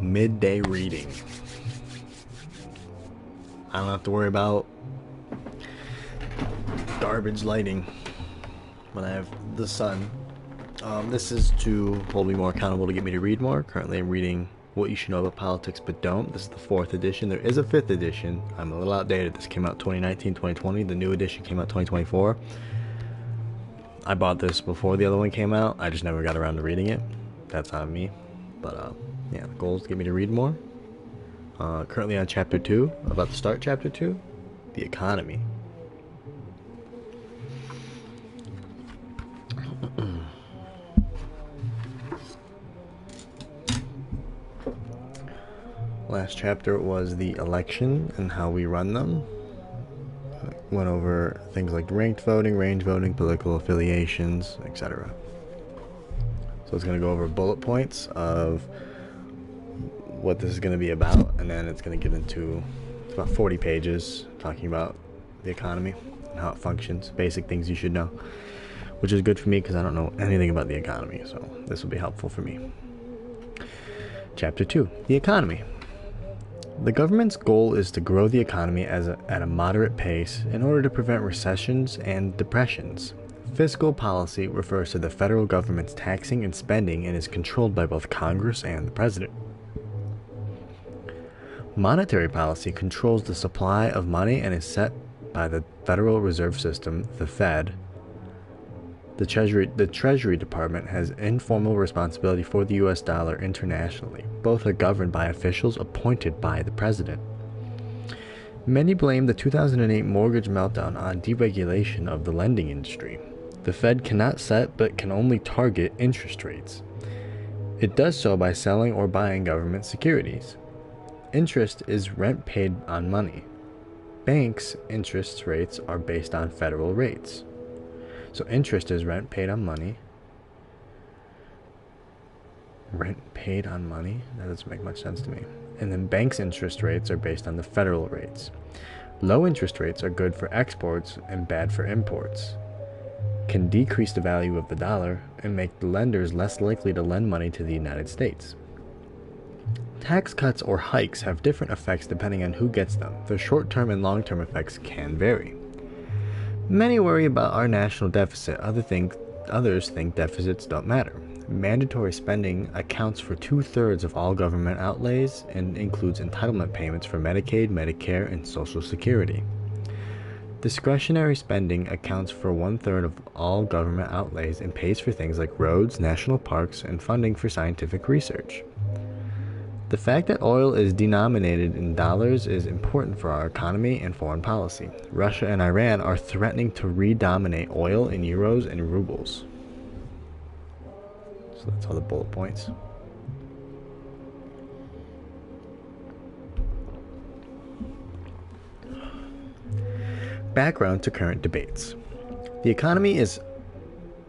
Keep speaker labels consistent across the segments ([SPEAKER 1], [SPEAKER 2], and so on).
[SPEAKER 1] midday reading. I don't have to worry about garbage lighting when I have the sun. This is to hold me more accountable, to get me to read more. Currently I'm reading What You Should Know About Politics But Don't. This is the 4th edition. There is a 5th edition. I'm a little outdated. This came out 2019, 2020. The new edition came out 2024. I bought this before the other one came out. I just never got around to reading it. That's on me. But yeah, the goal is to get me to read more. Currently on chapter 2, about to start chapter 2, the economy. Last chapter was the election and how we run them. Went over things like ranked voting, range voting, political affiliations, etc. So it's going to go over bullet points of what this is going to be about, and then it's going to get into about 40 pages talking about the economy and how it functions, basic things you should know, which is good for me because I don't know anything about the economy, so this will be helpful for me. Chapter 2, the economy. The government's goal is to grow the economy at a moderate pace in order to prevent recessions and depressions. Fiscal policy refers to the federal government's taxing and spending and is controlled by both Congress and the President. Monetary policy controls the supply of money and is set by the Federal Reserve System, the Fed. The Treasury Department has informal responsibility for the U.S. dollar internationally. Both are governed by officials appointed by the President. Many blame the 2008 mortgage meltdown on deregulation of the lending industry. The Fed cannot set but can only target interest rates. It does so by selling or buying government securities. Interest is rent paid on money. Banks' interest rates are based on federal rates. So interest is rent paid on money. Rent paid on money? That doesn't make much sense to me. And then banks' interest rates are based on the federal rates. Low interest rates are good for exports and bad for imports. Can decrease the value of the dollar and make the lenders less likely to lend money to the United States. Tax cuts or hikes have different effects depending on who gets them. Their short-term and long-term effects can vary. Many worry about our national deficit. Others think deficits don't matter. Mandatory spending accounts for 2/3 of all government outlays and includes entitlement payments for Medicaid, Medicare, and Social Security. Discretionary spending accounts for 1/3 of all government outlays and pays for things like roads, national parks, and funding for scientific research. The fact that oil is denominated in dollars is important for our economy and foreign policy. Russia and Iran are threatening to redominate oil in euros and rubles. So that's all the bullet points. Background to current debates. The economy is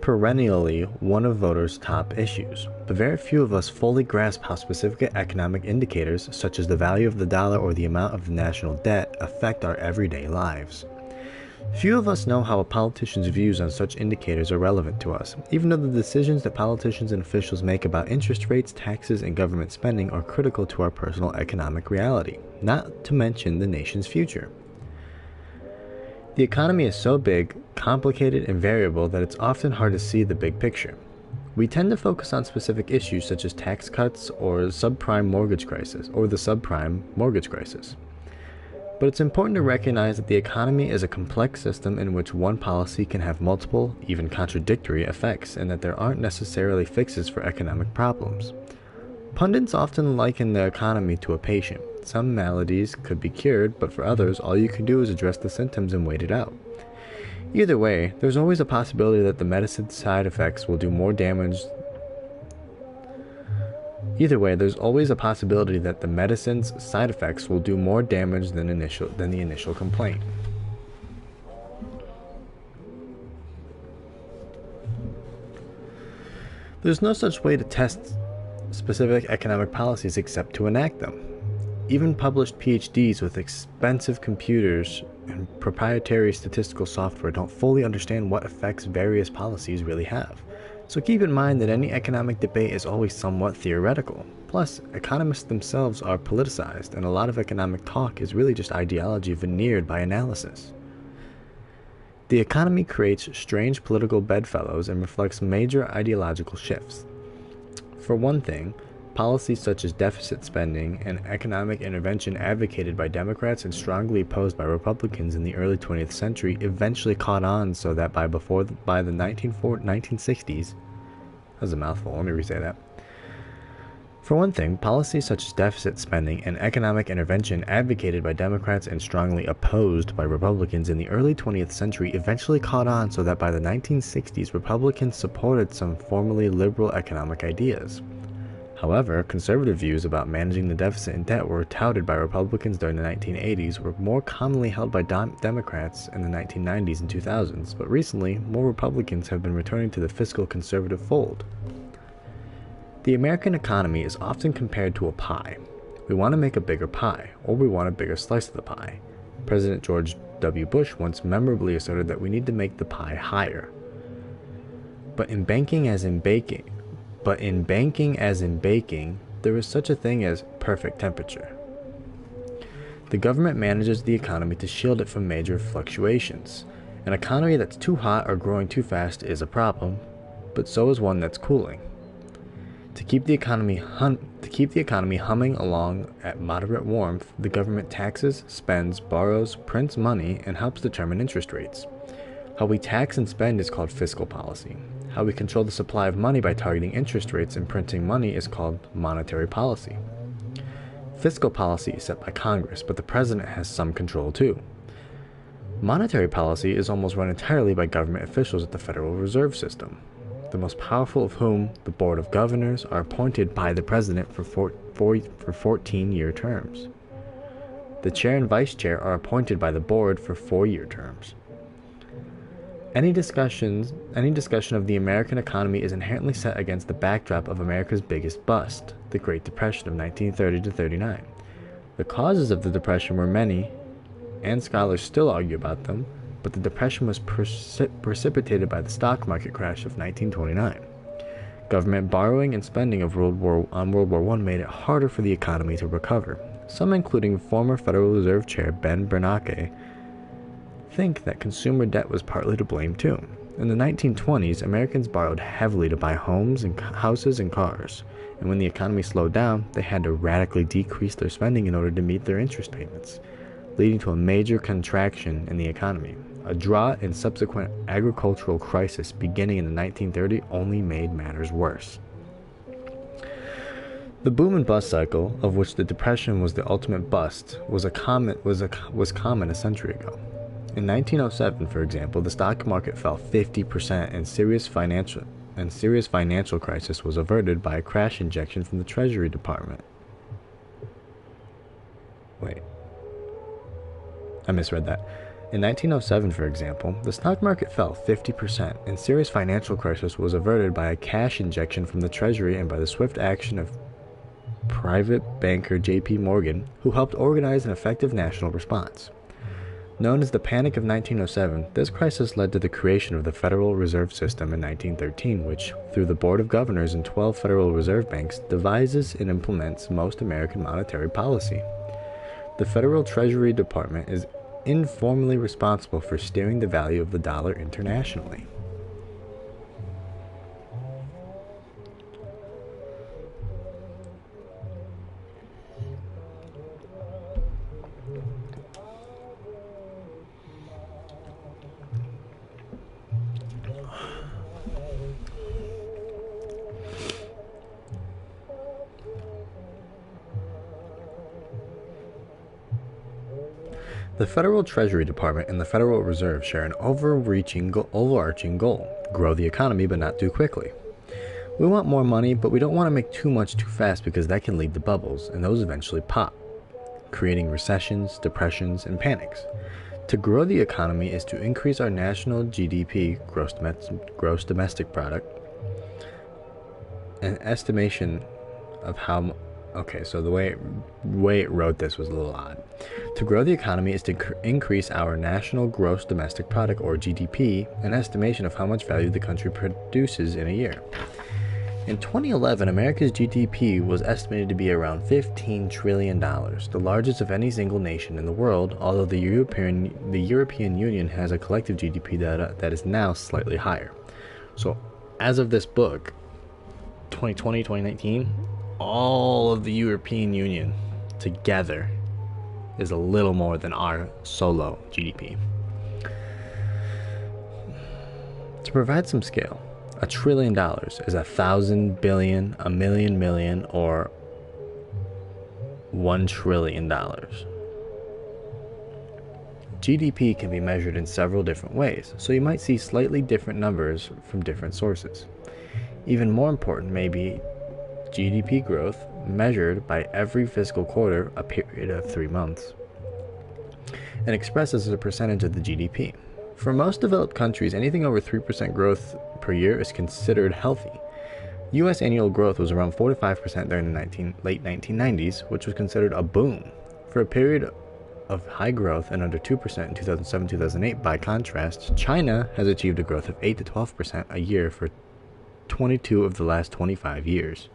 [SPEAKER 1] perennially one of voters' top issues, but very few of us fully grasp how specific economic indicators, such as the value of the dollar or the amount of the national debt, affect our everyday lives. Few of us know how a politician's views on such indicators are relevant to us, even though the decisions that politicians and officials make about interest rates, taxes, and government spending are critical to our personal economic reality, not to mention the nation's future. The economy is so big, complicated, and variable that it's often hard to see the big picture. We tend to focus on specific issues such as tax cuts or the subprime mortgage crisis. But it's important to recognize that the economy is a complex system in which one policy can have multiple, even contradictory effects, and that there aren't necessarily fixes for economic problems. Pundits often liken the economy to a patient. Some maladies could be cured, but for others, all you can do is address the symptoms and wait it out. Either way, there's always a possibility that the medicine's side effects will do more damage. Either way, there's always a possibility that the medicine's side effects will do more damage than the initial complaint. There's no such way to test specific economic policies except to enact them. Even published PhDs with expensive computers and proprietary statistical software don't fully understand what effects various policies really have. So keep in mind that any economic debate is always somewhat theoretical. Plus, economists themselves are politicized, and a lot of economic talk is really just ideology veneered by analysis. The economy creates strange political bedfellows and reflects major ideological shifts. For one thing, policies such as deficit spending and economic intervention advocated by Democrats and strongly opposed by Republicans in the early 20th century eventually caught on, so that by the 1960s, that was a mouthful, let me re-say that. For one thing, policies such as deficit spending and economic intervention advocated by Democrats and strongly opposed by Republicans in the early 20th century eventually caught on, so that by the 1960s, Republicans supported some formerly liberal economic ideas. However, conservative views about managing the deficit and debt were touted by Republicans during the 1980s were more commonly held by Democrats in the 1990s and 2000s, but recently, more Republicans have been returning to the fiscal conservative fold. The American economy is often compared to a pie. We want to make a bigger pie, or we want a bigger slice of the pie. President George W. Bush once memorably asserted that we need to make the pie higher. But in banking as in baking, there is such a thing as perfect temperature. The government manages the economy to shield it from major fluctuations. An economy that's too hot or growing too fast is a problem, but so is one that's cooling. To keep the economy humming along at moderate warmth, the government taxes, spends, borrows, prints money, and helps determine interest rates. How we tax and spend is called fiscal policy. How we control the supply of money by targeting interest rates and printing money is called monetary policy. Fiscal policy is set by Congress, but the president has some control too. Monetary policy is almost run entirely by government officials at the Federal Reserve System, the most powerful of whom, the Board of Governors, are appointed by the president for 14-year terms. The chair and vice chair are appointed by the board for 4-year terms. Any discussion of the American economy is inherently set against the backdrop of America's biggest bust, the Great Depression of 1930 to 39. The causes of the Depression were many, and scholars still argue about them, but the Depression was precipitated by the stock market crash of 1929. Government borrowing and spending of World War I made it harder for the economy to recover. Some, including former Federal Reserve Chair Ben Bernanke, think that consumer debt was partly to blame too. In the 1920s, Americans borrowed heavily to buy homes and houses and cars, and when the economy slowed down, they had to radically decrease their spending in order to meet their interest payments, leading to a major contraction in the economy. A drought and subsequent agricultural crisis beginning in the 1930s only made matters worse. The boom and bust cycle, of which the Depression was the ultimate bust, was common a century ago. In 1907, for example, the stock market fell 50% and serious financial crisis was averted by a cash injection from the Treasury Department. Wait. I misread that. In 1907, for example, the stock market fell 50% and serious financial crisis was averted by a cash injection from the Treasury and by the swift action of private banker J.P. Morgan, who helped organize an effective national response. Known as the Panic of 1907, this crisis led to the creation of the Federal Reserve System in 1913, which, through the Board of Governors and 12 Federal Reserve Banks, devises and implements most American monetary policy. The Federal Treasury Department is informally responsible for steering the value of the dollar internationally. The Federal Treasury Department and the Federal Reserve share an overarching goal: grow the economy but not too quickly. We want more money, but we don't want to make too much too fast because that can lead to bubbles, and those eventually pop, creating recessions, depressions, and panics. To grow the economy is to increase our national GDP, gross domestic product, an estimation of how Okay, so the way it wrote this was a little odd. To grow the economy is to increase our national gross domestic product, or GDP, an estimation of how much value the country produces in a year. In 2011, America's GDP was estimated to be around $15 trillion, the largest of any single nation in the world, although the European Union has a collective GDP that is now slightly higher. So, as of this book, 2020, 2019, all of the European Union together is a little more than our solo GDP. To provide some scale, $1 trillion is 1,000 billion, a million million, or $1 trillion. GDP can be measured in several different ways, so you might see slightly different numbers from different sources. Even more important may be GDP growth measured by every fiscal quarter, a period of 3 months, and expressed as a percentage of the GDP. For most developed countries, anything over 3% growth per year is considered healthy. U.S. annual growth was around 4 to 5% during the late 1990s, which was considered a boom. For a period of high growth and under 2% in 2007-2008, by contrast, China has achieved a growth of 8 to 12% a year for 22 of the last 25 years.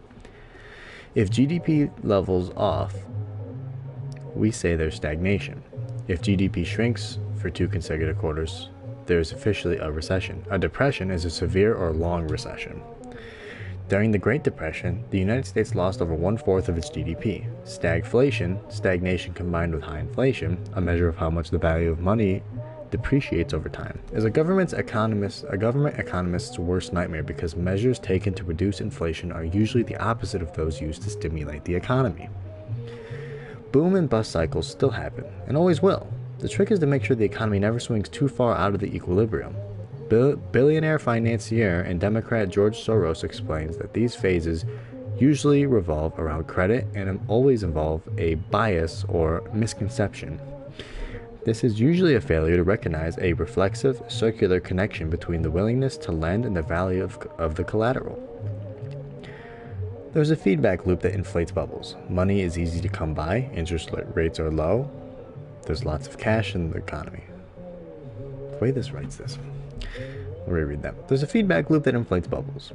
[SPEAKER 1] If GDP levels off, we say there's stagnation. If GDP shrinks for 2 consecutive quarters, there is officially a recession. A depression is a severe or long recession. During the Great Depression, the United States lost over 1/4 of its GDP. Stagflation, stagnation combined with high inflation, a measure of how much the value of money depreciates over time, is a government economist's worst nightmare, because measures taken to reduce inflation are usually the opposite of those used to stimulate the economy. Boom and bust cycles still happen, and always will. The trick is to make sure the economy never swings too far out of the equilibrium. Billionaire financier and Democrat George Soros explains that these phases usually revolve around credit and always involve a bias or misconception. This is usually a failure to recognize a reflexive, circular connection between the willingness to lend and the value of the collateral. There's a feedback loop that inflates bubbles. Money is easy to come by, interest rates are low, there's lots of cash in the economy. The way this writes this. I'll reread that. There's a feedback loop that inflates bubbles.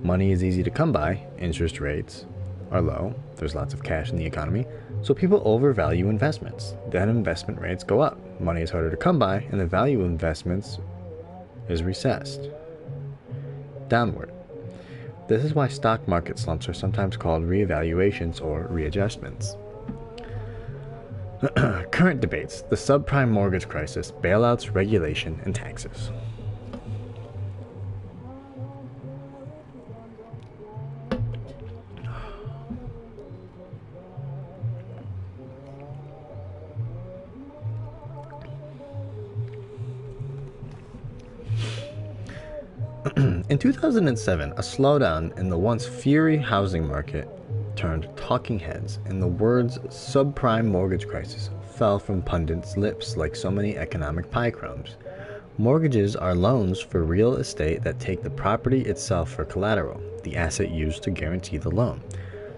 [SPEAKER 1] Money is easy to come by, interest rates are low, there's lots of cash in the economy, so people overvalue investments. Then investment rates go up. Money is harder to come by, and the value of investments is recessed downward. This is why stock market slumps are sometimes called reevaluations or readjustments. Current debates: the subprime mortgage crisis, bailouts, regulation, and taxes. In 2007, a slowdown in the once fiery housing market turned talking heads, and the words subprime mortgage crisis fell from pundits' lips like so many economic pie crumbs. Mortgages are loans for real estate that take the property itself for collateral, the asset used to guarantee the loan.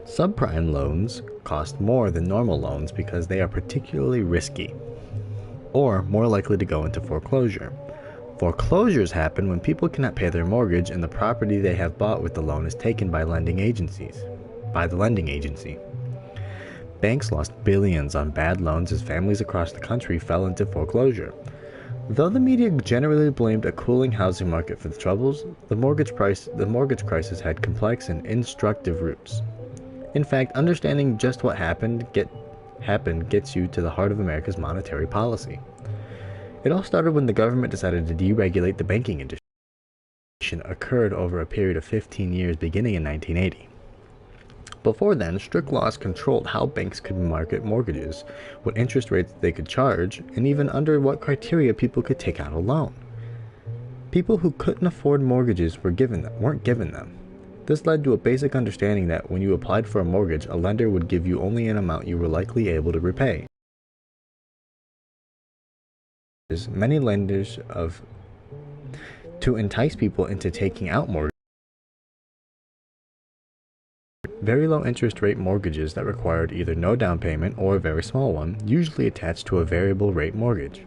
[SPEAKER 1] Subprime loans cost more than normal loans because they are particularly risky, or more likely to go into foreclosure. Foreclosures happen when people cannot pay their mortgage and the property they have bought with the loan is taken by the lending agency. Banks lost billions on bad loans as families across the country fell into foreclosure. Though the media generally blamed a cooling housing market for the troubles, the mortgage crisis had complex and instructive roots. In fact, understanding just what happened gets you to the heart of America's monetary policy. It all started when the government decided to deregulate the banking industry. Occurred over a period of 15 years beginning in 1980. Before then, strict laws controlled how banks could market mortgages, what interest rates they could charge, and even under what criteria people could take out a loan. People who couldn't afford mortgages weren't given them. This led to a basic understanding that when you applied for a mortgage, a lender would give you only an amount you were likely able to repay. Many lenders to entice people into taking out mortgages Very low interest rate mortgages that required either no down payment or a very small one, usually attached to a variable rate mortgage.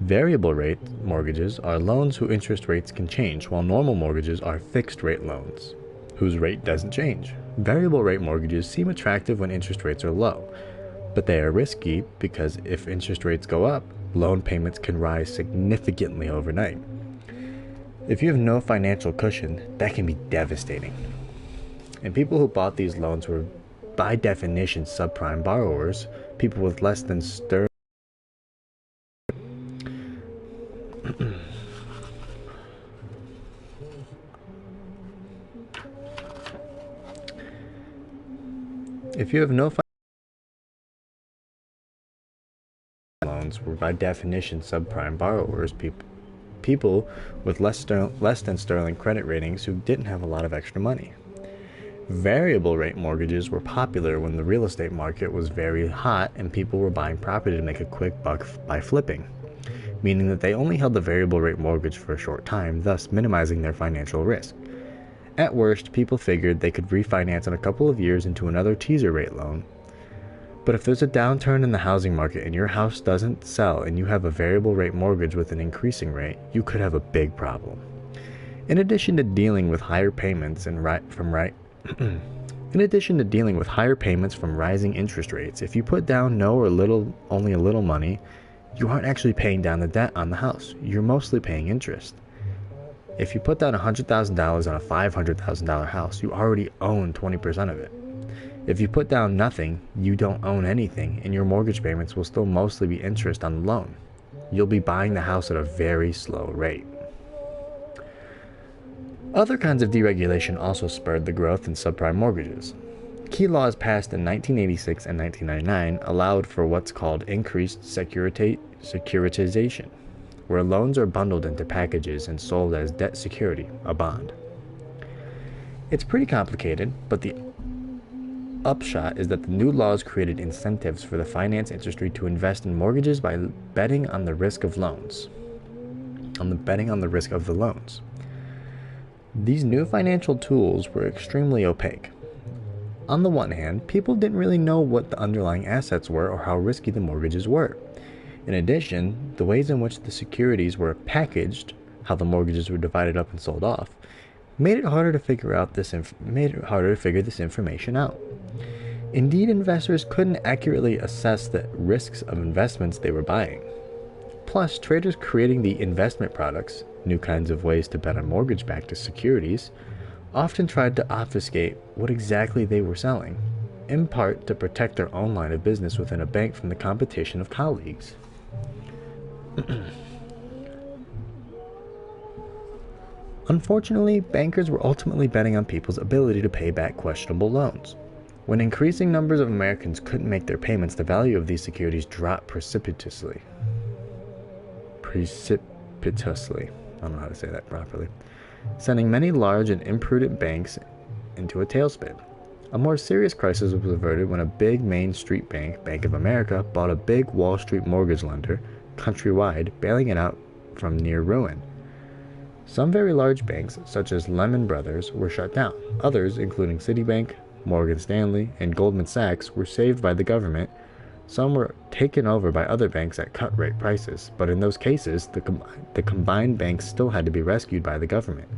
[SPEAKER 1] Variable rate mortgages are loans whose interest rates can change, while normal mortgages are fixed rate loans, whose rate doesn't change. Variable rate mortgages seem attractive when interest rates are low, but they are risky because if interest rates go up, loan payments can rise significantly overnight. If you have no financial cushion, that can be devastating. And people who bought these loans were, by definition, subprime borrowers, people with less than sterling. If you have no loans were by definition subprime borrowers, people with less than sterling credit ratings who didn't have a lot of extra money. Variable rate mortgages were popular when the real estate market was very hot and people were buying property to make a quick buck by flipping, meaning that they only held the variable rate mortgage for a short time, thus minimizing their financial risk. At worst, people figured they could refinance in a couple of years into another teaser rate loan. But if there's a downturn in the housing market and your house doesn't sell and you have a variable rate mortgage with an increasing rate, you could have a big problem. In addition to dealing with higher payments from rising interest rates, if you put down no or only a little money, you aren't actually paying down the debt on the house. You're mostly paying interest. If you put down $100,000 on a $500,000 house, you already own 20% of it. If you put down nothing, you don't own anything, and your mortgage payments will still mostly be interest on the loan. You'll be buying the house at a very slow rate. Other kinds of deregulation also spurred the growth in subprime mortgages. Key laws passed in 1986 and 1999 allowed for what's called increased securitization, where loans are bundled into packages and sold as debt security, a bond. It's pretty complicated, but the upshot is that the new laws created incentives for the finance industry to invest in mortgages by betting on the risk of loans. These new financial tools were extremely opaque. On the one hand, people didn't really know what the underlying assets were or how risky the mortgages were. In addition, the ways in which the securities were packaged, how the mortgages were divided up and sold off, made it harder to figure this information out. Indeed, investors couldn't accurately assess the risks of investments they were buying. Plus, traders creating the investment products, new kinds of ways to bet on mortgage-backed securities, often tried to obfuscate what exactly they were selling, in part to protect their own line of business within a bank from the competition of colleagues. Unfortunately, bankers were ultimately betting on people's ability to pay back questionable loans. When increasing numbers of Americans couldn't make their payments, the value of these securities dropped precipitously. I don't know how to say that properly. Sending many large and imprudent banks into a tailspin. A more serious crisis was averted when a big Main Street bank, Bank of America, bought a big Wall Street mortgage lender, Countrywide, bailing it out from near ruin. Some very large banks, such as Lehman Brothers, were shut down. Others, including Citibank, Morgan Stanley, and Goldman Sachs, were saved by the government. Some were taken over by other banks at cut-rate prices, but in those cases, the combined banks still had to be rescued by the government.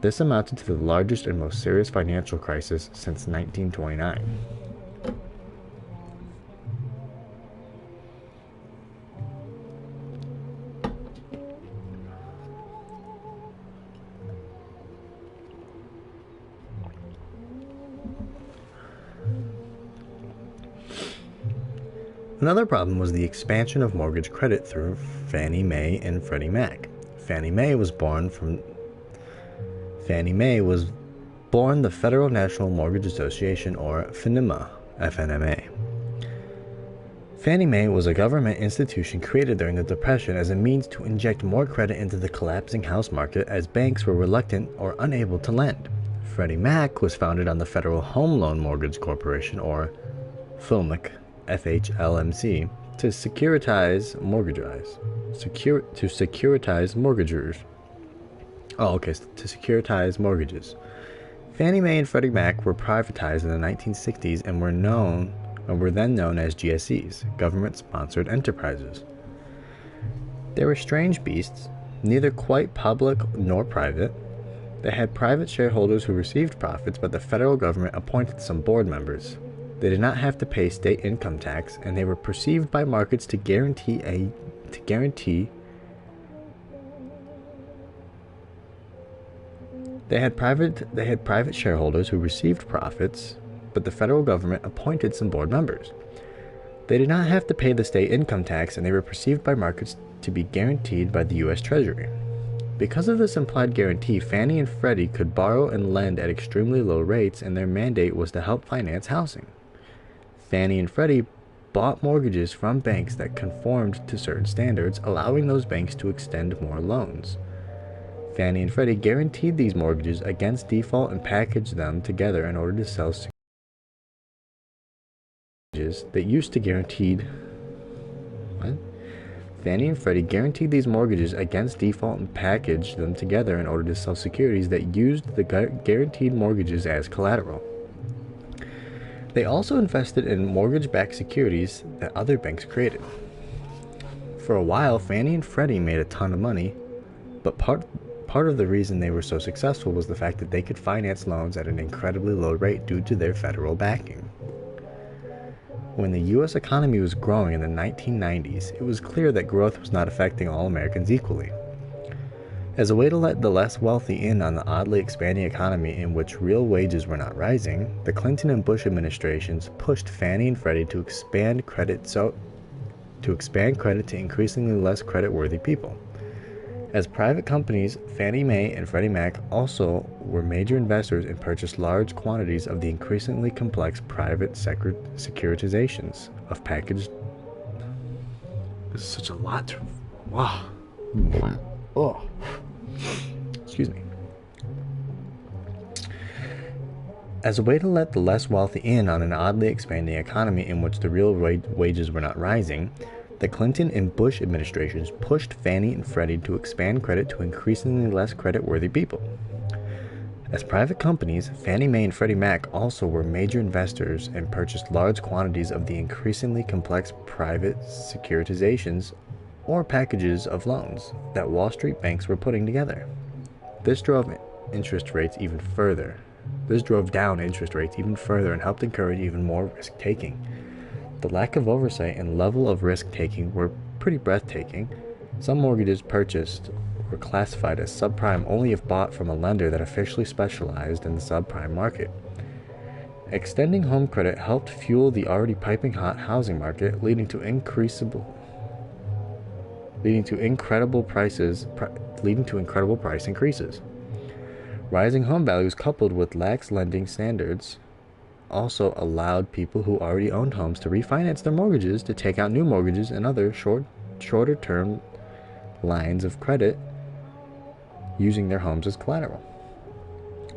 [SPEAKER 1] This amounted to the largest and most serious financial crisis since 1929. Another problem was the expansion of mortgage credit through Fannie Mae and Freddie Mac. Fannie Mae was born the Federal National Mortgage Association, or FNMA. Fannie Mae was a government institution created during the Depression as a means to inject more credit into the collapsing house market as banks were reluctant or unable to lend. Freddie Mac was founded on the Federal Home Loan Mortgage Corporation, or FHLMC, to securitize mortgages. Fannie Mae and Freddie Mac were privatized in the 1960s and were then known as GSEs, government-sponsored enterprises. They were strange beasts, neither quite public nor private. They had private shareholders who received profits, but the federal government appointed some board members. They did not have to pay state income tax, and they were perceived by markets to guarantee They had private shareholders who received profits, but the federal government appointed some board members. They did not have to pay the state income tax, and they were perceived by markets to be guaranteed by the U.S. Treasury. Because of this implied guarantee, Fannie and Freddie could borrow and lend at extremely low rates, and their mandate was to help finance housing. Fannie and Freddie bought mortgages from banks that conformed to certain standards, allowing those banks to extend more loans. Fannie and Freddie guaranteed these mortgages against default and packaged them together in order to sell securities that used to Fannie and Freddie guaranteed these mortgages against default and packaged them together in order to sell securities that used the guaranteed mortgages as collateral. They also invested in mortgage-backed securities that other banks created. For a while, Fannie and Freddie made a ton of money, but part of the reason they were so successful was the fact that they could finance loans at an incredibly low rate due to their federal backing. When the U.S. economy was growing in the 1990s, it was clear that growth was not affecting all Americans equally. As a way to let the less wealthy in on the oddly expanding economy in which real wages were not rising, the Clinton and Bush administrations pushed Fannie and Freddie to expand credit to increasingly less credit-worthy people. As private companies, Fannie Mae and Freddie Mac also were major investors and purchased large quantities of the increasingly complex private securitizations of packaged. This is such a lot to. Wow. Oh. Excuse me. As a way to let the less wealthy in on an oddly expanding economy in which the real wages were not rising, the Clinton and Bush administrations pushed Fannie and Freddie to expand credit to increasingly less credit-worthy people. As private companies, Fannie Mae and Freddie Mac also were major investors and purchased large quantities of the increasingly complex private securitizations or packages of loans that Wall Street banks were putting together. This drove interest rates even further. This drove down interest rates even further and helped encourage even more risk-taking. The lack of oversight and level of risk-taking were pretty breathtaking. Some mortgages purchased were classified as subprime only if bought from a lender that officially specialized in the subprime market. Extending home credit helped fuel the already piping hot housing market, leading to incredible price increases. Rising home values coupled with lax lending standards also allowed people who already owned homes to refinance their mortgages to take out new mortgages and other shorter term lines of credit using their homes as collateral.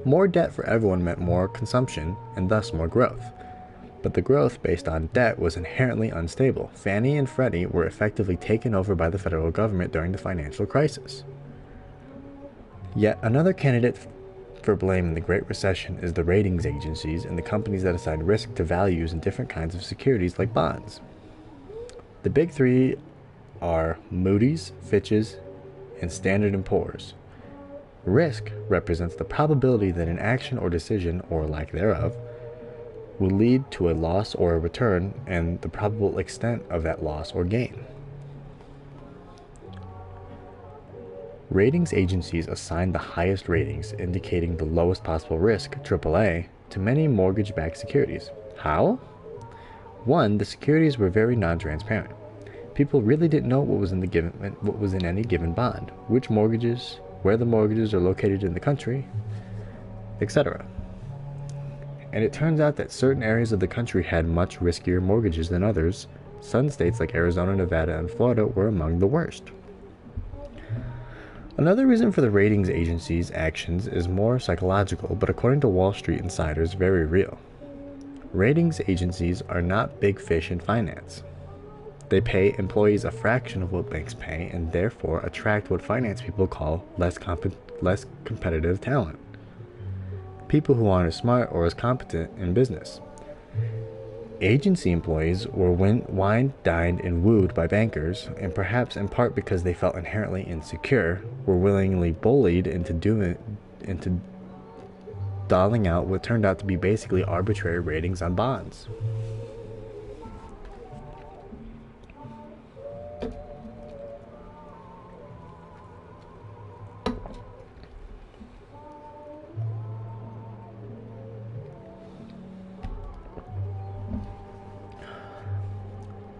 [SPEAKER 1] More debt for everyone meant more consumption and thus more growth. But the growth based on debt was inherently unstable. Fannie and Freddie were effectively taken over by the federal government during the financial crisis. Yet another candidate for blame in the Great Recession is the ratings agencies and the companies that assign risk to values in different kinds of securities like bonds. The big three are Moody's, Fitch's, and Standard & Poor's. Risk represents the probability that an action or decision, or lack thereof, will lead to a loss or a return and the probable extent of that loss or gain. Ratings agencies assign the highest ratings, indicating the lowest possible risk, AAA, to many mortgage-backed securities. How? 1. The securities were very non-transparent. People really didn't know what was in any given bond, which mortgages, where the mortgages are located in the country, etc. And it turns out that certain areas of the country had much riskier mortgages than others. Some states like Arizona, Nevada, and Florida were among the worst. Another reason for the ratings agencies' actions is more psychological, but according to Wall Street insiders, very real. Ratings agencies are not big fish in finance. They pay employees a fraction of what banks pay and therefore attract what finance people call less competitive talent. people who aren't as smart or as competent in business. Agency employees were wined, dined, and wooed by bankers, and perhaps in part because they felt inherently insecure, were willingly bullied into doling out what turned out to be basically arbitrary ratings on bonds.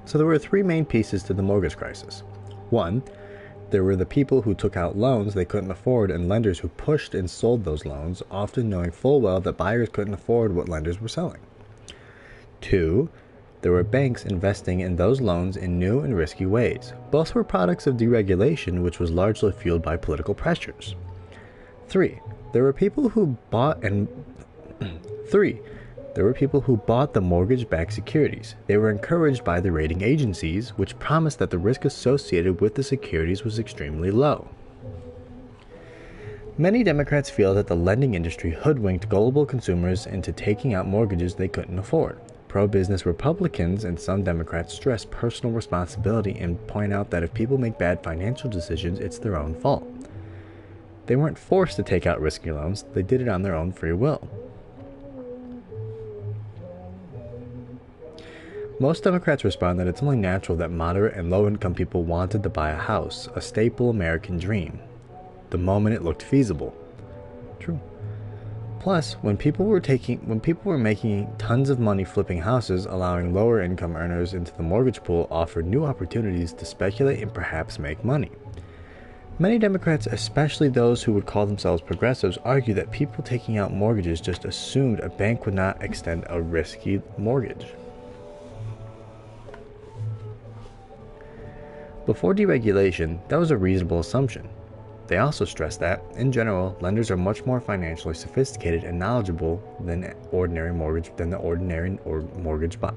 [SPEAKER 1] So there were three main pieces to the mortgage crisis. One, there were the people who took out loans they couldn't afford and lenders who pushed and sold those loans, often knowing full well that buyers couldn't afford what lenders were selling. Two, there were banks investing in those loans in new and risky ways. Both were products of deregulation, which was largely fueled by political pressures. Three, there were people who bought the mortgage-backed securities. They were encouraged by the rating agencies, which promised that the risk associated with the securities was extremely low. Many Democrats feel that the lending industry hoodwinked gullible consumers into taking out mortgages they couldn't afford. Pro-business Republicans and some Democrats stress personal responsibility and point out that if people make bad financial decisions, it's their own fault. They weren't forced to take out risky loans, they did it on their own free will. Most Democrats respond that it's only natural that moderate and low-income people wanted to buy a house, a staple American dream, the moment it looked feasible. True. Plus, when people were making tons of money flipping houses, allowing lower-income earners into the mortgage pool offered new opportunities to speculate and perhaps make money. Many Democrats, especially those who would call themselves progressives, argue that people taking out mortgages just assumed a bank would not extend a risky mortgage. Before deregulation, that was a reasonable assumption. They also stress that, in general, lenders are much more financially sophisticated and knowledgeable than the ordinary mortgage buyer.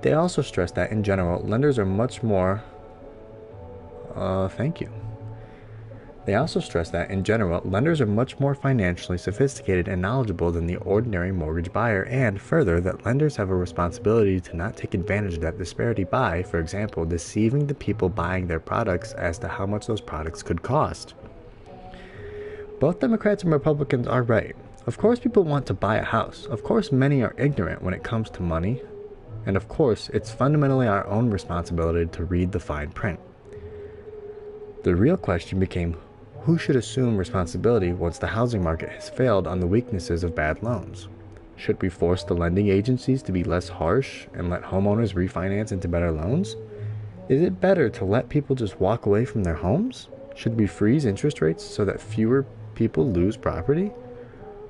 [SPEAKER 1] They also stress that, in general, lenders are much more They also stress that, in general, lenders are much more financially sophisticated and knowledgeable than the ordinary mortgage buyer, and further, that lenders have a responsibility to not take advantage of that disparity by, for example, deceiving the people buying their products as to how much those products could cost. Both Democrats and Republicans are right. Of course people want to buy a house. Of course many are ignorant when it comes to money. And of course, it's fundamentally our own responsibility to read the fine print. The real question became, who should assume responsibility once the housing market has failed on the weaknesses of bad loans? Should we force the lending agencies to be less harsh and let homeowners refinance into better loans? Is it better to let people just walk away from their homes? Should we freeze interest rates so that fewer people lose property?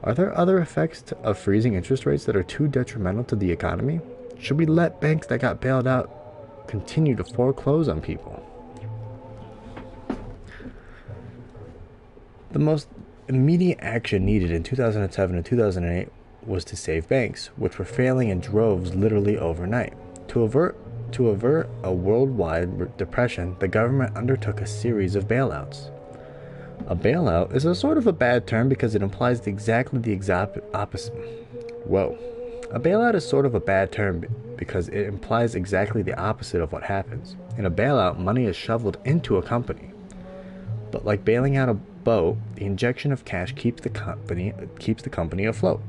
[SPEAKER 1] Are there other effects of freezing interest rates that are too detrimental to the economy? Should we let banks that got bailed out continue to foreclose on people? The most immediate action needed in 2007 and 2008 was to save banks, which were failing in droves literally overnight. To avert a worldwide depression, the government undertook a series of bailouts. A bailout is a sort of a bad term because it implies exactly the exact opposite. A bailout is sort of a bad term because it implies exactly the opposite of what happens. In a bailout, money is shoveled into a company. But like bailing out a boat, the injection of cash keeps the company afloat.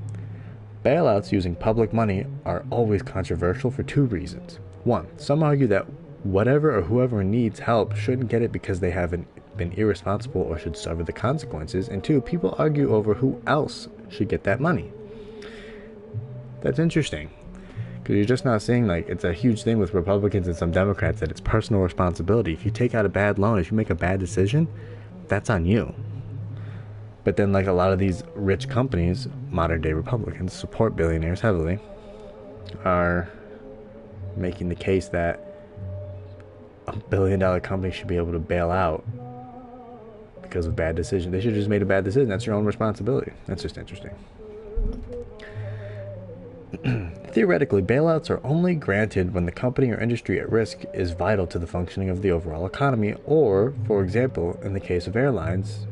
[SPEAKER 1] Bailouts using public money are always controversial for two reasons. One, some argue that whatever or whoever needs help shouldn't get it because they haven't been irresponsible or should suffer the consequences. And two, people argue over who else should get that money. That's interesting, because you're just not seeing, like, it's a huge thing with Republicans and some Democrats that it's personal responsibility. If you take out a bad loan, if you make a bad decision, that's on you. But then, like, a lot of these rich companies, modern day Republicans, support billionaires heavily, are making the case that a billion-dollar company should be able to bail out because of bad decision. They should have just made a bad decision. That's your own responsibility. That's just interesting. Theoretically, bailouts are only granted when the company or industry at risk is vital to the functioning of the overall economy, or, for example, in the case of airlines,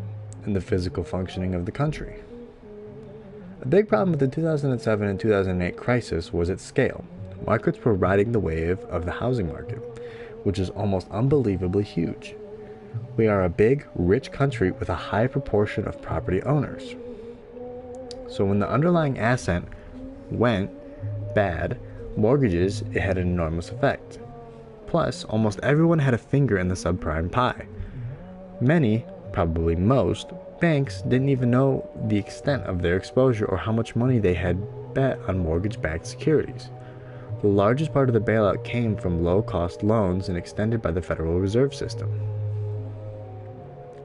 [SPEAKER 1] in the physical functioning of the country. A big problem with the 2007 and 2008 crisis was its scale. Markets were riding the wave of the housing market, which is almost unbelievably huge. We are a big, rich country with a high proportion of property owners. So when the underlying asset went bad, mortgages, it had an enormous effect. Plus, almost everyone had a finger in the subprime pie. Many, probably most, banks didn't even know the extent of their exposure or how much money they had bet on mortgage-backed securities. The largest part of the bailout came from low-cost loans and extended by the Federal Reserve System.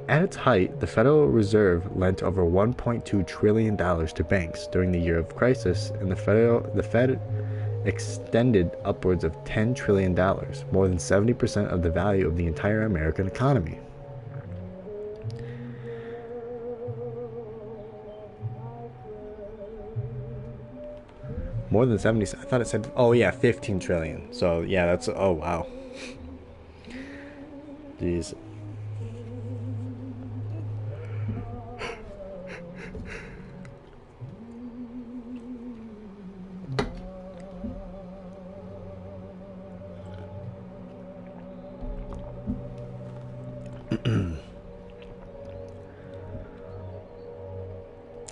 [SPEAKER 1] At its height, the Federal Reserve lent over $1.2 trillion to banks during the year of crisis, and the Fed extended upwards of $10 trillion, more than 70% of the value of the entire American economy. More than 70, I thought it said, oh yeah, 15 trillion. So yeah, that's, oh wow. Jeez.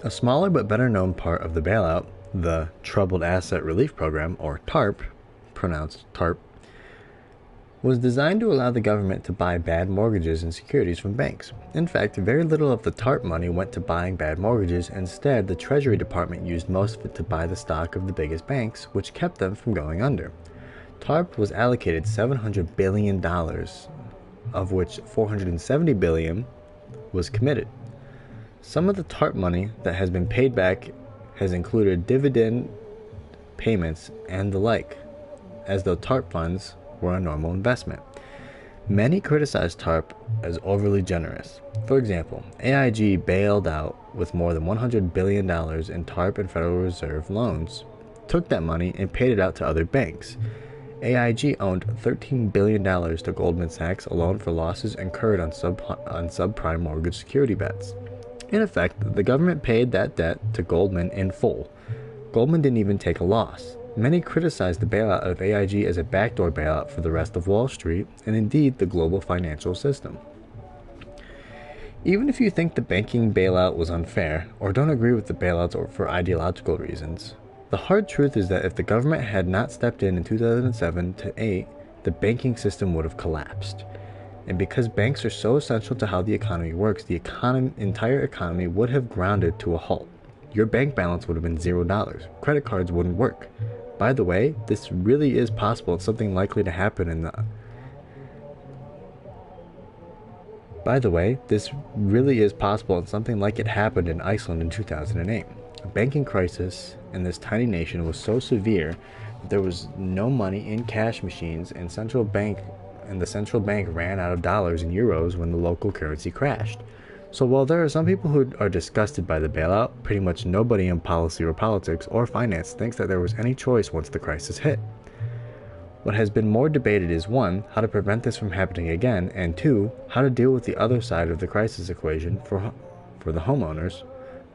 [SPEAKER 1] A smaller but better known part of the bailout, the Troubled Asset Relief Program, or TARP, pronounced TARP, was designed to allow the government to buy bad mortgages and securities from banks. In fact, very little of the TARP money went to buying bad mortgages. Instead, the Treasury Department used most of it to buy the stock of the biggest banks, which kept them from going under. TARP was allocated $700 billion, of which $470 billion was committed. Some of the TARP money that has been paid back has included dividend payments and the like, as though TARP funds were a normal investment. Many criticize TARP as overly generous. For example, AIG bailed out with more than $100 billion in TARP and Federal Reserve loans, took that money and paid it out to other banks. AIG owned $13 billion to Goldman Sachs alone for losses incurred on subprime mortgage security bets. In effect, the government paid that debt to Goldman in full. Goldman didn't even take a loss. Many criticize the bailout of AIG as a backdoor bailout for the rest of Wall Street and indeed the global financial system. Even if you think the banking bailout was unfair or don't agree with the bailouts or for ideological reasons, the hard truth is that if the government had not stepped in 2007 to 2008, the banking system would have collapsed. And because banks are so essential to how the economy works, the entire economy would have grounded to a halt. Your bank balance would have been $0. Credit cards wouldn't work. By the way, this really is possible. It's something likely to happen in the... By the way, this really is possible and something like it happened in Iceland in 2008. A banking crisis in this tiny nation was so severe that there was no money in cash machines and the central bank ran out of dollars and euros when the local currency crashed. So while there are some people who are disgusted by the bailout, pretty much nobody in policy or politics or finance thinks that there was any choice once the crisis hit. What has been more debated is 1, how to prevent this from happening again, and 2, how to deal with the other side of the crisis equation for the homeowners.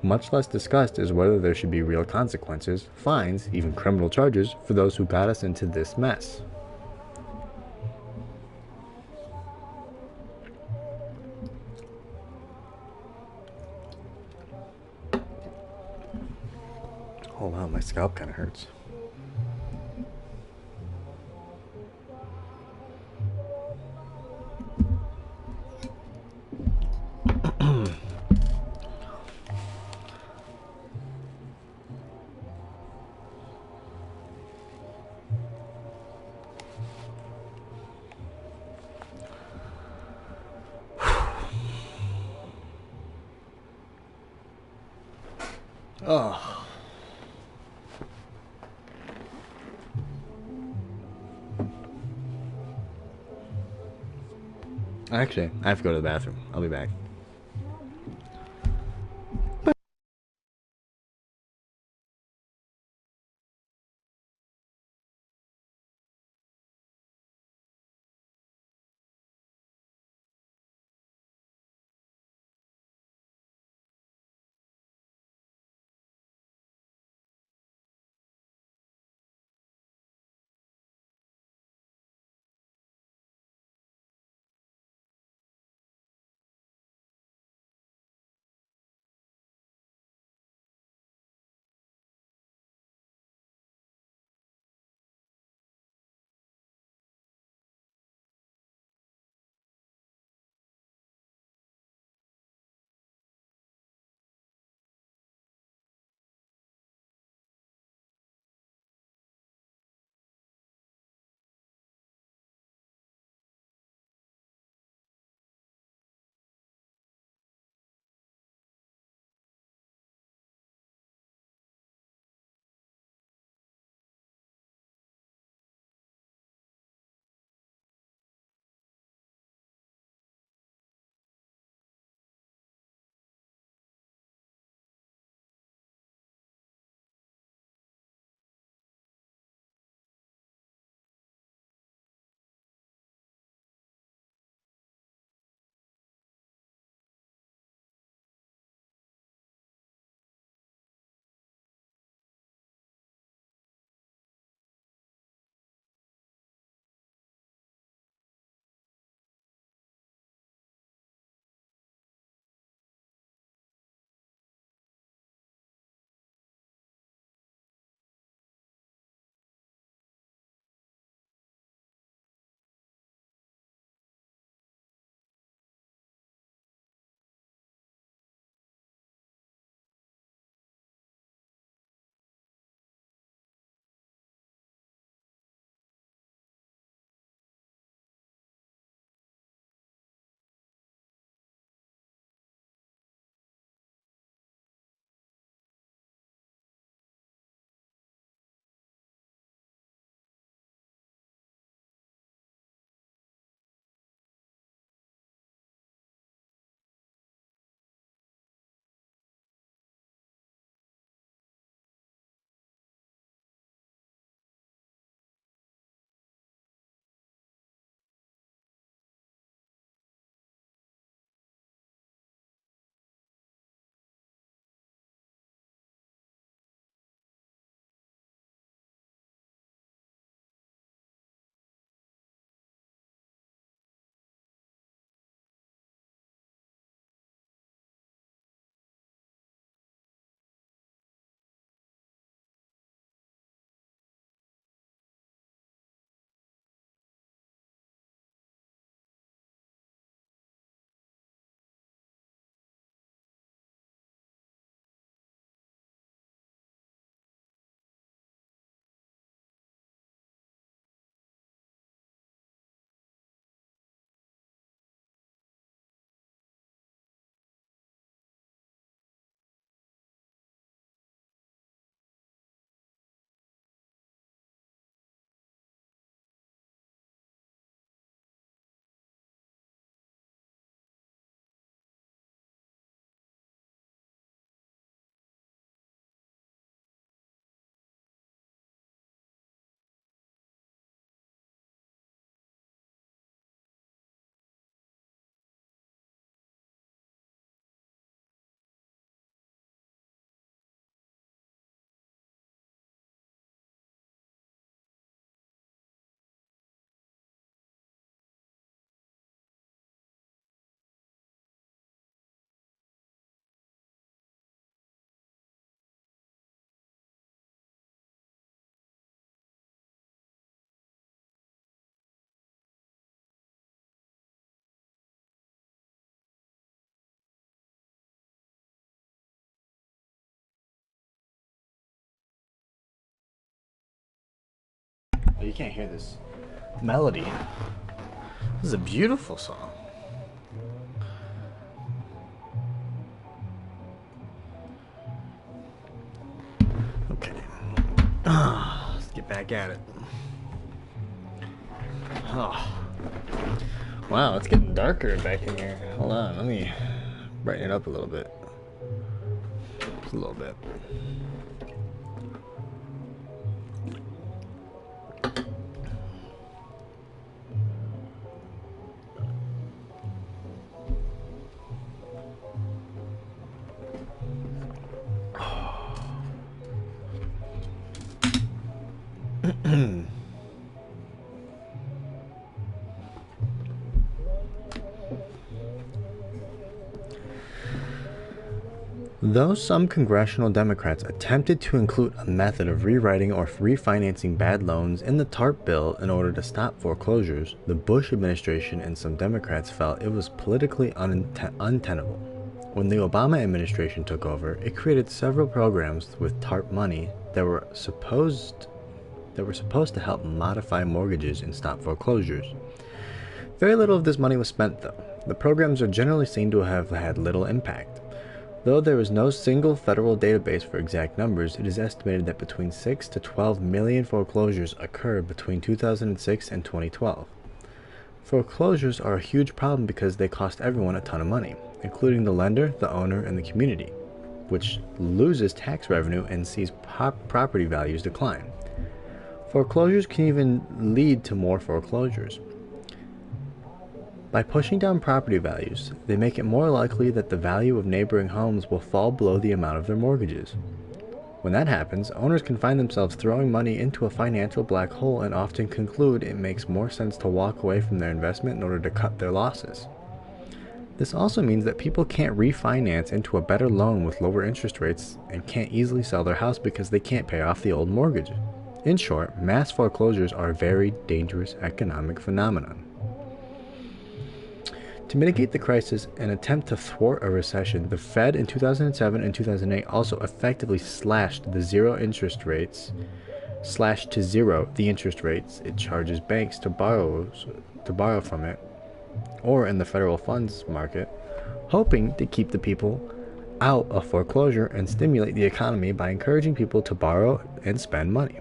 [SPEAKER 1] Much less discussed is whether there should be real consequences, fines, even criminal charges for those who got us into this mess. Oh wow, my scalp kind of hurts. Oh. Actually, I have to go to the bathroom. I'll be back. You can't hear this melody. This is a beautiful song. Okay. Let's get back at it. Oh. Wow, it's getting darker back in here. Hold on, let me brighten it up a little bit. Just a little bit. Though some congressional Democrats attempted to include a method of rewriting or refinancing bad loans in the TARP bill in order to stop foreclosures, the Bush administration and some Democrats felt it was politically untenable. When the Obama administration took over, it created several programs with TARP money that were supposed to help modify mortgages and stop foreclosures. Very little of this money was spent, though. The programs are generally seen to have had little impact. Though there is no single federal database for exact numbers, it is estimated that between 6 to 12 million foreclosures occurred between 2006 and 2012. Foreclosures are a huge problem because they cost everyone a ton of money, including the lender, the owner, and the community, which loses tax revenue and sees property values decline. Foreclosures can even lead to more foreclosures. By pushing down property values, they make it more likely that the value of neighboring homes will fall below the amount of their mortgages. When that happens, owners can find themselves throwing money into a financial black hole and often conclude it makes more sense to walk away from their investment in order to cut their losses. This also means that people can't refinance into a better loan with lower interest rates and can't easily sell their house because they can't pay off the old mortgage. In short, mass foreclosures are a very dangerous economic phenomenon. To mitigate the crisis and attempt to thwart a recession, the Fed in 2007 and 2008 also effectively slashed to zero the interest rates it charges banks to borrow from it, or in the federal funds market, hoping to keep the people out of foreclosure and stimulate the economy by encouraging people to borrow and spend money.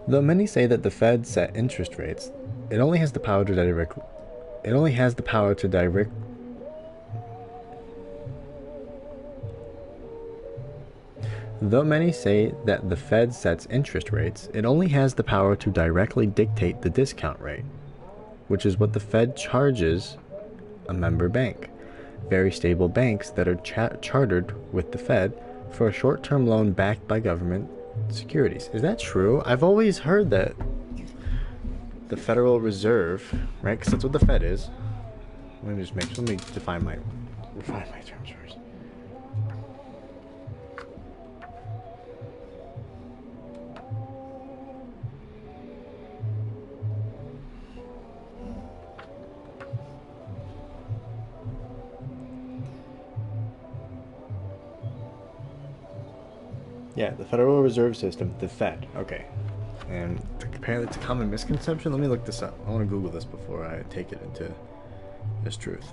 [SPEAKER 1] Though many say that the Fed set interest rates, it only has the power to direct. Though many say that the Fed sets interest rates, it only has the power to directly dictate the discount rate, which is what the Fed charges a member bank. Very stable banks that are chartered with the Fed for a short-term loan backed by government securities. Is that true? I've always heard that the Federal Reserve, right? Because that's what the Fed is. Let me define my terms first. Yeah, the Federal Reserve System, the Fed. Okay. And apparently it's a common misconception. Let me look this up. I want to Google this before I take it into as truth.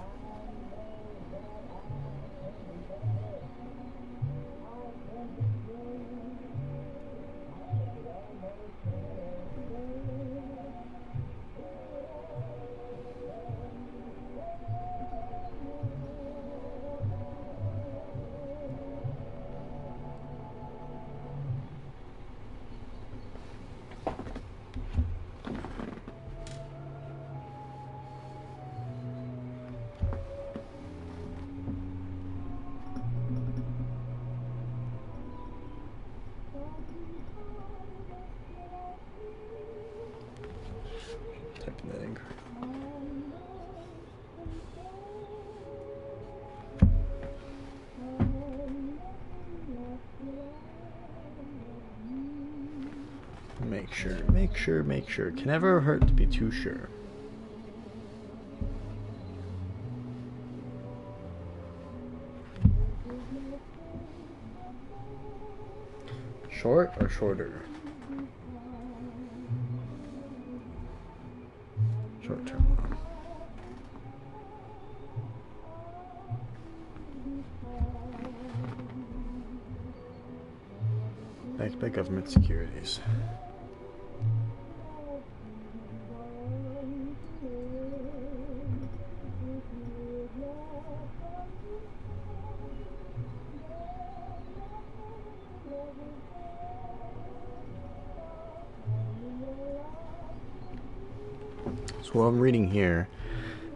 [SPEAKER 1] Typing that in. Make sure. Can never hurt to be too sure. Short or shorter? Short-term loan. Backed by government securities. So what I'm reading here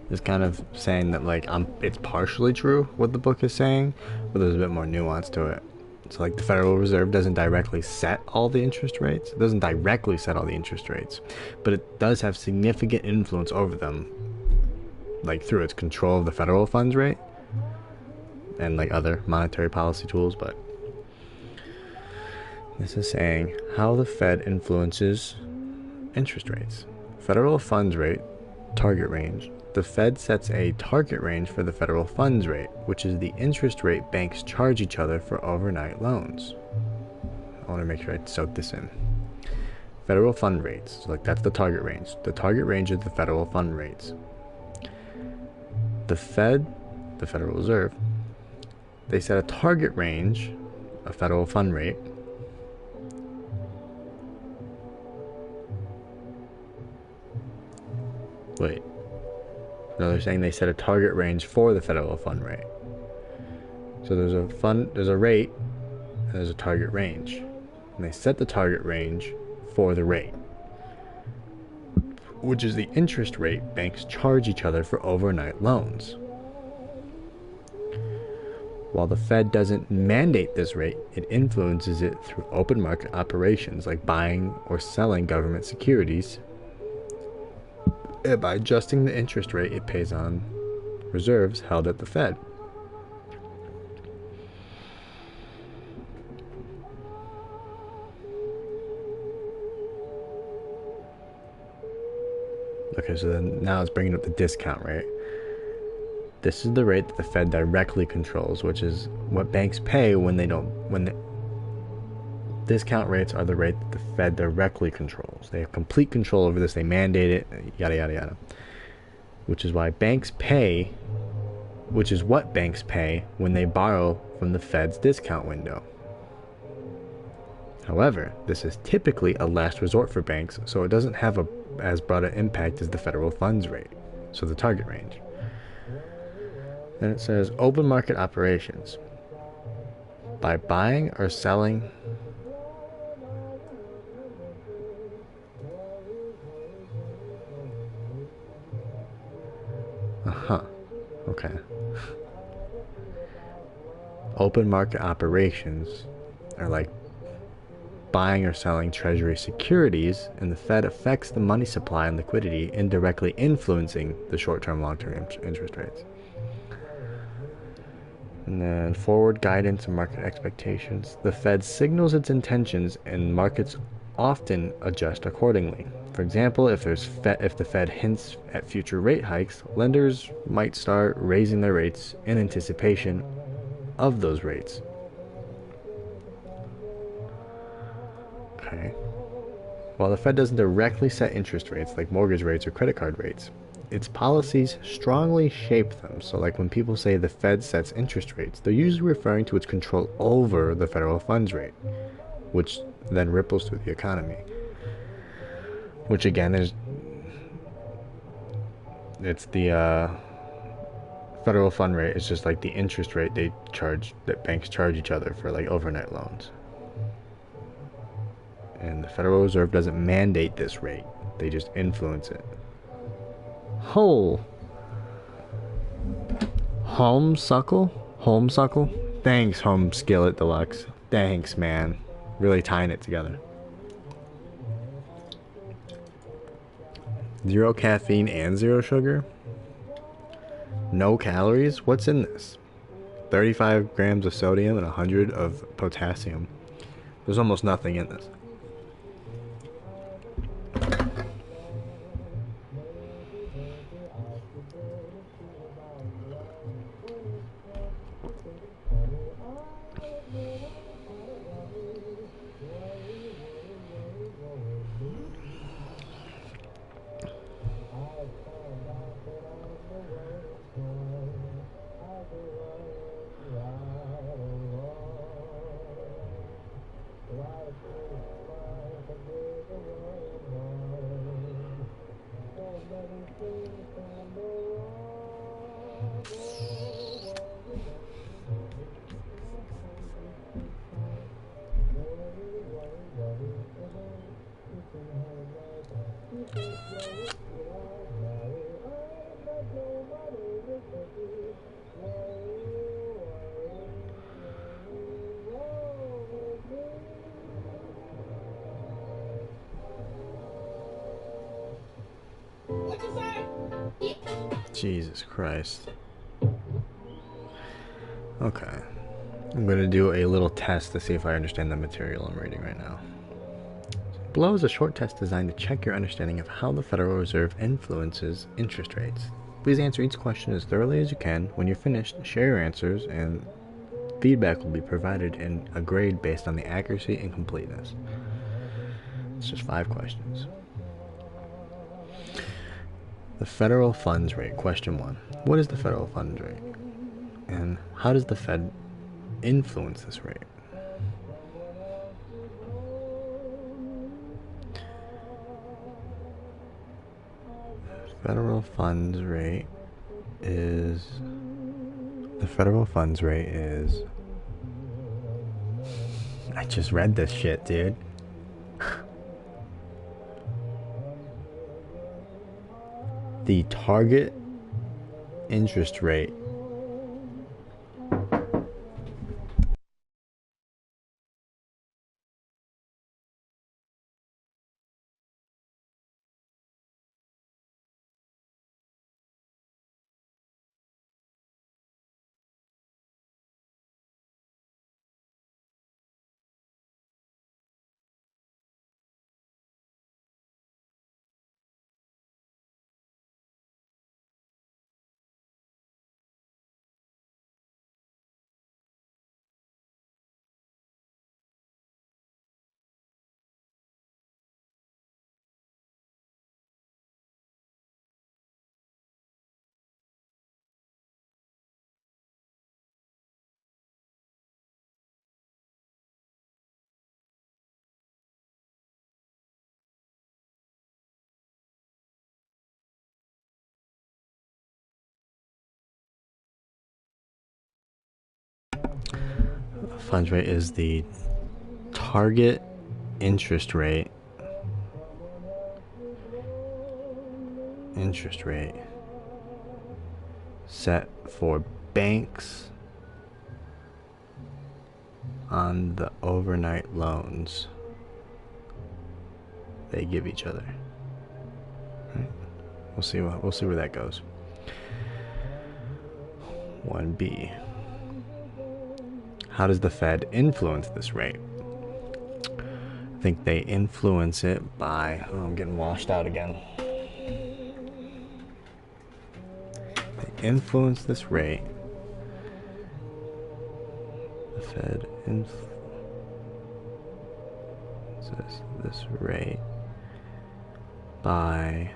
[SPEAKER 1] is kind of saying that like it's partially true what the book is saying, but there's a bit more nuance to it. So like the Federal Reserve doesn't directly set all the interest rates. It doesn't directly set all the interest rates, but it does have significant influence over them, like through its control of the federal funds rate and like other monetary policy tools. But this is saying how the Fed influences interest rates. Federal funds rate, target range. The Fed sets a target range for the federal funds rate, which is the interest rate banks charge each other for overnight loans. I want to make sure I soak this in. Federal fund rates, so like that's the target range. The target range is the federal fund rates. The Fed, the Federal Reserve, they set a target range, a federal fund rate, wait. No, they're saying they set a target range for the federal fund rate. So there's a rate, and there's a target range. And they set the target range for the rate, which is the interest rate banks charge each other for overnight loans. While the Fed doesn't mandate this rate, it influences it through open market operations like buying or selling government securities, by adjusting the interest rate it pays on reserves held at the Fed. Okay, so then now it's bringing up the discount rate. This is the rate that the Fed directly controls, which is what banks pay when the discount rates are the rate that the Fed directly controls. They have complete control over this. They mandate it, yada, yada, yada. Which is what banks pay when they borrow from the Fed's discount window. However, this is typically a last resort for banks, so it doesn't have as broad an impact as the federal funds rate, so the target range. Then it says open market operations. By buying or selling okay. Open market operations are like buying or selling treasury securities, and the Fed affects the money supply and liquidity, indirectly influencing the short-term, long-term interest rates. And then forward guidance and market expectations. The Fed signals its intentions, and markets often adjust accordingly. For example, if the Fed hints at future rate hikes, lenders might start raising their rates in anticipation of those rates. Okay. While the Fed doesn't directly set interest rates like mortgage rates or credit card rates, its policies strongly shape them. So like when people say the Fed sets interest rates, they're usually referring to its control over the federal funds rate, which then ripples through the economy. Which again it's the federal fund rate is just like the interest rate that banks charge each other for like overnight loans. And the Federal Reserve doesn't mandate this rate, they just influence it. Home-suckle? Thanks, Home Skillet Deluxe. Thanks, man. Really tying it together. 0 caffeine and 0 sugar? No calories? What's in this? 35 grams of sodium and 100 of potassium. There's almost nothing in this. Jesus Christ. Okay. I'm going to do a little test to see if I understand the material I'm reading right now. Below is a short test designed to check your understanding of how the Federal Reserve influences interest rates. Please answer each question as thoroughly as you can. When you're finished, share your answers, and feedback will be provided in a grade based on the accuracy and completeness. It's just 5 questions. The federal funds rate. Question 1. What is the federal funds rate? And how does the Fed influence this rate? Federal funds rate is... The federal funds rate is... I just read this shit, dude. The target interest rate funds rate is the target interest rate set for banks on the overnight loans they give each other. Right? We'll see where that goes. 1B. How does the Fed influence this rate? I think they influence it by... Oh, I'm getting washed out again. They influence this rate. The Fed influences this rate by...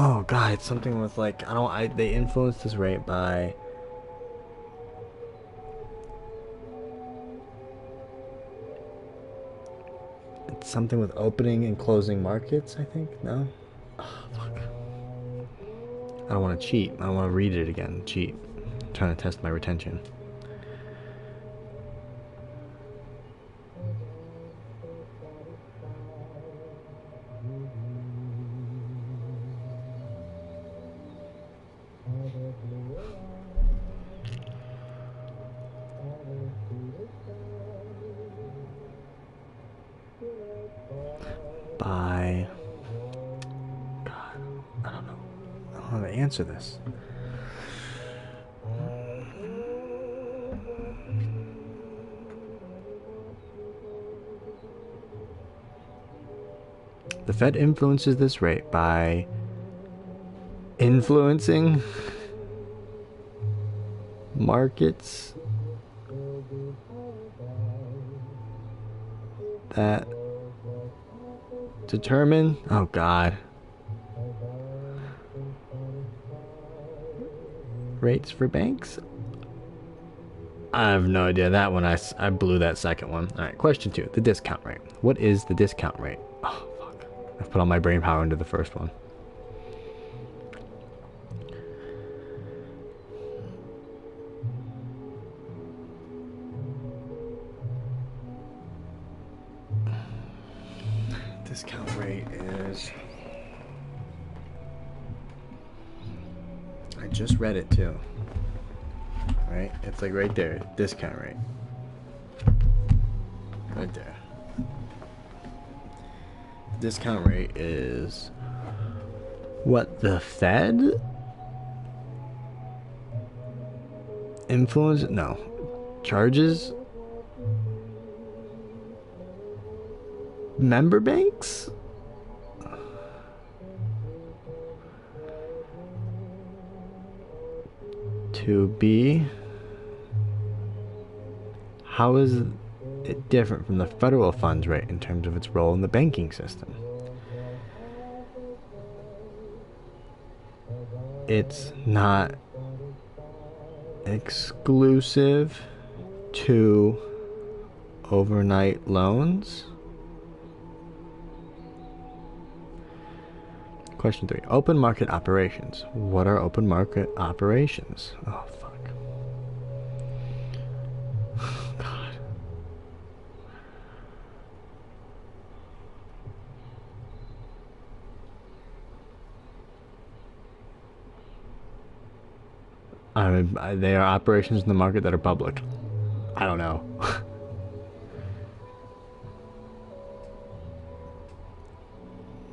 [SPEAKER 1] Oh god, it's something with like they influence this rate by it's something with opening and closing markets, I think. No? Oh, fuck. I don't want to cheat. I don't want to read it again. Cheat. I'm trying to test my retention. By... God, I don't know. I don't know how to answer this. The Fed influences this rate by influencing markets that determine... Oh god. Rates for banks? I have no idea. That one, I blew that second one. Alright, question 2. The discount rate. What is the discount rate? Oh, fuck. I've put all my brain power into the first one. Discount rate is... I just read it too. right? It's like right there, discount rate. Right there. Discount rate is what the Fed charges member banks to be. How is it different from the federal funds rate in terms of its role in the banking system? It's not exclusive to overnight loans. Question 3. Open market operations. What are open market operations? Oh, fuck. God. They are operations in the market that are public. I don't know.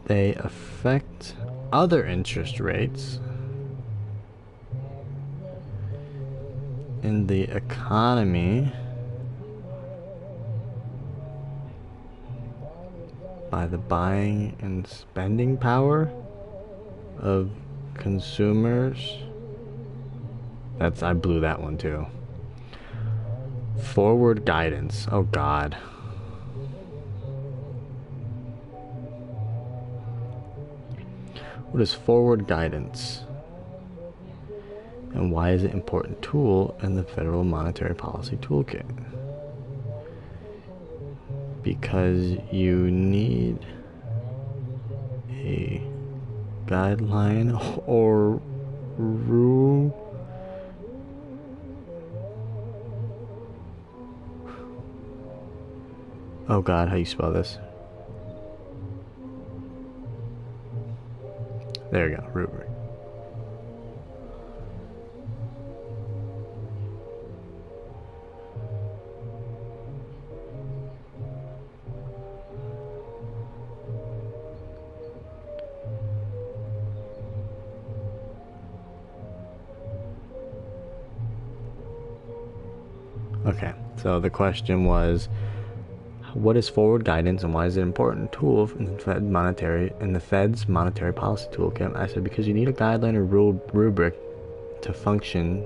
[SPEAKER 1] They affect other interest rates in the economy by the buying and spending power of consumers. I blew that one too. Forward guidance. Oh God. What is forward guidance? And why is it an important tool in the federal monetary policy toolkit? Because you need a guideline or rule. Oh God, how you spell this? There you go, rubric. Okay, so the question was, what is forward guidance and why is it an important tool in the Fed's monetary policy toolkit? I said because you need a guideline or rubric to function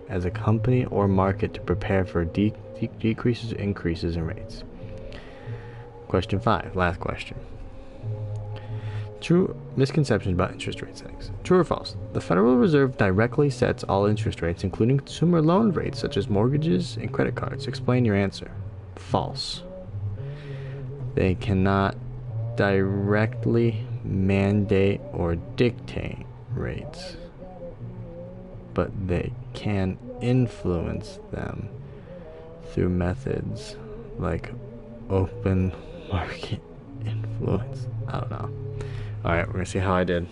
[SPEAKER 1] as a company or market to prepare for decreases or increases in rates. Question 5, last question. True misconceptions about interest rate settings. True or false? The Federal Reserve directly sets all interest rates, including consumer loan rates such as mortgages and credit cards. Explain your answer. False. They cannot directly mandate or dictate rates, but they can influence them through methods like open market influence. I don't know. Alright, we're gonna see how I did.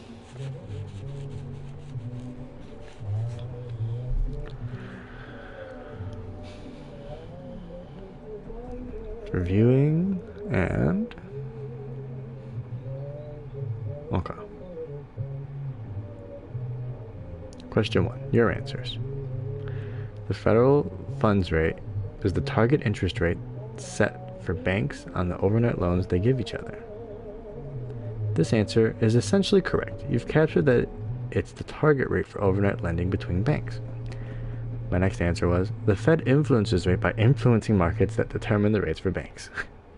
[SPEAKER 1] Reviewing and okay. Question 1. Your answers. The federal funds rate is the target interest rate set for banks on the overnight loans they give each other. This answer is essentially correct. You've captured that it's the target rate for overnight lending between banks. My next answer was, the Fed influences rate by influencing markets that determine the rates for banks.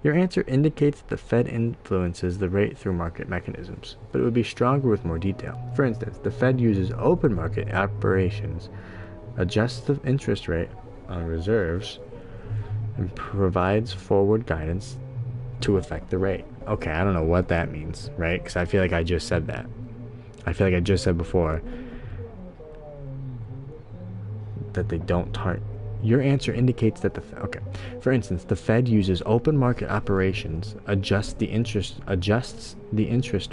[SPEAKER 1] Your answer indicates that the Fed influences the rate through market mechanisms, but it would be stronger with more detail. For instance, the Fed uses open market operations, adjusts the interest rate on reserves, and provides forward guidance to affect the rate. Okay, I don't know what that means, right? Because I feel like I just said that. I feel like I just said before that they don't target. Your answer indicates that okay. For instance, the Fed uses open market operations, adjusts the interest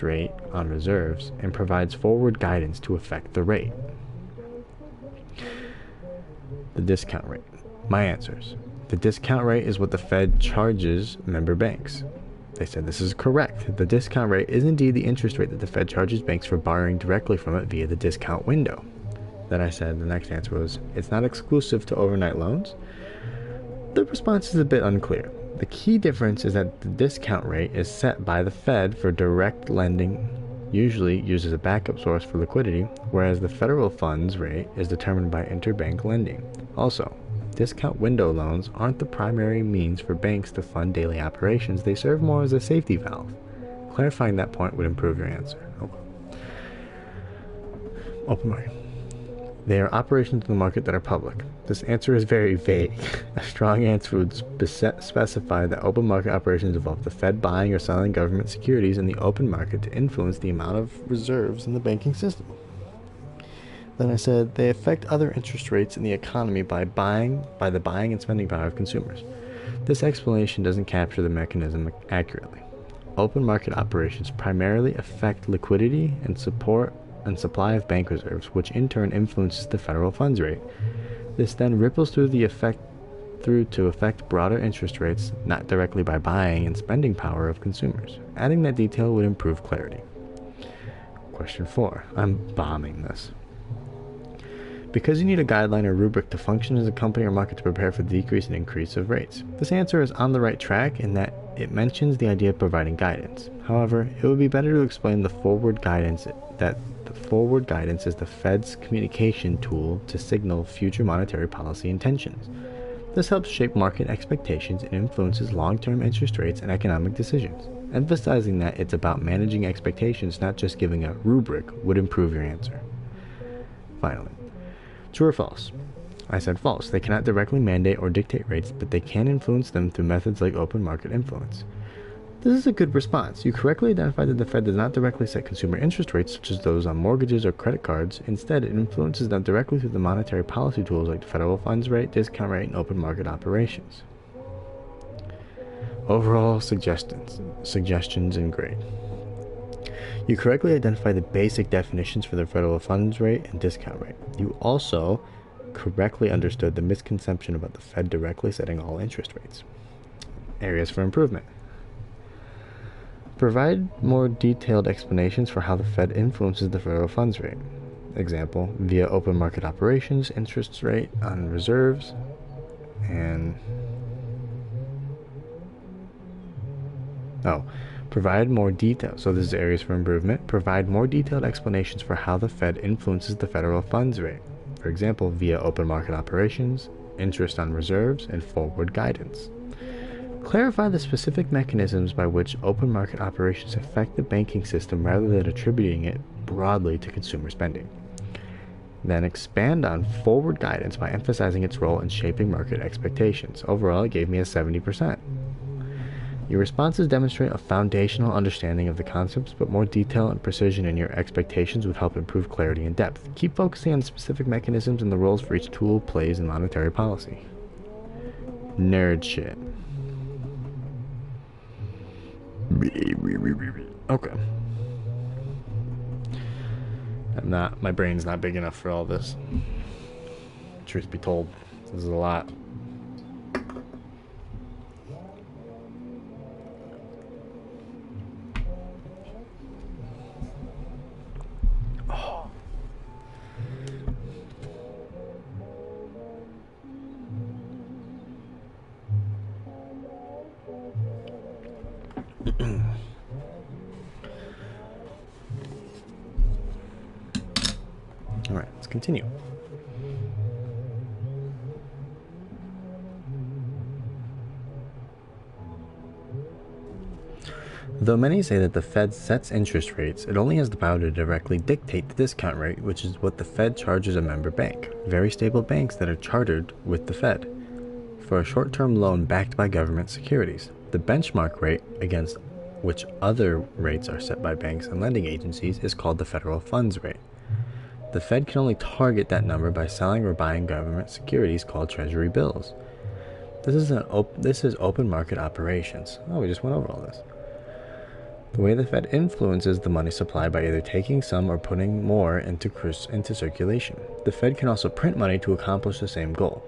[SPEAKER 1] rate on reserves, and provides forward guidance to affect the rate. The discount rate. My answers. The discount rate is what the Fed charges member banks. They said this is correct. The discount rate is indeed the interest rate that the Fed charges banks for borrowing directly from it via the discount window. Then I said the next answer was, it's not exclusive to overnight loans. The response is a bit unclear. The key difference is that the discount rate is set by the Fed for direct lending, usually used as a backup source for liquidity, whereas the federal funds rate is determined by interbank lending. Also, discount window loans aren't the primary means for banks to fund daily operations. They serve more as a safety valve. Clarifying that point would improve your answer. Okay. Open market. They are operations in the market that are public. This answer is very vague. A strong answer would specify that open market operations involve the Fed buying or selling government securities in the open market to influence the amount of reserves in the banking system. Then I said they affect other interest rates in the economy by the buying and spending power of consumers. This explanation doesn't capture the mechanism accurately. Open market operations primarily affect liquidity and supply of bank reserves, which in turn influences the federal funds rate. This then ripples through to affect broader interest rates, not directly by buying and spending power of consumers. Adding that detail would improve clarity. Question 4. I'm bombing this. Because you need a guideline or rubric to function as a company or market to prepare for the decrease and increase of rates. This answer is on the right track in that it mentions the idea of providing guidance. However, it would be better to explain the forward guidance is the Fed's communication tool to signal future monetary policy intentions. This helps shape market expectations and influences long-term interest rates and economic decisions. Emphasizing that it's about managing expectations, not just giving a rubric, would improve your answer. Finally, true or false? I said false. They cannot directly mandate or dictate rates, but they can influence them through methods like open market influence. This is a good response. You correctly identified that the Fed does not directly set consumer interest rates, such as those on mortgages or credit cards. Instead, it influences them directly through the monetary policy tools like the federal funds rate, discount rate, and open market operations. Overall suggestions and grade. You correctly identified the basic definitions for the federal funds rate and discount rate. You also correctly understood the misconception about the Fed directly setting all interest rates. Areas for improvement. Provide more detailed explanations for how the Fed influences the federal funds rate. Example, via open market operations, interest rate on reserves, and provide more detail. So this is areas for improvement. Provide more detailed explanations for how the Fed influences the federal funds rate. For example, via open market operations, interest on reserves, and forward guidance. Clarify the specific mechanisms by which open market operations affect the banking system rather than attributing it broadly to consumer spending. Then expand on forward guidance by emphasizing its role in shaping market expectations. Overall, it gave me a 70%. Your responses demonstrate a foundational understanding of the concepts, but more detail and precision in your expectations would help improve clarity and depth. Keep focusing on specific mechanisms and the roles for each tool plays in monetary policy. Nerd shit. Okay. My brain's not big enough for all this. Truth be told, this is a lot. All right, let's continue. Though many say that the Fed sets interest rates, it only has the power to directly dictate the discount rate, which is what the Fed charges a member bank. Very stable banks that are chartered with the Fed for a short-term loan backed by government securities. The benchmark rate against which other rates are set by banks and lending agencies is called the federal funds rate. The Fed can only target that number by selling or buying government securities called treasury bills. This is open market operations. Oh, we just went over all this. The way the Fed influences the money supply by either taking some or putting more into circulation. The Fed can also print money to accomplish the same goal.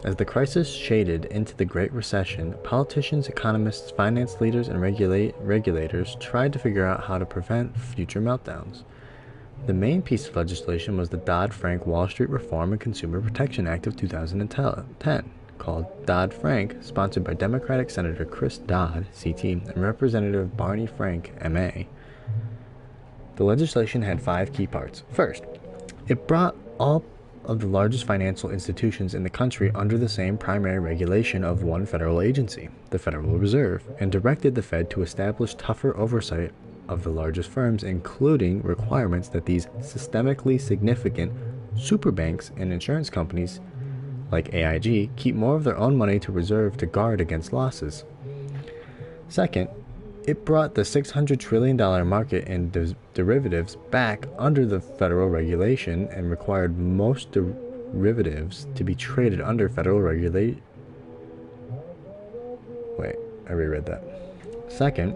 [SPEAKER 1] As the crisis shaded into the Great Recession, politicians, economists, finance leaders, and regulators tried to figure out how to prevent future meltdowns. The main piece of legislation was the Dodd-Frank Wall Street Reform and Consumer Protection Act of 2010, called Dodd-Frank, sponsored by Democratic Senator Chris Dodd, CT, and Representative Barney Frank, MA. The legislation had 5 key parts. First, it brought all of the largest financial institutions in the country under the same primary regulation of one federal agency, the Federal Reserve, and directed the Fed to establish tougher oversight of the largest firms, including requirements that these systemically significant superbanks and insurance companies like AIG, keep more of their own money to reserve to guard against losses. Second, it brought the $600 trillion market in derivatives back under the federal regulation and required most derivatives to be traded under federal regulation. Wait, I reread that. Second,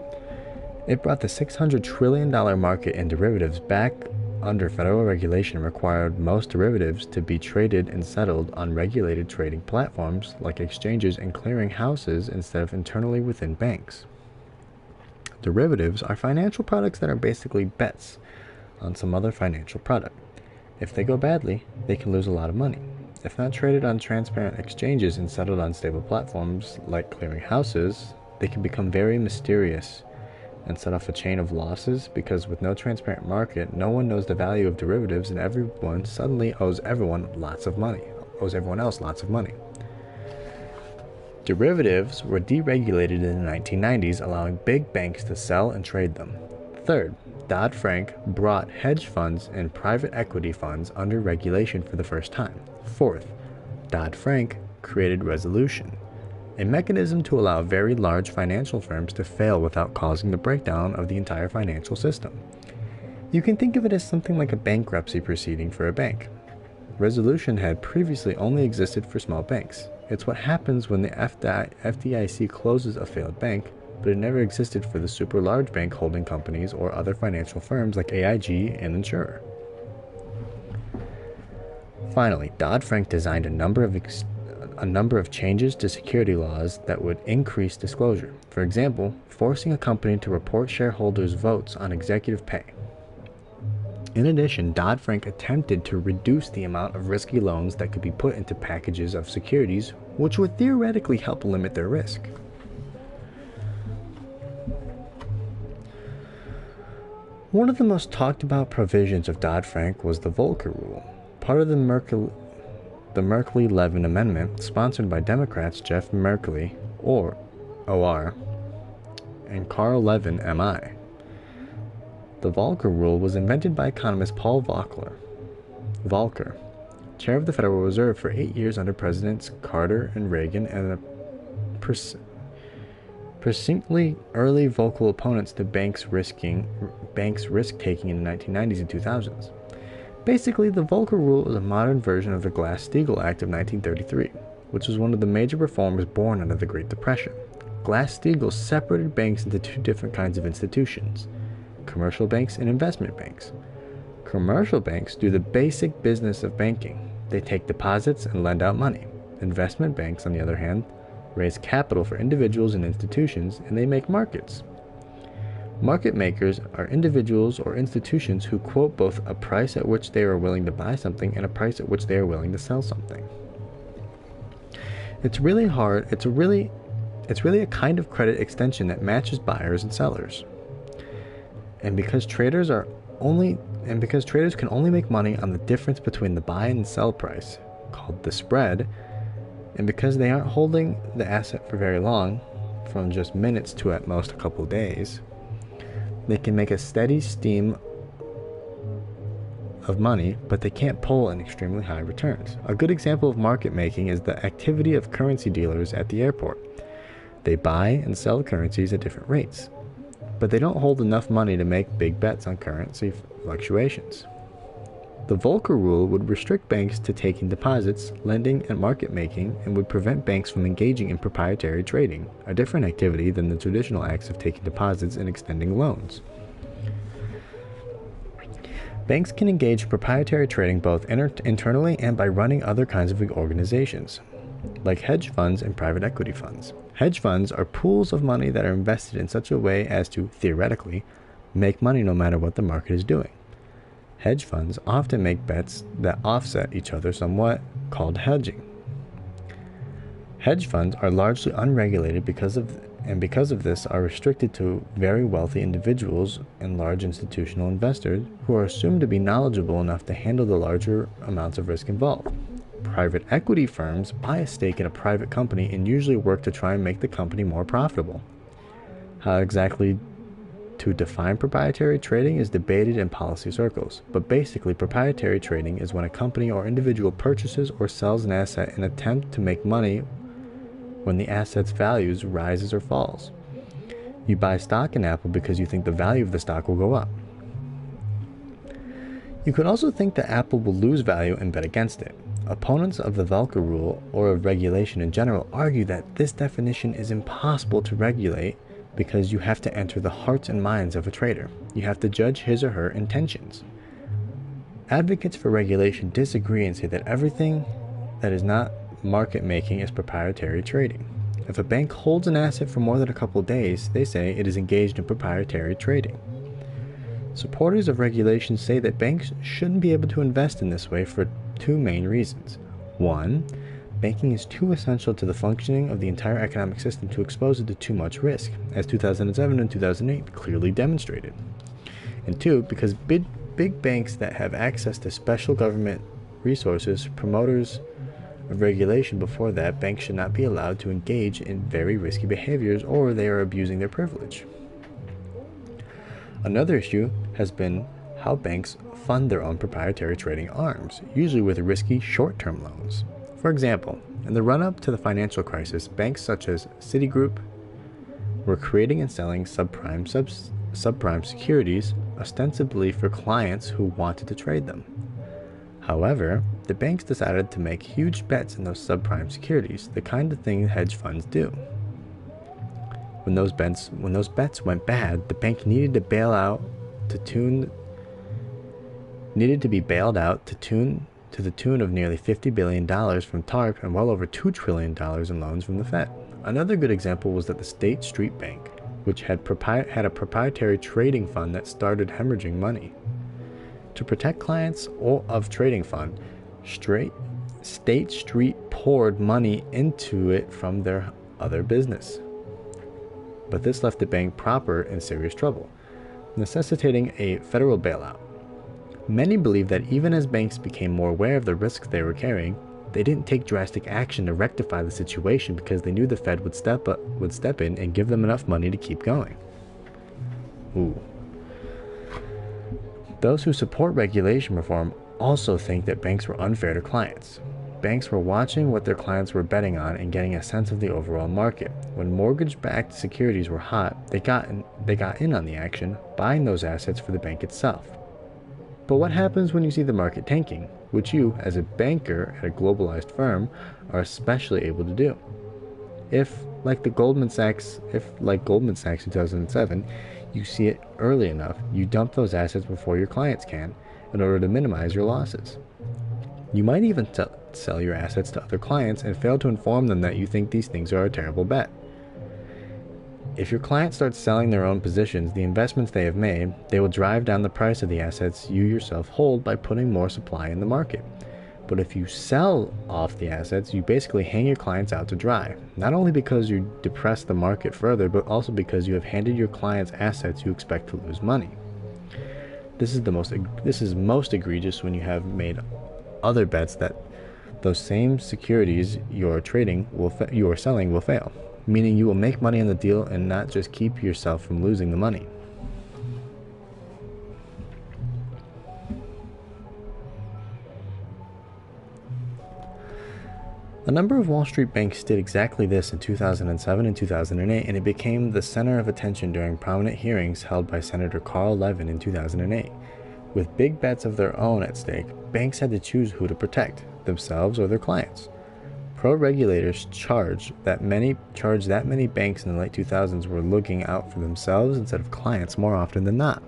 [SPEAKER 1] it brought the $600 trillion market in derivatives back under federal regulation and required most derivatives to be traded and settled on regulated trading platforms like exchanges and clearing houses instead of internally within banks. Derivatives are financial products that are basically bets on some other financial product. If they go badly, they can lose a lot of money. If not traded on transparent exchanges and settled on stable platforms like clearing houses, they can become very mysterious and set off a chain of losses because with no transparent market, no one knows the value of derivatives and everyone suddenly owes everyone else lots of money. Derivatives were deregulated in the 1990s, allowing big banks to sell and trade them. Third, Dodd-Frank brought hedge funds and private equity funds under regulation for the first time. Fourth, Dodd-Frank created resolution, a mechanism to allow very large financial firms to fail without causing the breakdown of the entire financial system. You can think of it as something like a bankruptcy proceeding for a bank. Resolution had previously only existed for small banks. It's what happens when the FDIC closes a failed bank, but it never existed for the super large bank holding companies or other financial firms like AIG and Insurer. Finally, Dodd-Frank designed a number of changes to security laws that would increase disclosure. For example, forcing a company to report shareholders' votes on executive pay. In addition, Dodd-Frank attempted to reduce the amount of risky loans that could be put into packages of securities, which would theoretically help limit their risk. One of the most talked about provisions of Dodd-Frank was the Volcker Rule, part of the Merkley-Levin Amendment, sponsored by Democrats Jeff Merkley, OR, and Carl Levin, MI. The Volcker Rule was invented by economist Paul Volcker, chair of the Federal Reserve for 8 years under Presidents Carter and Reagan, and a precinktly early vocal opponents to banks risk-taking in the 1990s and 2000s. Basically, the Volcker Rule is a modern version of the Glass-Steagall Act of 1933, which was one of the major reforms born out of the Great Depression. Glass-Steagall separated banks into 2 different kinds of institutions: commercial banks and investment banks. Commercial banks do the basic business of banking. They take deposits and lend out money. Investment banks, on the other hand, raise capital for individuals and institutions, and they make markets. Market makers are individuals or institutions who quote both a price at which they are willing to buy something and a price at which they are willing to sell something. It's really a kind of credit extension that matches buyers and sellers. And because traders can only make money on the difference between the buy and sell price, called the spread, and because they aren't holding the asset for very long, from just minutes to at most a couple days, they can make a steady stream of money, but they can't pull in extremely high returns. A good example of market making is the activity of currency dealers at the airport. They buy and sell currencies at different rates, but they don't hold enough money to make big bets on currency fluctuations. The Volcker Rule would restrict banks to taking deposits, lending, and market making, and would prevent banks from engaging in proprietary trading, a different activity than the traditional acts of taking deposits and extending loans. Banks can engage in proprietary trading both internally and by running other kinds of organizations, like hedge funds and private equity funds. Hedge funds are pools of money that are invested in such a way as to, theoretically, make money no matter what the market is doing. Hedge funds often make bets that offset each other somewhat, called hedging. Hedge funds are largely unregulated because of this are restricted to very wealthy individuals and large institutional investors who are assumed to be knowledgeable enough to handle the larger amounts of risk involved. Private equity firms buy a stake in a private company and usually work to try and make the company more profitable. How exactly to define proprietary trading is debated in policy circles, but basically proprietary trading is when a company or individual purchases or sells an asset in an attempt to make money when the asset's value rises or falls. You buy stock in Apple because you think the value of the stock will go up. You could also think that Apple will lose value and bet against it. Opponents of the Volcker Rule, or of regulation in general, argue that this definition is impossible to regulate because you have to enter the hearts and minds of a trader. You have to judge his or her intentions. Advocates for regulation disagree and say that everything that is not market making is proprietary trading. If a bank holds an asset for more than a couple of days, they say it is engaged in proprietary trading. Supporters of regulation say that banks shouldn't be able to invest in this way for two main reasons. One, banking is too essential to the functioning of the entire economic system to expose it to too much risk, as 2007 and 2008 clearly demonstrated. And two, because big banks that have access to special government resources, promoters of regulation before that, banks should not be allowed to engage in very risky behaviors or they are abusing their privilege. Another issue has been how banks fund their own proprietary trading arms, usually with risky short-term loans. For example, in the run-up to the financial crisis, banks such as Citigroup were creating and selling subprime securities, ostensibly for clients who wanted to trade them. However, the banks decided to make huge bets in those subprime securities, the kind of thing hedge funds do. When those bets went bad, the bank needed to be bailed out to the tune of nearly $50 billion from TARP and well over $2 trillion in loans from the Fed. Another good example was that the State Street Bank, which had a proprietary trading fund that started hemorrhaging money. To protect clients of trading fund, State Street poured money into it from their other business. But this left the bank proper in serious trouble, necessitating a federal bailout. Many believe that even as banks became more aware of the risks they were carrying, they didn't take drastic action to rectify the situation because they knew the Fed would step in and give them enough money to keep going. Those who support regulation reform also think that banks were unfair to clients. Banks were watching what their clients were betting on and getting a sense of the overall market. When mortgage-backed securities were hot, they got in on the action, buying those assets for the bank itself. But what happens when you see the market tanking, which you, as a banker at a globalized firm, are especially able to do? If, like Goldman Sachs 2007, you see it early enough, you dump those assets before your clients can, in order to minimize your losses. You might even sell your assets to other clients and fail to inform them that you think these things are a terrible bet. If your client starts selling their own positions, the investments they have made, they will drive down the price of the assets you yourself hold by putting more supply in the market. But if you sell off the assets, you basically hang your clients out to dry, not only because you depress the market further, but also because you have handed your clients assets you expect to lose money. This is most egregious when you have made other bets that those same securities you are selling will fail, meaning you will make money on the deal and not just keep yourself from losing the money. A number of Wall Street banks did exactly this in 2007 and 2008, and it became the center of attention during prominent hearings held by Senator Carl Levin in 2008. With big bets of their own at stake, banks had to choose who to protect, themselves or their clients. Pro-regulators charged that many banks in the late 2000s were looking out for themselves instead of clients more often than not.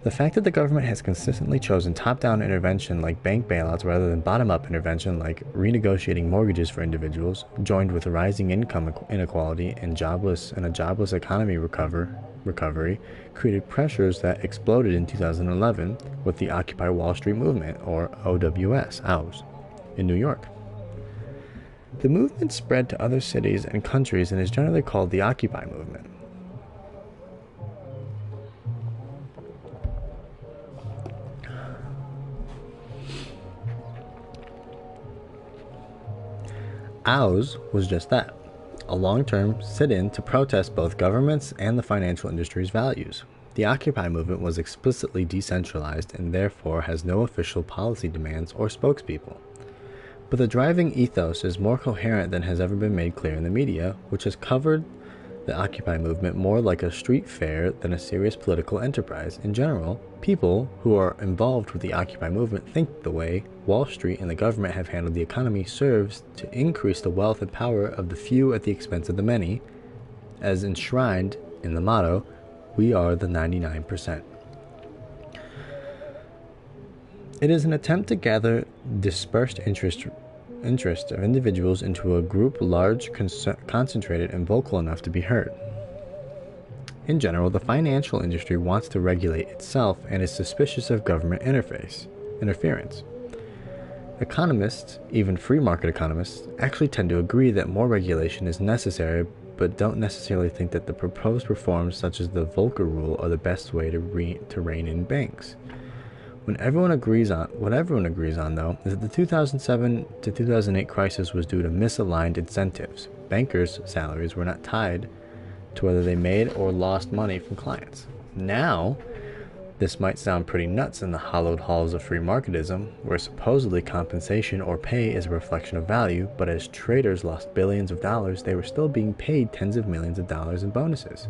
[SPEAKER 1] The fact that the government has consistently chosen top-down intervention like bank bailouts rather than bottom-up intervention like renegotiating mortgages for individuals, joined with rising income inequality and a jobless economy recovery, created pressures that exploded in 2011 with the Occupy Wall Street movement, or OWS, in New York. The movement spread to other cities and countries and is generally called the Occupy movement. OWS was just that, a long-term sit-in to protest both governments and the financial industry's values. The Occupy movement was explicitly decentralized and therefore has no official policy demands or spokespeople. But the driving ethos is more coherent than has ever been made clear in the media, which has covered the Occupy movement more like a street fair than a serious political enterprise. In general, people who are involved with the Occupy movement think the way Wall Street and the government have handled the economy serves to increase the wealth and power of the few at the expense of the many, as enshrined in the motto, "We are the 99%. It is an attempt to gather dispersed interest of individuals into a group large, concentrated, and vocal enough to be heard. In general, the financial industry wants to regulate itself and is suspicious of government interference. Economists, even free market economists, actually tend to agree that more regulation is necessary, but don't necessarily think that the proposed reforms such as the Volcker Rule are the best way to rein in banks. What everyone agrees on, though, is that the 2007 to 2008 crisis was due to misaligned incentives. Bankers' salaries were not tied to whether they made or lost money from clients. Now, this might sound pretty nuts in the hallowed halls of free marketism, where supposedly compensation or pay is a reflection of value, but as traders lost billions of dollars, they were still being paid tens of millions of dollars in bonuses.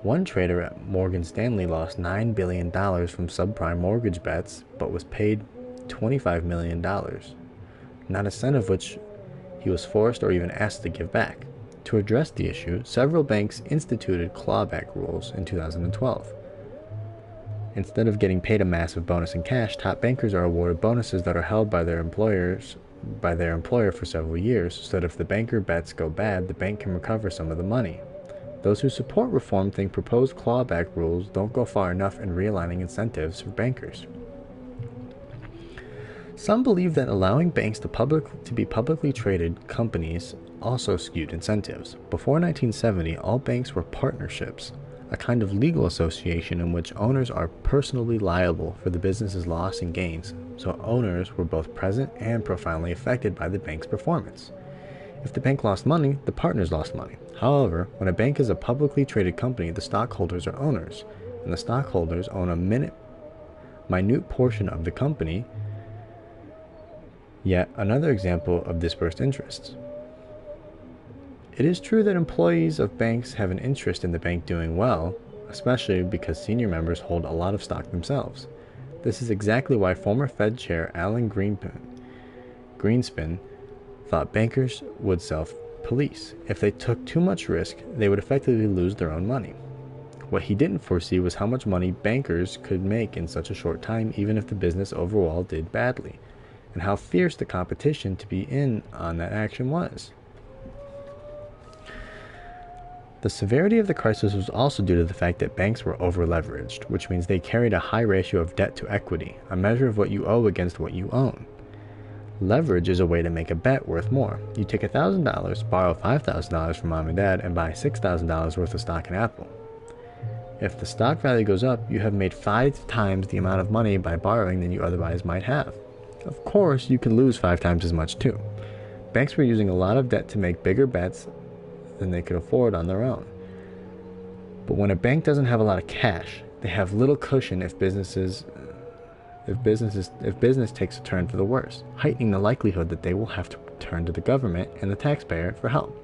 [SPEAKER 1] One trader at Morgan Stanley lost $9 billion from subprime mortgage bets, but was paid $25 million, not a cent of which he was forced or even asked to give back. To address the issue, several banks instituted clawback rules in 2012. Instead of getting paid a massive bonus in cash, top bankers are awarded bonuses that are held by their employer for several years, so that if the banker bets go bad, the bank can recover some of the money. Those who support reform think proposed clawback rules don't go far enough in realigning incentives for bankers. Some believe that allowing banks to be publicly traded companies also skewed incentives. Before 1970, all banks were partnerships, a kind of legal association in which owners are personally liable for the business's loss and gains, so owners were both present and profoundly affected by the bank's performance. If the bank lost money, the partners lost money. However, when a bank is a publicly traded company, the stockholders are owners, and the stockholders own a minute portion of the company. Yet another example of dispersed interests. It is true that employees of banks have an interest in the bank doing well, especially because senior members hold a lot of stock themselves. This is exactly why former Fed Chair Alan Greenspan thought bankers would self-police. If they took too much risk, they would effectively lose their own money. What he didn't foresee was how much money bankers could make in such a short time, even if the business overall did badly, and how fierce the competition to be in on that action was. The severity of the crisis was also due to the fact that banks were over-leveraged, which means they carried a high ratio of debt to equity, a measure of what you owe against what you own. Leverage is a way to make a bet worth more. You take $1,000, borrow $5,000 from mom and dad, and buy $6,000 worth of stock in Apple. If the stock value goes up, you have made 5 times the amount of money by borrowing than you otherwise might have. Of course, you can lose 5 times as much too. Banks were using a lot of debt to make bigger bets than they could afford on their own. But when a bank doesn't have a lot of cash, they have little cushion if business takes a turn for the worse, heightening the likelihood that they will have to turn to the government and the taxpayer for help.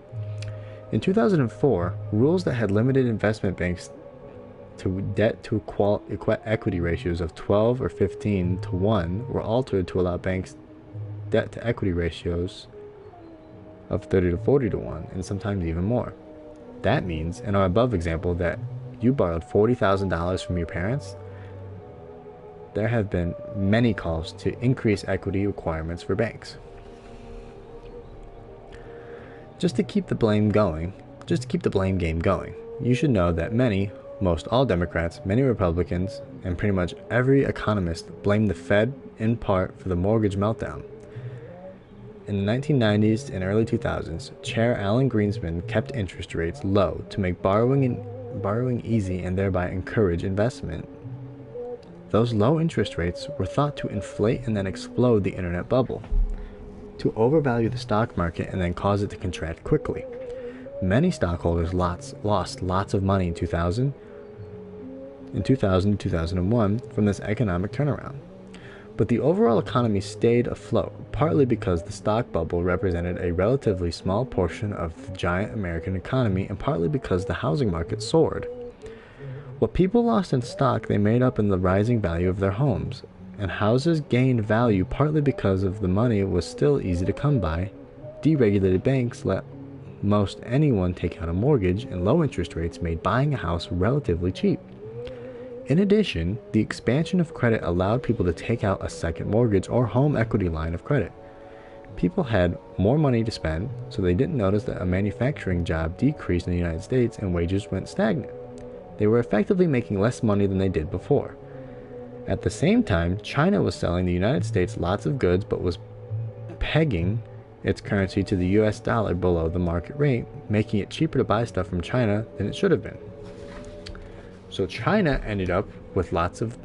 [SPEAKER 1] In 2004, rules that had limited investment banks to to debt to equity ratios of 12 or 15 to 1 were altered to allow banks debt to equity ratios of 30 to 40 to 1, and sometimes even more. That means, in our above example, that you borrowed $40,000 from your parents, there have been many calls to increase equity requirements for banks. Just to keep the blame game going, you should know that most all Democrats, many Republicans, and pretty much every economist blame the Fed in part for the mortgage meltdown. In the 1990s and early 2000s, Chair Alan Greenspan kept interest rates low to make borrowing easy and thereby encourage investment. Those low interest rates were thought to inflate and then explode the internet bubble, to overvalue the stock market and then cause it to contract quickly. Many stockholders lost lots of money in 2000 and 2001 from this economic turnaround. But the overall economy stayed afloat, partly because the stock bubble represented a relatively small portion of the giant American economy, and partly because the housing market soared. What people lost in stock, they made up in the rising value of their homes, and houses gained value partly because of the money was still easy to come by. Deregulated banks let most anyone take out a mortgage, and low interest rates made buying a house relatively cheap. In addition, the expansion of credit allowed people to take out a second mortgage or home equity line of credit. People had more money to spend, so they didn't notice that a manufacturing job decreased in the United States and wages went stagnant. They were effectively making less money than they did before. At the same time, China was selling the United States lots of goods but was pegging its currency to the US dollar below the market rate, making it cheaper to buy stuff from China than it should have been. So China ended up with lots of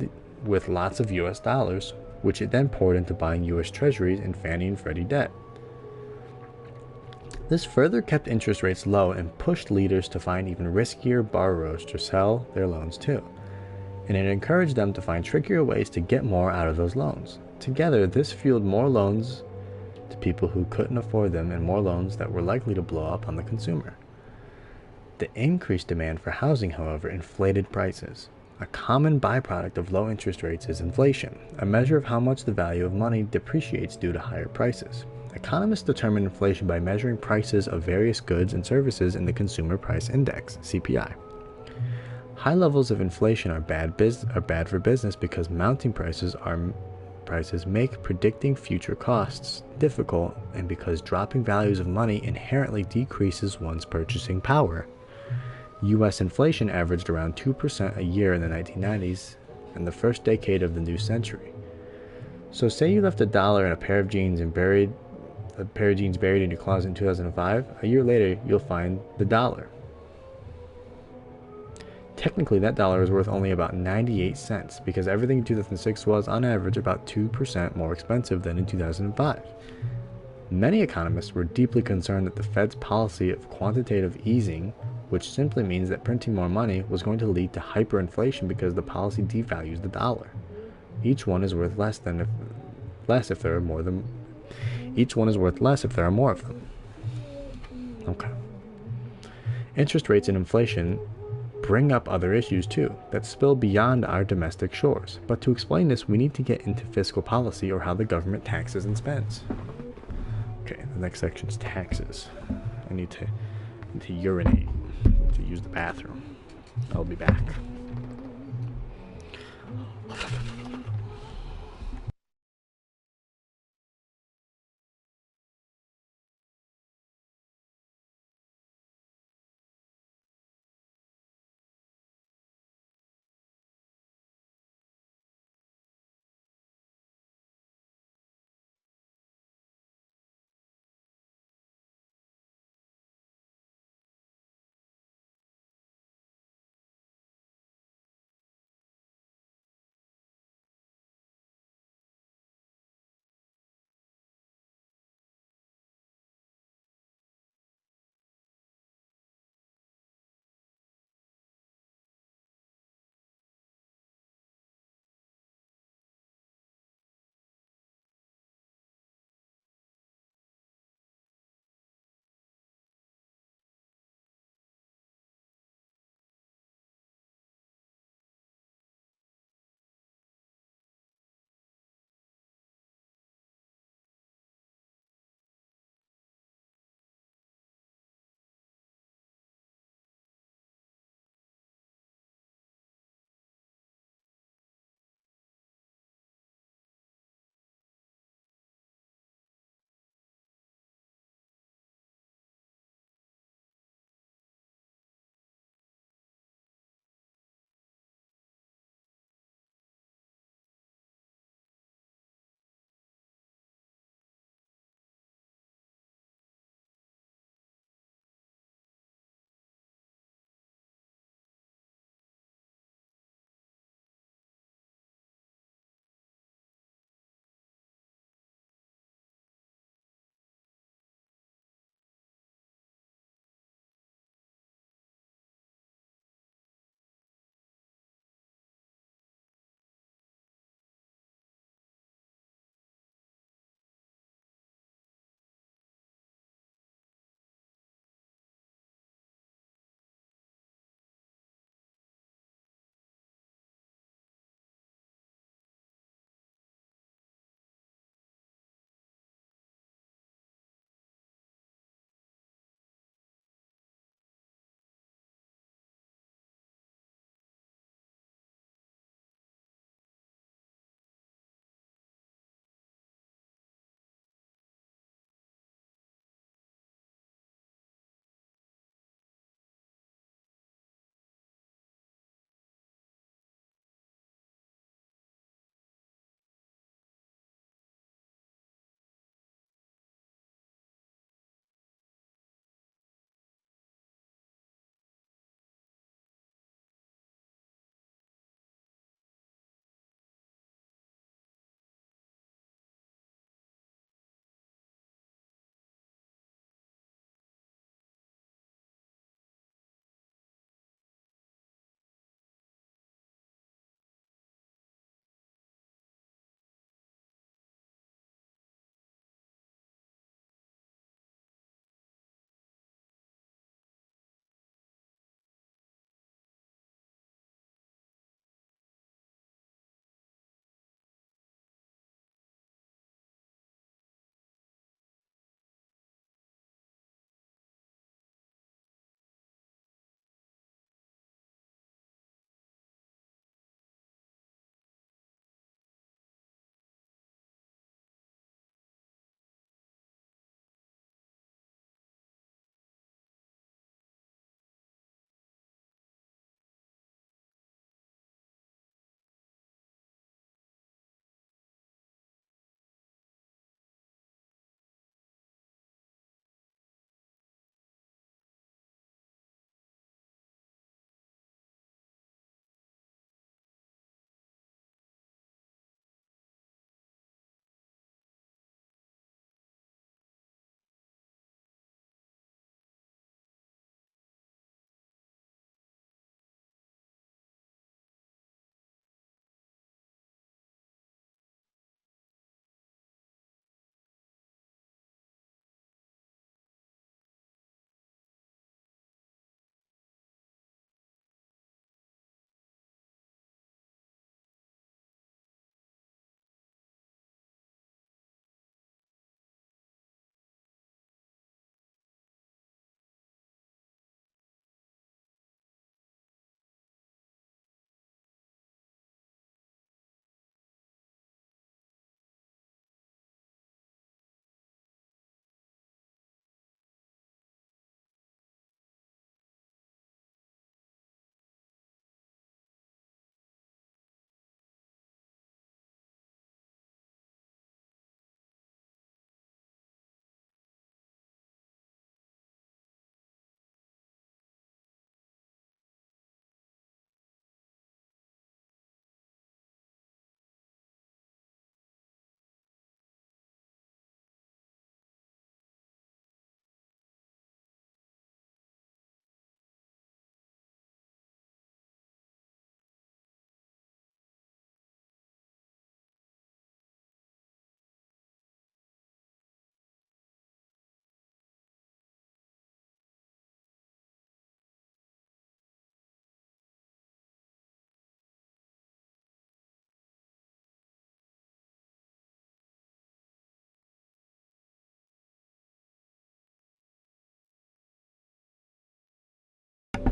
[SPEAKER 1] US dollars, which it then poured into buying US treasuries and Fannie and Freddie debt. This further kept interest rates low and pushed leaders to find even riskier borrowers to sell their loans to. And it encouraged them to find trickier ways to get more out of those loans. Together, this fueled more loans to people who couldn't afford them and more loans that were likely to blow up on the consumer. The increased demand for housing, however, inflated prices. A common byproduct of low interest rates is inflation, a measure of how much the value of money depreciates due to higher prices. Economists determine inflation by measuring prices of various goods and services in the Consumer Price Index, CPI. High levels of inflation are bad for business because mounting prices make predicting future costs difficult, and because dropping values of money inherently decreases one's purchasing power. U.S. inflation averaged around 2% a year in the 1990s and the first decade of the new century. So say you left $1 in a pair of jeans buried in your closet in 2005, a year later you'll find the dollar. Technically, that dollar is worth only about 98 cents because everything in 2006 was, on average, about 2% more expensive than in 2005. Many economists were deeply concerned that the Fed's policy of quantitative easing, which simply means that printing more money, was going to lead to hyperinflation because the policy devalues the dollar. Each one is worth less if there are more of them. Okay. Interest rates and inflation bring up other issues too that spill beyond our domestic shores. But to explain this, we need to get into fiscal policy, or how the government taxes and spends. Okay, the next section is taxes. I need to urinate, to use the bathroom. I'll be back.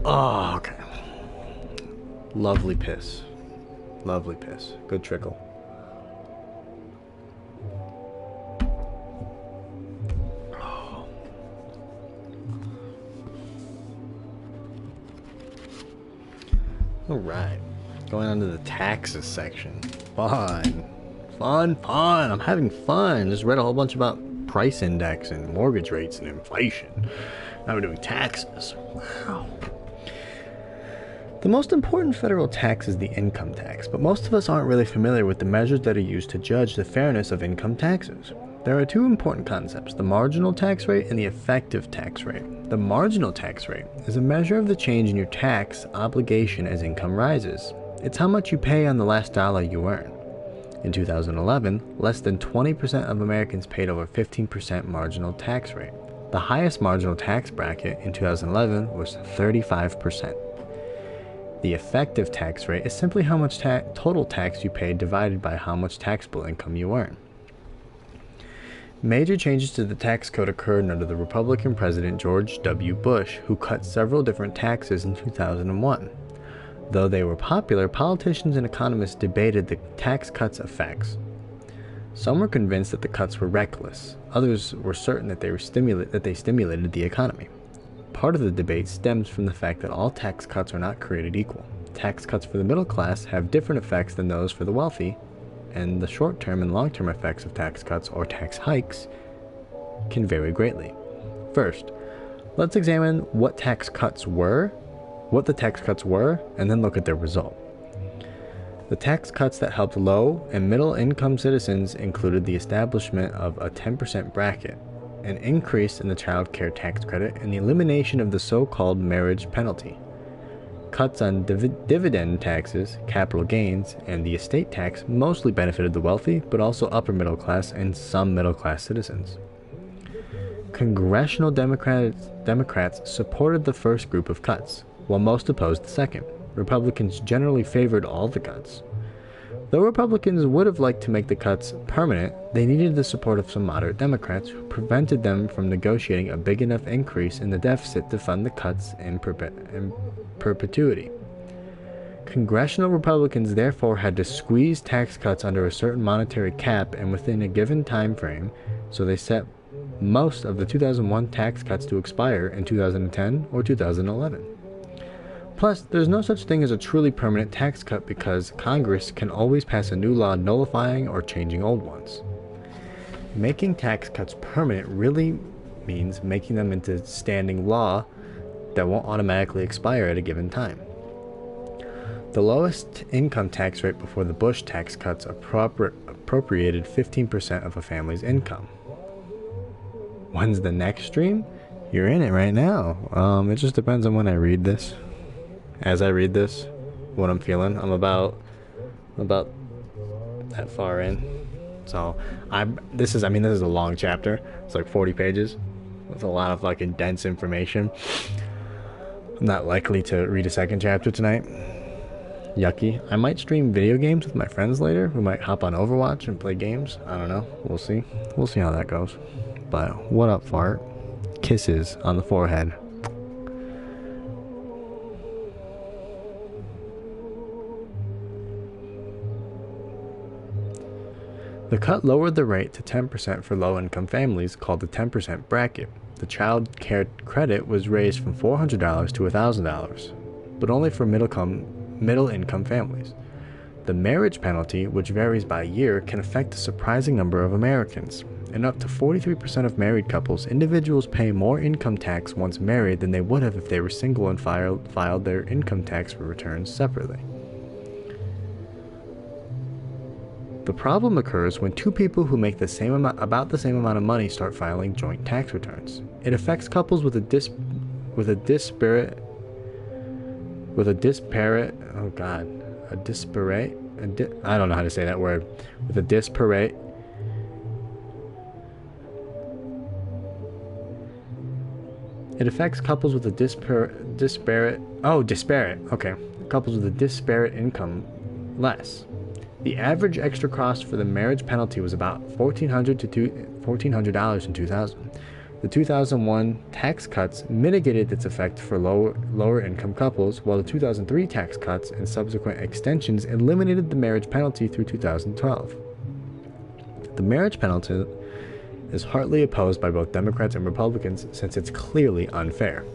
[SPEAKER 1] Oh, okay. Lovely piss. Lovely piss. Good trickle. Oh. Alright. Going on to the taxes section. Fun. Fun. I'm having fun. Just read a whole bunch about price index and mortgage rates and inflation. Now we're doing taxes. Wow. The most important federal tax is the income tax, but most of us aren't really familiar with the measures that are used to judge the fairness of income taxes. There are two important concepts, the marginal tax rate and the effective tax rate. The marginal tax rate is a measure of the change in your tax obligation as income rises. It's how much you pay on the last dollar you earn. In 2011, less than 20% of Americans paid over 15% marginal tax rate. The highest marginal tax bracket in 2011 was 35%. The effective tax rate is simply how much total tax you pay divided by how much taxable income you earn. Major changes to the tax code occurred under the Republican President George W. Bush, who cut several different taxes in 2001. Though they were popular, politicians and economists debated the tax cuts' effects. Some were convinced that the cuts were reckless. Others were certain that they stimulated the economy. Part of the debate stems from the fact that all tax cuts are not created equal. Tax cuts for the middle class have different effects than those for the wealthy, and the short-term and long-term effects of tax cuts or tax hikes can vary greatly. First, let's examine what the tax cuts were, and then look at their result. The tax cuts that helped low and middle-income citizens included the establishment of a 10% bracket, an increase in the child care tax credit, and the elimination of the so-called marriage penalty. Cuts on dividend taxes, capital gains, and the estate tax mostly benefited the wealthy, but also upper middle class and some middle class citizens. Congressional Democrats supported the first group of cuts, while most opposed the second. Republicans generally favored all the cuts. Though Republicans would have liked to make the cuts permanent, they needed the support of some moderate Democrats who prevented them from negotiating a big enough increase in the deficit to fund the cuts in perpetuity. Congressional Republicans therefore had to squeeze tax cuts under a certain monetary cap and within a given time frame, so they set most of the 2001 tax cuts to expire in 2010 or 2011. Plus, there's no such thing as a truly permanent tax cut because Congress can always pass a new law nullifying or changing old ones. Making tax cuts permanent really means making them into standing law that won't automatically expire at a given time. The lowest income tax rate before the Bush tax cuts appropriated 15% of a family's income. When's the next stream? You're in it right now. It just depends on when I read this. As I read this, what I'm feeling, I'm about that far in. So this is a long chapter. It's like 40 pages. It's a lot of like dense information. I'm not likely to read a second chapter tonight. Yucky. I might stream video games with my friends later. We might hop on Overwatch and play games. I don't know. We'll see. We'll see how that goes. But what up, fart? Kisses on the forehead. The cut lowered the rate to 10% for low-income families, called the 10% bracket. The child care credit was raised from $400 to $1,000, but only for middle-income families. The marriage penalty, which varies by year, can affect a surprising number of Americans. In up to 43% of married couples, individuals pay more income tax once married than they would have if they were single and filed their income tax returns separately. The problem occurs when two people who make about the same amount of money start filing joint tax returns. It affects couples with a disparate. I don't know how to say that word. With a disparate. It affects couples with a disparate. Okay, couples with a disparate income less. The average extra cost for the marriage penalty was about $1,400 in 2000. The 2001 tax cuts mitigated its effect for lower income couples, while the 2003 tax cuts and subsequent extensions eliminated the marriage penalty through 2012. The marriage penalty is heartily opposed by both Democrats and Republicans since it's clearly unfair.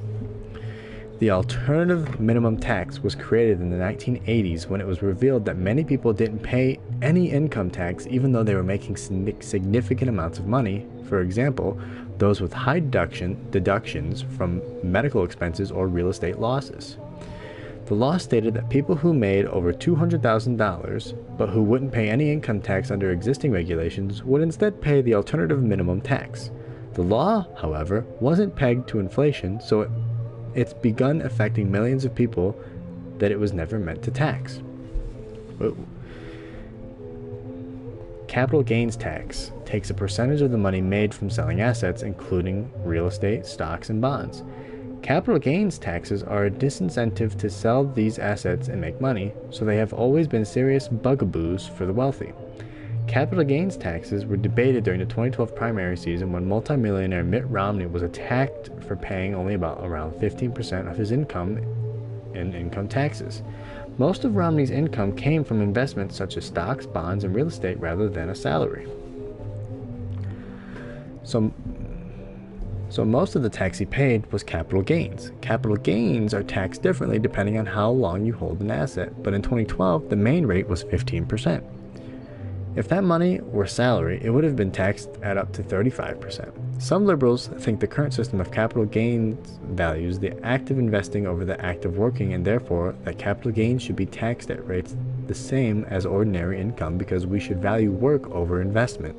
[SPEAKER 1] The alternative minimum tax was created in the 1980s when it was revealed that many people didn't pay any income tax even though they were making significant amounts of money. For example, those with high deductions from medical expenses or real estate losses. The law stated that people who made over $200,000 but who wouldn't pay any income tax under existing regulations would instead pay the alternative minimum tax. The law, however, wasn't pegged to inflation, so it's begun affecting millions of people that it was never meant to tax. Whoa. Capital gains tax takes a percentage of the money made from selling assets, including real estate, stocks, and bonds. Capital gains taxes are a disincentive to sell these assets and make money, so they have always been serious bugaboos for the wealthy. Capital gains taxes were debated during the 2012 primary season when multimillionaire Mitt Romney was attacked for paying only around 15% of his income in income taxes. Most of Romney's income came from investments such as stocks, bonds, and real estate rather than a salary. So most of the tax he paid was capital gains. Capital gains are taxed differently depending on how long you hold an asset, but in 2012, the main rate was 15%. If that money were salary, it would have been taxed at up to 35%. Some liberals think the current system of capital gains values the act of investing over the act of working, and therefore that capital gains should be taxed at rates the same as ordinary income because we should value work over investment.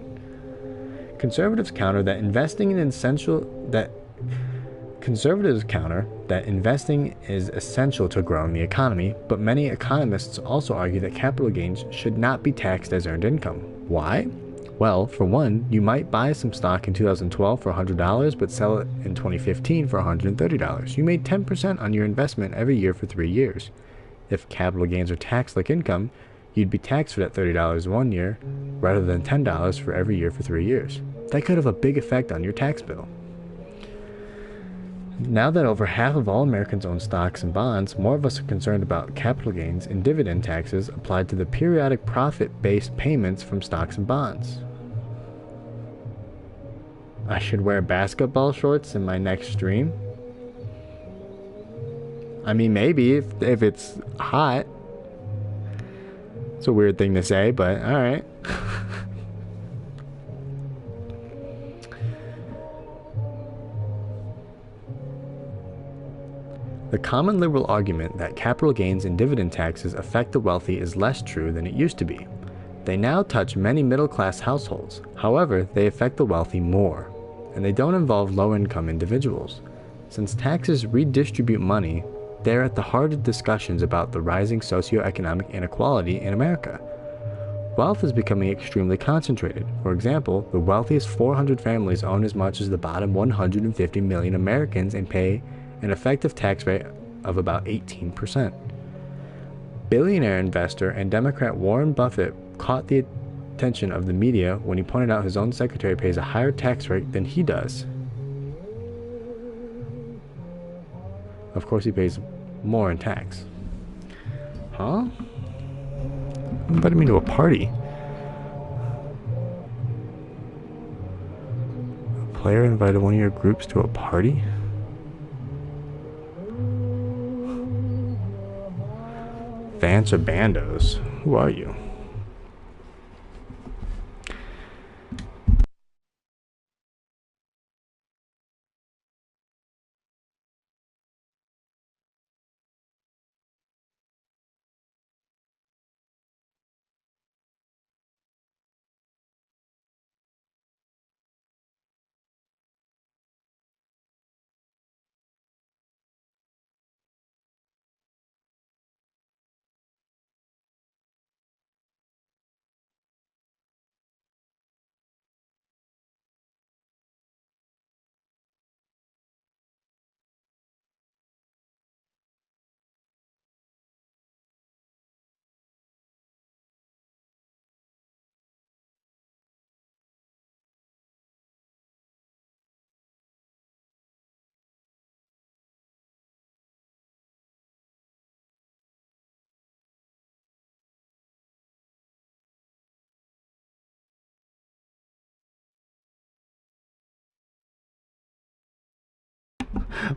[SPEAKER 1] Conservatives counter that investing is essential to growing the economy, but many economists also argue that capital gains should not be taxed as earned income. Why? Well, for one, you might buy some stock in 2012 for $100 but sell it in 2015 for $130. You made 10% on your investment every year for 3 years. If capital gains are taxed like income, you'd be taxed for that $30 one year rather than $10 for every year for 3 years. That could have a big effect on your tax bill. Now that over half of all Americans own stocks and bonds, more of us are concerned about capital gains and dividend taxes applied to the periodic profit-based payments from stocks and bonds. I should wear basketball shorts in my next stream? I mean, maybe if it's hot. It's a weird thing to say, but alright. The common liberal argument that capital gains and dividend taxes affect the wealthy is less true than it used to be. They now touch many middle-class households. However, they affect the wealthy more, and they don't involve low-income individuals. Since taxes redistribute money, they're at the heart of discussions about the rising socioeconomic inequality in America. Wealth is becoming extremely concentrated. For example, the wealthiest 400 families own as much as the bottom 150 million Americans and pay an effective tax rate of about 18%. Billionaire investor and Democrat Warren Buffett caught the attention of the media when he pointed out his own secretary pays a higher tax rate than he does. Of course, he pays more in tax. Huh? Invited me to a party. A player invited one of your groups to a party? Vance or Bandos? Who are you?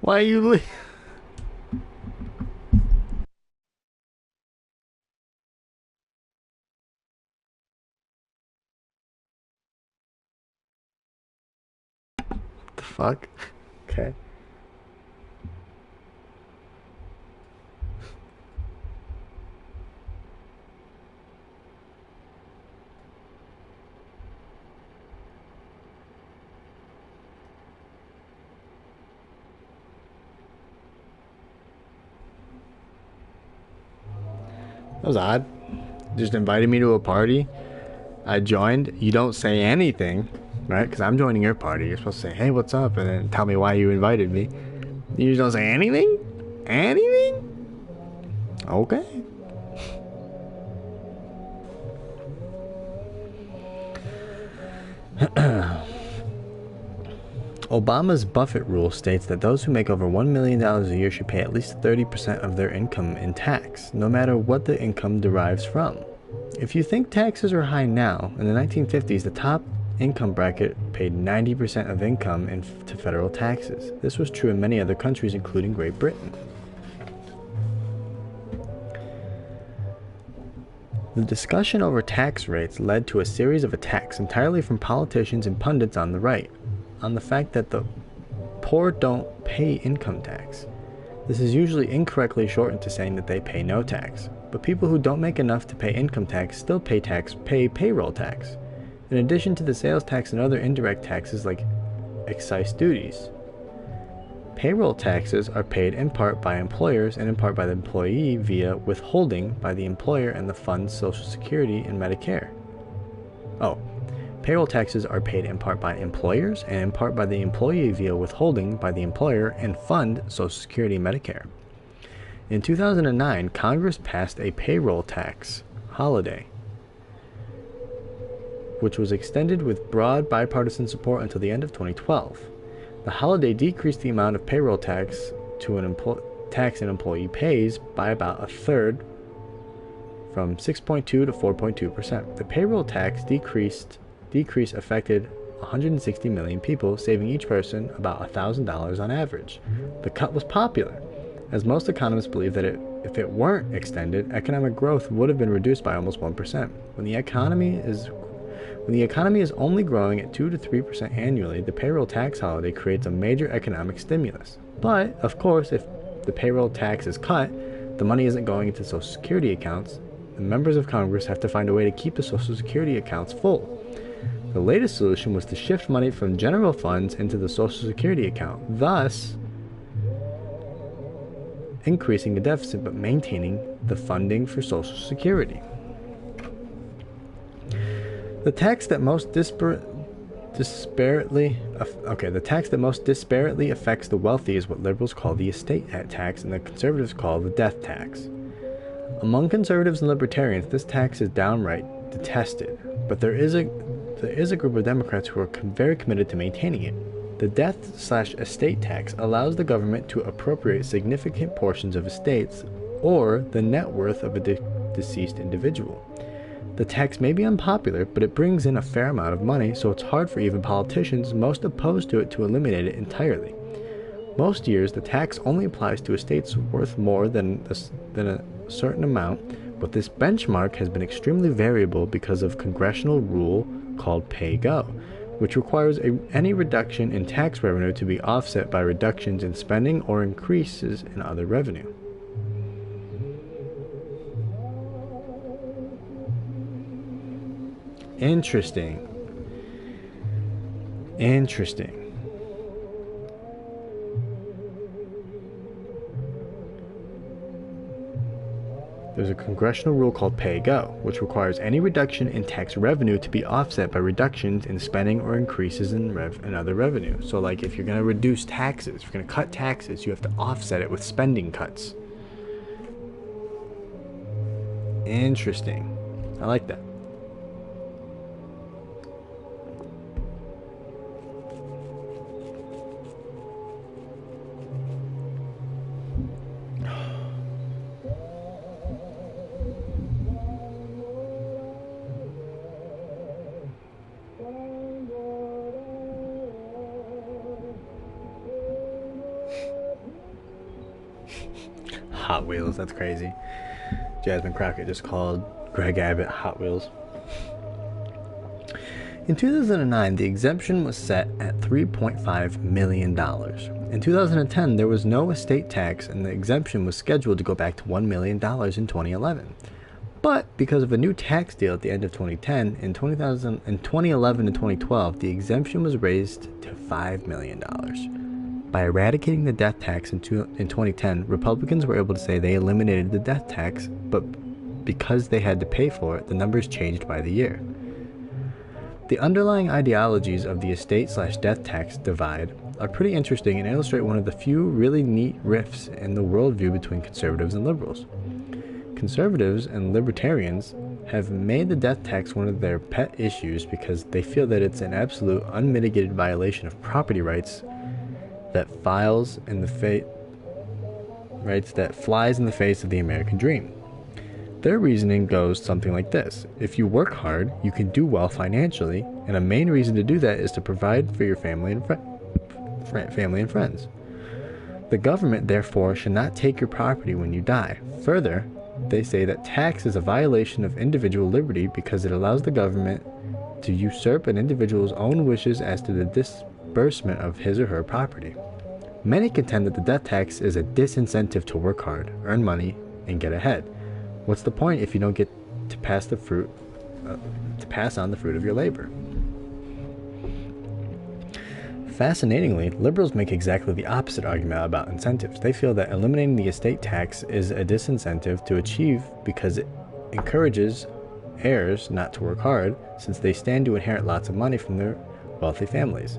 [SPEAKER 1] Why are you the fuck? Okay. That was odd. Just invited me to a party. I joined. You don't say anything, right? Because I'm joining your party. You're supposed to say, hey, what's up? And then tell me why you invited me. You just don't say anything? Anything? Okay. Obama's Buffett rule states that those who make over $1 million a year should pay at least 30% of their income in tax, no matter what the income derives from. If you think taxes are high now, in the 1950s, the top income bracket paid 90% of income to federal taxes. This was true in many other countries, including Great Britain. The discussion over tax rates led to a series of attacks entirely from politicians and pundits on the right, on the fact that the poor don't pay income tax. This is usually incorrectly shortened to saying that they pay no tax, but people who don't make enough to pay income tax still pay payroll tax, in addition to the sales tax and other indirect taxes like excise duties. Payroll taxes are paid in part by employers and in part by the employee via withholding by the employer and the fund's Social Security and Medicare. Payroll taxes are paid in part by employers and in part by the employee via withholding by the employer and fund Social Security and Medicare. In 2009, Congress passed a payroll tax holiday, which was extended with broad bipartisan support until the end of 2012. The holiday decreased the amount of payroll tax tax an employee pays by about a third, from 6.2 to 4.2%. The payroll tax decrease affected 160 million people, saving each person about $1,000 on average. The cut was popular, as most economists believe that if it weren't extended, economic growth would have been reduced by almost 1%. When the economy is only growing at 2 to 3% annually, the payroll tax holiday creates a major economic stimulus. But, of course, if the payroll tax is cut, the money isn't going into Social Security accounts, and members of Congress have to find a way to keep the Social Security accounts full. The latest solution was to shift money from general funds into the Social Security account, thus increasing the deficit but maintaining the funding for Social Security. The tax that most disparately affects the wealthy is what liberals call the estate tax and the conservatives call the death tax. Among conservatives and libertarians, this tax is downright detested, but there is a group of Democrats who are very committed to maintaining it. The death/estate tax allows the government to appropriate significant portions of estates or the net worth of a deceased individual. The tax may be unpopular, but it brings in a fair amount of money, so it's hard for even politicians most opposed to it to eliminate it entirely. Most years, the tax only applies to estates worth more than a certain amount, but this benchmark has been extremely variable because of congressional rule called pay-go, which requires any reduction in tax revenue to be offset by reductions in spending or increases in other revenue. Interesting. There's a congressional rule called pay-go, which requires any reduction in tax revenue to be offset by reductions in spending or increases in other revenue. So like if you're going to reduce taxes, if you're going to cut taxes, you have to offset it with spending cuts. Interesting. I like that. Hot Wheels. That's crazy. Jasmine Crockett just called Greg Abbott Hot Wheels. In 2009, the exemption was set at $3.5 million. In 2010, there was no estate tax, and the exemption was scheduled to go back to $1 million in 2011. But because of a new tax deal at the end of 2010, in 2011 and 2012, the exemption was raised to $5 million. By eradicating the death tax in 2010, Republicans were able to say they eliminated the death tax, but because they had to pay for it, the numbers changed by the year. The underlying ideologies of the estate/death tax divide are pretty interesting and illustrate one of the few really neat rifts in the worldview between conservatives and liberals. Conservatives and libertarians have made the death tax one of their pet issues because they feel that it's an absolute unmitigated violation of property rights that flies in the face of the American dream. Their reasoning goes something like this: if you work hard, you can do well financially, and a main reason to do that is to provide for your family and friends. The government, therefore, should not take your property when you die. Further, they say that tax is a violation of individual liberty because it allows the government to usurp an individual's own wishes as to the disbursement of his or her property. Many contend that the death tax is a disincentive to work hard, earn money, and get ahead. What's the point if you don't get to pass on the fruit of your labor? Fascinatingly, liberals make exactly the opposite argument about incentives. They feel that eliminating the estate tax is a disincentive to achieve because it encourages heirs not to work hard, since they stand to inherit lots of money from their wealthy families.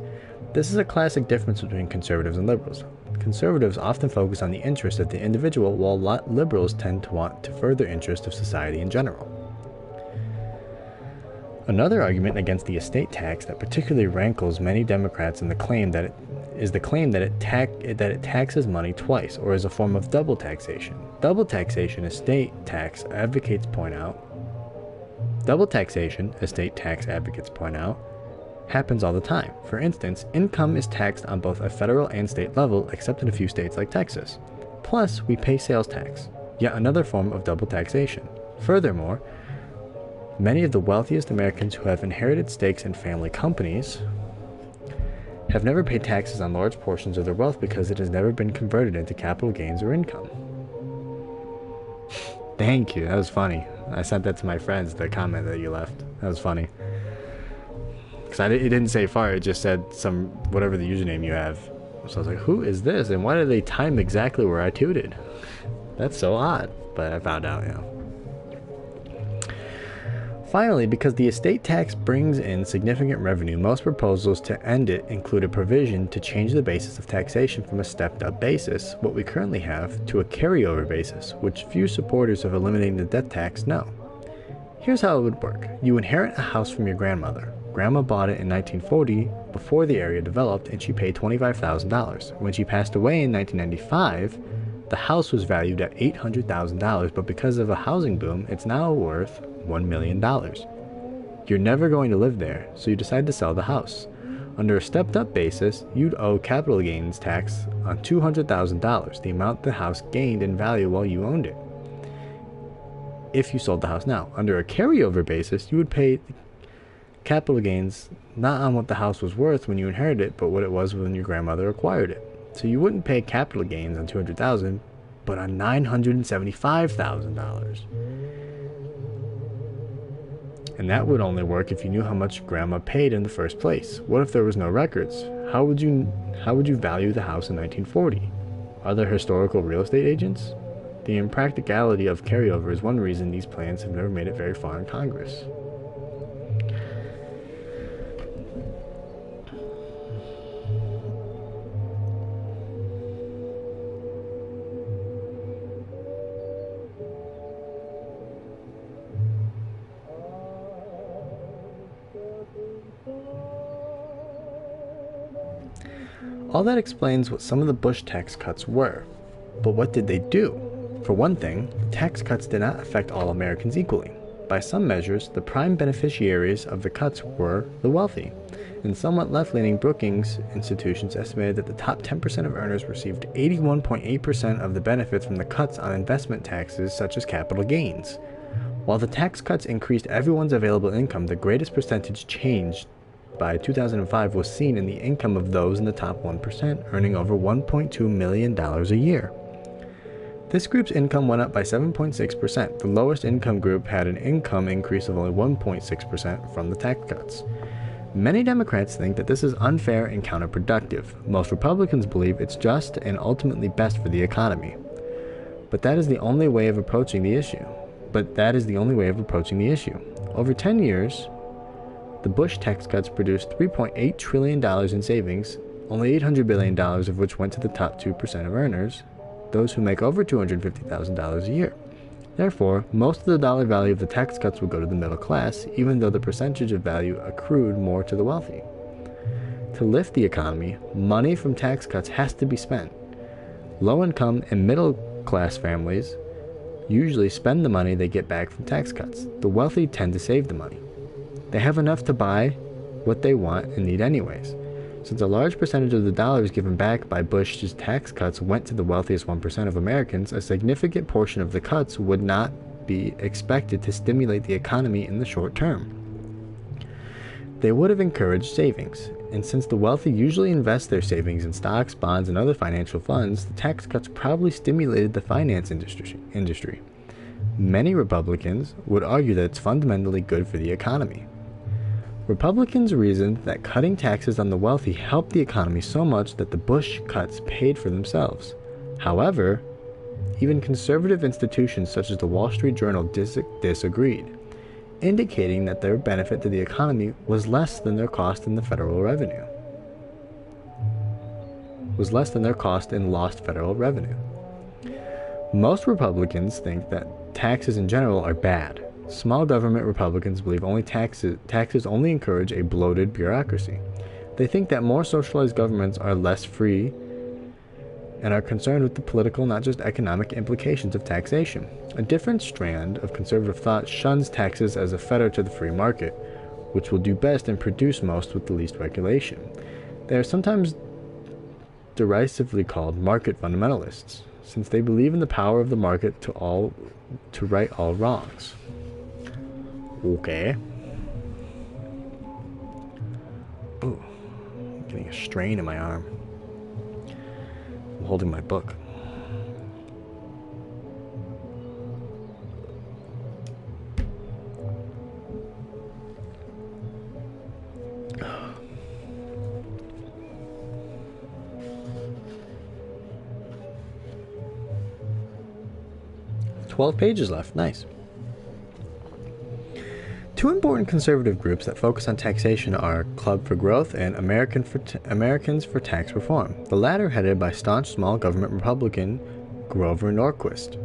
[SPEAKER 1] This is a classic difference between conservatives and liberals. Conservatives often focus on the interest of the individual, while liberals tend to want to further interest of society in general. Another argument against the estate tax that particularly rankles many Democrats is the claim that it taxes money twice, or is a form of double taxation. Double taxation, estate tax advocates point out, happens all the time. For instance, income is taxed on both a federal and state level, except in a few states like Texas. Plus, we pay sales tax, yet another form of double taxation. Furthermore, many of the wealthiest Americans who have inherited stakes in family companies have never paid taxes on large portions of their wealth because it has never been converted into capital gains or income. Thank you, that was funny. I sent that to my friends, the comment that you left. That was funny. Because it didn't say fire, it just said whatever the username you have. So I was like, who is this? And why did they time exactly where I tooted? That's so odd. But I found out, Finally, because the estate tax brings in significant revenue, most proposals to end it include a provision to change the basis of taxation from a stepped-up basis, what we currently have, to a carryover basis, which few supporters of eliminating the death tax know. Here's how it would work. You inherit a house from your grandmother. Grandma bought it in 1940 before the area developed, and she paid $25,000. When she passed away in 1995, the house was valued at $800,000, but because of a housing boom, it's now worth $1 million. You're never going to live there, so you decide to sell the house. Under a stepped-up basis, you'd owe capital gains tax on $200,000, the amount the house gained in value while you owned it. If you sold the house now. Under a carryover basis, you would pay capital gains not on what the house was worth when you inherited it, but what it was when your grandmother acquired it. So you wouldn't pay capital gains on $200,000, but on $975,000. And that would only work if you knew how much grandma paid in the first place. What if there was no records? How would you value the house in 1940? Are there historical real estate agents? The impracticality of carryover is one reason these plans have never made it very far in Congress. All that explains what some of the Bush tax cuts were. But what did they do? For one thing, tax cuts did not affect all Americans equally. By some measures, the prime beneficiaries of the cuts were the wealthy, and somewhat left-leaning Brookings institutions estimated that the top 10% of earners received 81.8% of the benefits from the cuts on investment taxes such as capital gains. While the tax cuts increased everyone's available income, the greatest percentage change by 2005 was seen in the income of those in the top 1%, earning over $1.2 million a year. This group's income went up by 7.6%. The lowest income group had an income increase of only 1.6% from the tax cuts. Many Democrats think that this is unfair and counterproductive. Most Republicans believe it's just and ultimately best for the economy. But that is the only way of approaching the issue. Over 10 years, the Bush tax cuts produced $3.8 trillion in savings, only $800 billion of which went to the top 2% of earners, those who make over $250,000 a year. Therefore, most of the dollar value of the tax cuts will go to the middle class, even though the percentage of value accrued more to the wealthy. To lift the economy, money from tax cuts has to be spent. Low-income and middle-class families usually spend the money they get back from tax cuts. The wealthy tend to save the money. They have enough to buy what they want and need anyways. Since a large percentage of the dollars given back by Bush's tax cuts went to the wealthiest 1% of Americans, a significant portion of the cuts would not be expected to stimulate the economy in the short term. They would have encouraged savings, and since the wealthy usually invest their savings in stocks, bonds, and other financial funds, the tax cuts probably stimulated the finance industry. Many Republicans would argue that it's fundamentally good for the economy. Republicans reasoned that cutting taxes on the wealthy helped the economy so much that the Bush cuts paid for themselves. However, even conservative institutions such as the Wall Street Journal disagreed, indicating that their benefit to the economy was less than their cost in lost federal revenue. Most Republicans think that taxes in general are bad. Small government Republicans believe taxes only encourage a bloated bureaucracy. They think that more socialized governments are less free and are concerned with the political, not just economic, implications of taxation. A different strand of conservative thought shuns taxes as a fetter to the free market, which will do best and produce most with the least regulation. They are sometimes derisively called market fundamentalists, since they believe in the power of the market to right all wrongs. Okay. Ooh, I'm getting a strain in my arm. I'm holding my book. "12 pages left. Nice. Two important conservative groups that focus on taxation are Club for Growth and Americans for Tax Reform, the latter headed by staunch small government Republican Grover Norquist.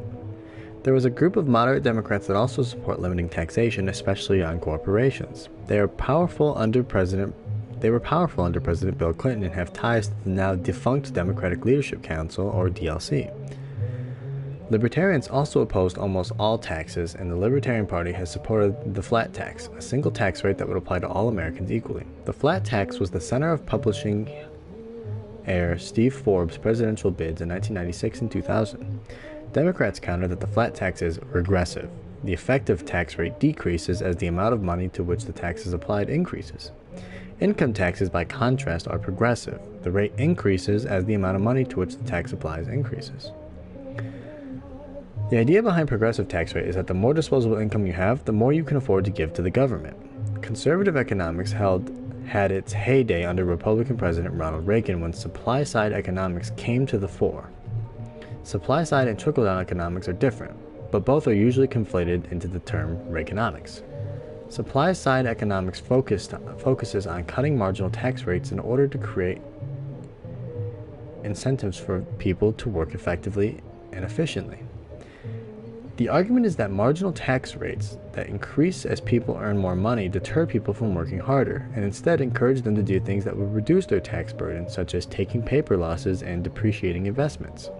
[SPEAKER 1] There was a group of moderate Democrats that also support limiting taxation, especially on corporations. They were powerful under President Bill Clinton and have ties to the now defunct Democratic Leadership Council, or DLC. Libertarians also opposed almost all taxes, and the Libertarian Party has supported the flat tax, a single tax rate that would apply to all Americans equally. The flat tax was the center of publishing heir Steve Forbes' presidential bids in 1996 and 2000. Democrats countered that the flat tax is regressive. The effective tax rate decreases as the amount of money to which the tax is applied increases. Income taxes, by contrast, are progressive. The rate increases as the amount of money to which the tax applies increases. The idea behind progressive tax rate is that the more disposable income you have, the more you can afford to give to the government. Conservative economics had its heyday under Republican President Ronald Reagan when supply-side economics came to the fore. Supply-side and trickle-down economics are different, but both are usually conflated into the term Reaganomics. Supply-side economics focuses on cutting marginal tax rates in order to create incentives for people to work effectively and efficiently. The argument is that marginal tax rates that increase as people earn more money deter people from working harder, and instead encourage them to do things that would reduce their tax burden, such as taking paper losses and depreciating investments.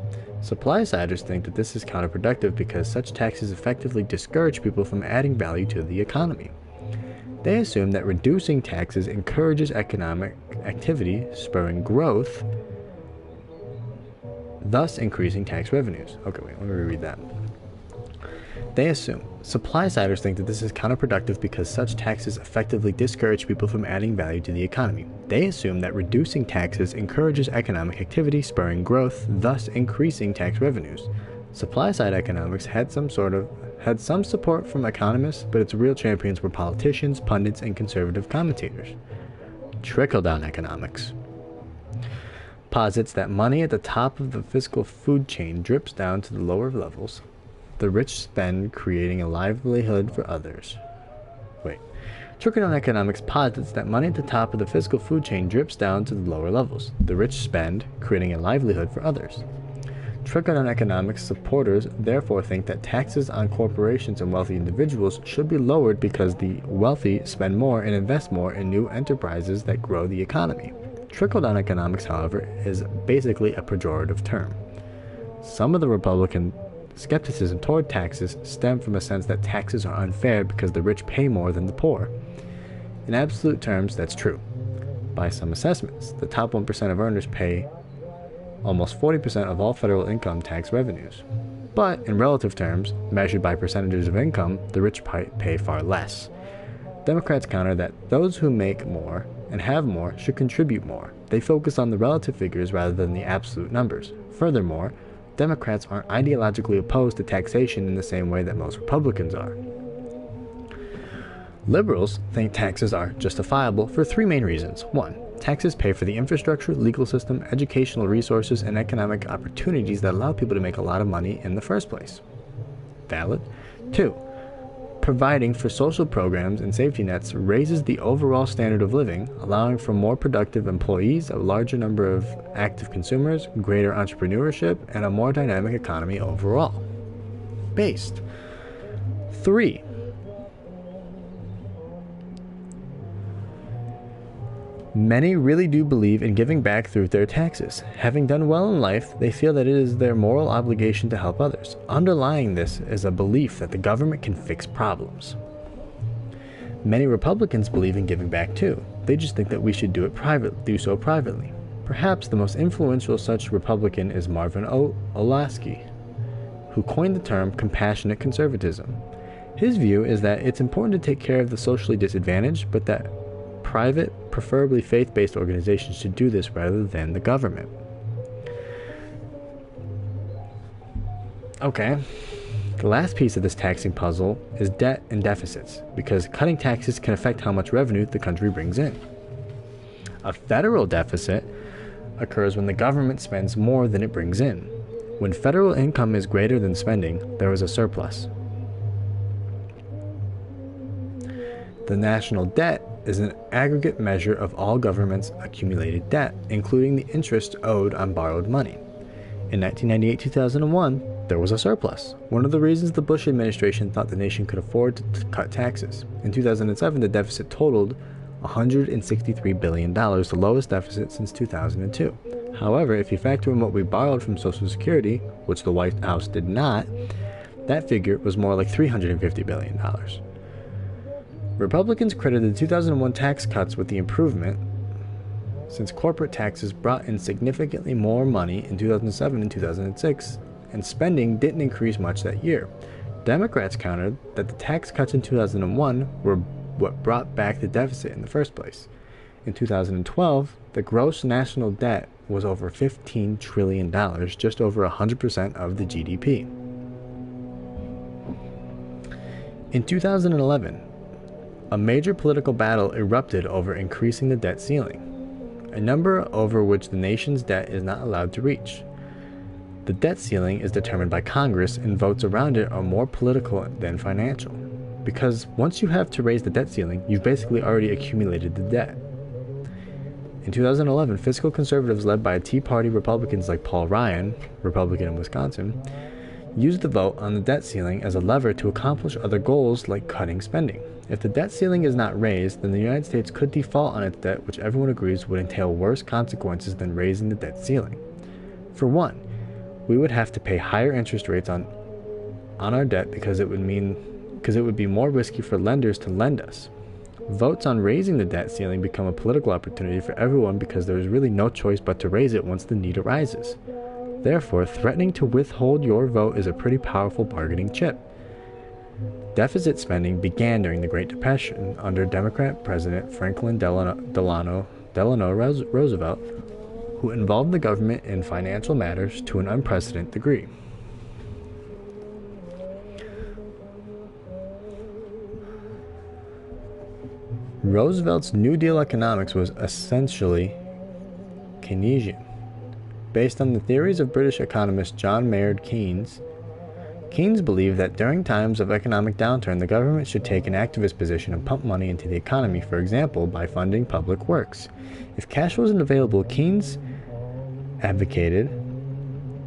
[SPEAKER 1] Supply-siders think that this is counterproductive because such taxes effectively discourage people from adding value to the economy. They assume that reducing taxes encourages economic activity, spurring growth, thus increasing tax revenues. Okay, wait, let me reread that. They assume. Supply-siders think that this is counterproductive because such taxes effectively discourage people from adding value to the economy. They assume that reducing taxes encourages economic activity, spurring growth, thus increasing tax revenues. Supply-side economics had some support from economists, but its real champions were politicians, pundits, and conservative commentators. Trickle-down economics posits that money at the top of the fiscal food chain drips down to the lower levels. The rich spend, creating a livelihood for others. Trickle-down economics posits that money at the top of the fiscal food chain drips down to the lower levels. The rich spend, creating a livelihood for others. Trickle-down economics supporters therefore think that taxes on corporations and wealthy individuals should be lowered because the wealthy spend more and invest more in new enterprises that grow the economy. Trickle-down economics, however, is basically a pejorative term. Some of the Republican skepticism toward taxes stem from a sense that taxes are unfair because the rich pay more than the poor. In absolute terms, that's true. By some assessments, the top 1% of earners pay almost 40% of all federal income tax revenues. But in relative terms, measured by percentages of income, the rich pay far less. Democrats counter that those who make more and have more should contribute more. They focus on the relative figures rather than the absolute numbers. Furthermore, Democrats aren't ideologically opposed to taxation in the same way that most Republicans are. Liberals think taxes are justifiable for three main reasons. 1. Taxes pay for the infrastructure, legal system, educational resources, and economic opportunities that allow people to make a lot of money in the first place. Valid. 2. Providing for social programs and safety nets raises the overall standard of living, allowing for more productive employees, a larger number of active consumers, greater entrepreneurship, and a more dynamic economy overall. Based. 3. Many really do believe in giving back through their taxes. Having done well in life, they feel that it is their moral obligation to help others. Underlying this is a belief that the government can fix problems. Many Republicans believe in giving back too. They just think that we should do so privately. Perhaps the most influential such Republican is Marvin Olasky, who coined the term compassionate conservatism. His view is that it's important to take care of the socially disadvantaged, but that private, preferably faith-based organizations should do this rather than the government. Okay, the last piece of this taxing puzzle is debt and deficits, because cutting taxes can affect how much revenue the country brings in. A federal deficit occurs when the government spends more than it brings in. When federal income is greater than spending, there is a surplus. The national debt is an aggregate measure of all governments' accumulated debt, including the interest owed on borrowed money. In 1998-2001, there was a surplus. One of the reasons the Bush administration thought the nation could afford to cut taxes. In 2007, the deficit totaled $163 billion, the lowest deficit since 2002. However, if you factor in what we borrowed from Social Security, which the White House did not, that figure was more like $350 billion. Republicans credited the 2001 tax cuts with the improvement, since corporate taxes brought in significantly more money in 2007 and 2006, and spending didn't increase much that year. Democrats countered that the tax cuts in 2001 were what brought back the deficit in the first place. In 2012, the gross national debt was over $15 trillion, just over 100% of the GDP. In 2011, a major political battle erupted over increasing the debt ceiling, a number over which the nation's debt is not allowed to reach. The debt ceiling is determined by Congress, and votes around it are more political than financial, because once you have to raise the debt ceiling, you've basically already accumulated the debt. In 2011, fiscal conservatives led by Tea Party Republicans like Paul Ryan, Republican in Wisconsin, used the vote on the debt ceiling as a lever to accomplish other goals like cutting spending. If the debt ceiling is not raised, then the United States could default on its debt, which everyone agrees would entail worse consequences than raising the debt ceiling. For one, We would have to pay higher interest rates on our debt because it would be more risky for lenders to lend us. Votes on raising the debt ceiling become a political opportunity for everyone because there is really no choice but to raise it once the need arises. Therefore, threatening to withhold your vote is a pretty powerful bargaining chip. Deficit spending began during the Great Depression under Democrat President Franklin Delano Roosevelt, who involved the government in financial matters to an unprecedented degree. Roosevelt's New Deal economics was essentially Keynesian. Based on the theories of British economist John Maynard Keynes, Keynes believed that during times of economic downturn, the government should take an activist position and pump money into the economy, for example, by funding public works. If cash wasn't available, Keynes advocated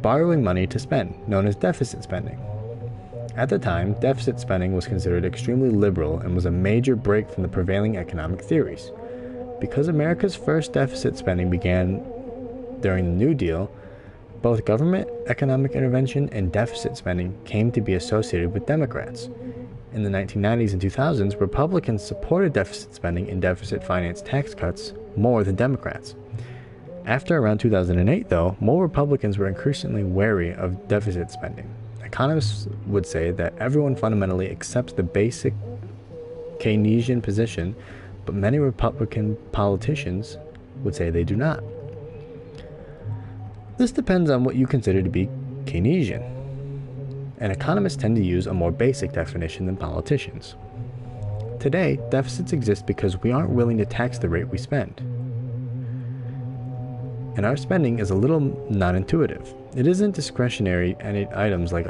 [SPEAKER 1] borrowing money to spend, known as deficit spending. At the time, deficit spending was considered extremely liberal and was a major break from the prevailing economic theories. Because America's first deficit spending began during the New Deal, both government economic intervention and deficit spending came to be associated with Democrats. In the 1990s and 2000s, Republicans supported deficit spending and deficit finance tax cuts more than Democrats. After around 2008, though, more Republicans were increasingly wary of deficit spending. Economists would say that everyone fundamentally accepts the basic Keynesian position, but many Republican politicians would say they do not. This depends on what you consider to be Keynesian, and economists tend to use a more basic definition than politicians. Today, deficits exist because we aren't willing to tax the rate we spend. And our spending is a little non-intuitive. It isn't discretionary items like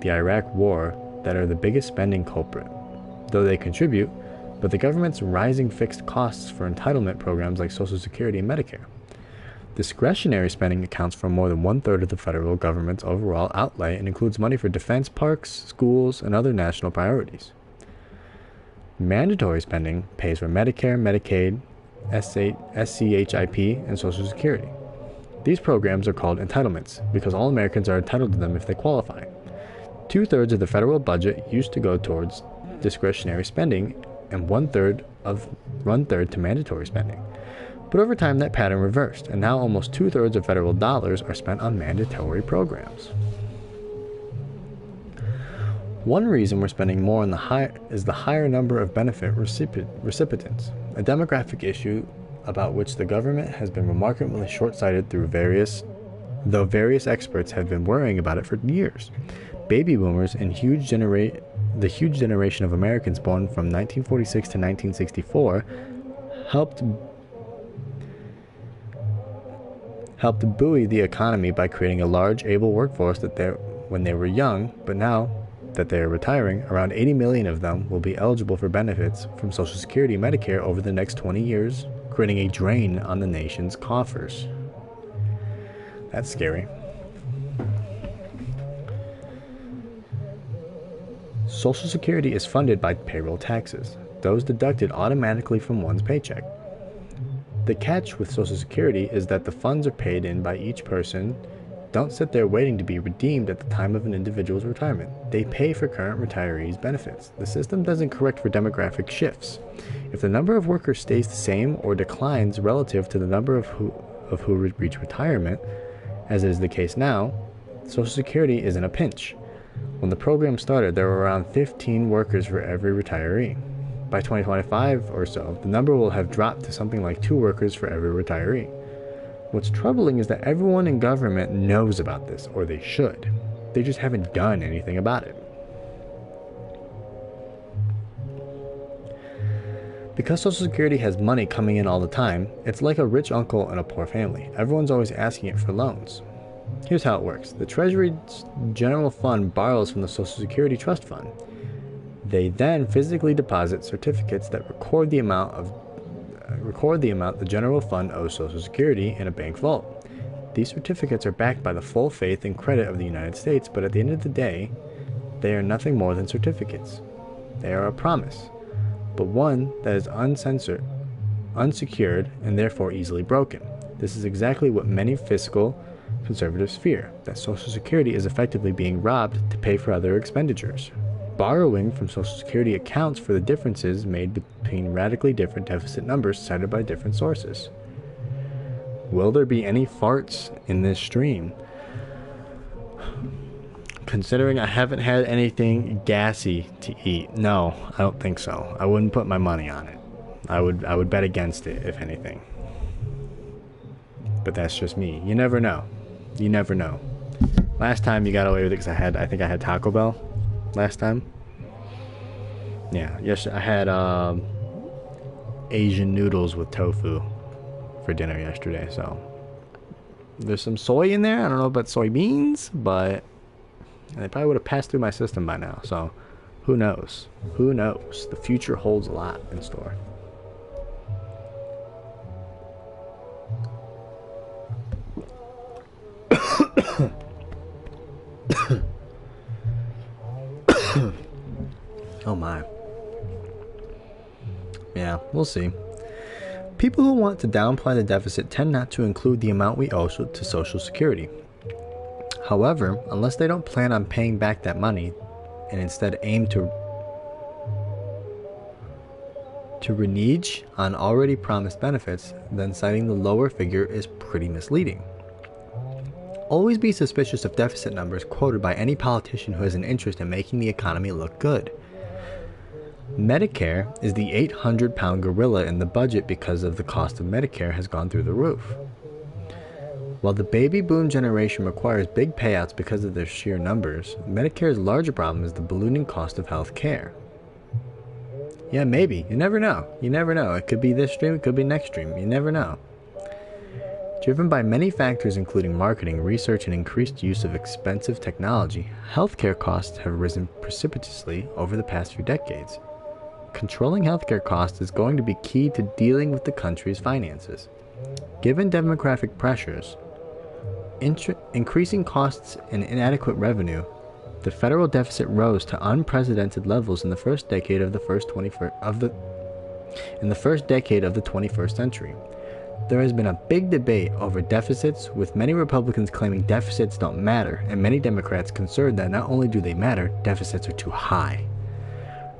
[SPEAKER 1] the Iraq War that are the biggest spending culprit, though they contribute, but the government's rising fixed costs for entitlement programs like Social Security and Medicare. Discretionary spending accounts for more than 1/3 of the federal government's overall outlay and includes money for defense, parks, schools, and other national priorities. Mandatory spending pays for Medicare, Medicaid, SCHIP, and Social Security. These programs are called entitlements because all Americans are entitled to them if they qualify. 2/3 of the federal budget used to go towards discretionary spending and one-third to mandatory spending. But over time, that pattern reversed, and now almost 2/3 of federal dollars are spent on mandatory programs. One reason we're spending more is the higher number of benefit recipients, a demographic issue about which the government has been remarkably short-sighted though various experts have been worrying about it for years. Baby boomers and the huge generation of Americans born from 1946 to 1964 helped buoy the economy by creating a large, able workforce when they were young, but now that they are retiring, around 80 million of them will be eligible for benefits from Social Security and Medicare over the next 20 years, creating a drain on the nation's coffers. That's scary. Social Security is funded by payroll taxes, those deducted automatically from one's paycheck. The catch with Social Security is that the funds are paid in by each person, don't sit there waiting to be redeemed at the time of an individual's retirement. They pay for current retirees' benefits. The system doesn't correct for demographic shifts. If the number of workers stays the same or declines relative to the number of who reach retirement, as is the case now, Social Security is in a pinch. When the program started, there were around 15 workers for every retiree. By 2025 or so, the number will have dropped to something like 2 workers for every retiree. What's troubling is that everyone in government knows about this, or they should. They just haven't done anything about it. Because Social Security has money coming in all the time, it's like a rich uncle and a poor family. Everyone's always asking it for loans. Here's how it works. The Treasury's General Fund borrows from the Social Security Trust Fund. They then physically deposit certificates that record the amount the General Fund owes Social Security in a bank vault. These certificates are backed by the full faith and credit of the United States, but at the end of the day, they are nothing more than certificates. They are a promise, but one that is unsecured, and therefore easily broken. This is exactly what many fiscal Conservatives fear that Social Security is effectively being robbed to pay for other expenditures. Borrowing from Social Security accounts for the differences made between radically different deficit numbers cited by different sources. Will there be any farts in this stream? Considering I haven't had anything gassy to eat, no, I don't think so. I wouldn't put my money on it. I would bet against it, if anything. But that's just me. You never know. You never know. Last time you got away with it because I think I had Taco Bell last time. Yeah, yes, I had Asian noodles with tofu for dinner yesterday, so there's some soy in there. I don't know about soybeans, but they probably would have passed through my system by now, so who knows? Who knows? The future holds a lot in store. Oh my. Yeah, we'll see. People who want to downplay the deficit tend not to include the amount we owe to Social Security. However, unless they don't plan on paying back that money and instead aim to renege on already promised benefits, then citing the lower figure is pretty misleading. Always be suspicious of deficit numbers quoted by any politician who has an interest in making the economy look good. Medicare is the 800-pound gorilla in the budget because of the cost of Medicare has gone through the roof. While the baby boom generation requires big payouts because of their sheer numbers, Medicare's larger problem is the ballooning cost of health care. Yeah, maybe. You never know. You never know. It could be this stream, it could be next stream. You never know. Driven by many factors including marketing, research, and increased use of expensive technology, healthcare costs have risen precipitously over the past few decades. Controlling healthcare costs is going to be key to dealing with the country's finances. Given demographic pressures, increasing costs and inadequate revenue, the federal deficit rose to unprecedented levels in the first decade of the 21st century. There has been a big debate over deficits, with many Republicans claiming deficits don't matter, and many Democrats concerned that not only do they matter, deficits are too high.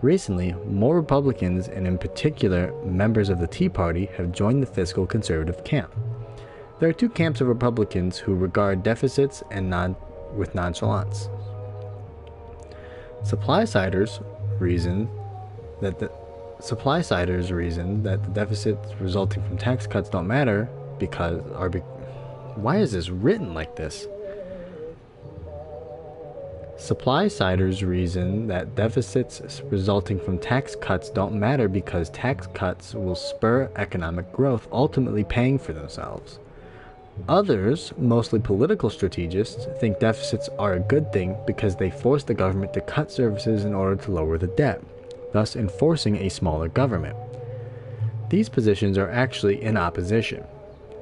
[SPEAKER 1] Recently, more Republicans, and in particular members of the Tea Party, have joined the fiscal conservative camp. There are two camps of Republicans who regard deficits with nonchalance. Supply-siders reason that the deficits resulting from tax cuts don't matter why is this written like this? Supply-siders reason that deficits resulting from tax cuts don't matter because tax cuts will spur economic growth, ultimately paying for themselves. Others, mostly political strategists, think deficits are a good thing because they force the government to cut services in order to lower the debt, thus enforcing a smaller government. These positions are actually in opposition.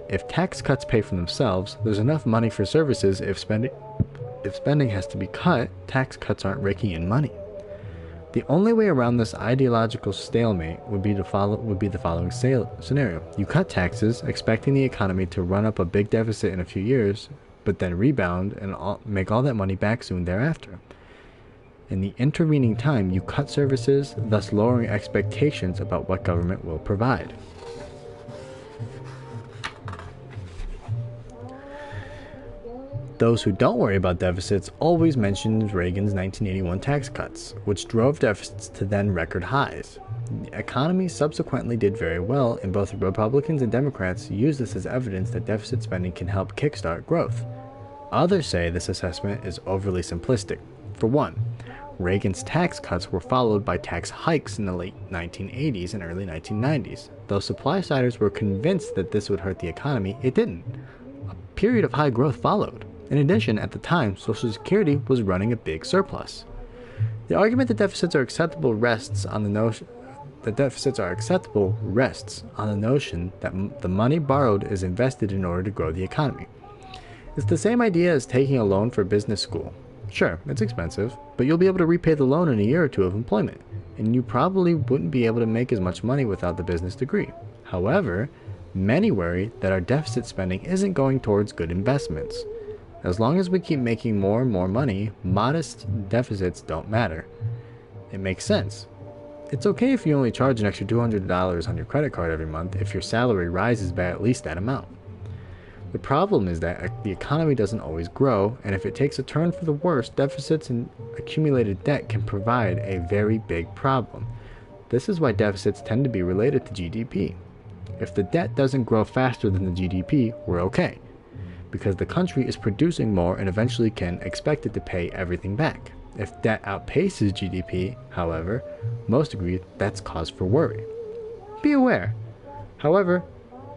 [SPEAKER 1] If tax cuts pay for themselves, there's enough money for services. If spending has to be cut, tax cuts aren't raking in money. The only way around this ideological stalemate would be the following scenario. You cut taxes, expecting the economy to run up a big deficit in a few years, but then rebound and make all that money back soon thereafter. In the intervening time, you cut services, thus lowering expectations about what government will provide. Those who don't worry about deficits always mention Reagan's 1981 tax cuts, which drove deficits to then record highs. The economy subsequently did very well, and both Republicans and Democrats use this as evidence that deficit spending can help kickstart growth. Others say this assessment is overly simplistic. For one, Reagan's tax cuts were followed by tax hikes in the late 1980s and early 1990s. Though supply-siders were convinced that this would hurt the economy, it didn't. A period of high growth followed. In addition, at the time, Social Security was running a big surplus. The argument that deficits are acceptable rests on the notion that the money borrowed is invested in order to grow the economy. It's the same idea as taking a loan for business school. Sure, it's expensive, but you'll be able to repay the loan in a year or two of employment, and you probably wouldn't be able to make as much money without the business degree. However, many worry that our deficit spending isn't going towards good investments. As long as we keep making more and more money, modest deficits don't matter. It makes sense. It's okay if you only charge an extra $200 on your credit card every month if your salary rises by at least that amount. The problem is that the economy doesn't always grow, and if it takes a turn for the worse, deficits and accumulated debt can provide a very big problem. This is why deficits tend to be related to GDP. If the debt doesn't grow faster than the GDP, we're okay, because the country is producing more and eventually can expect it to pay everything back. If debt outpaces GDP, however, most agree that's cause for worry. Be aware, however,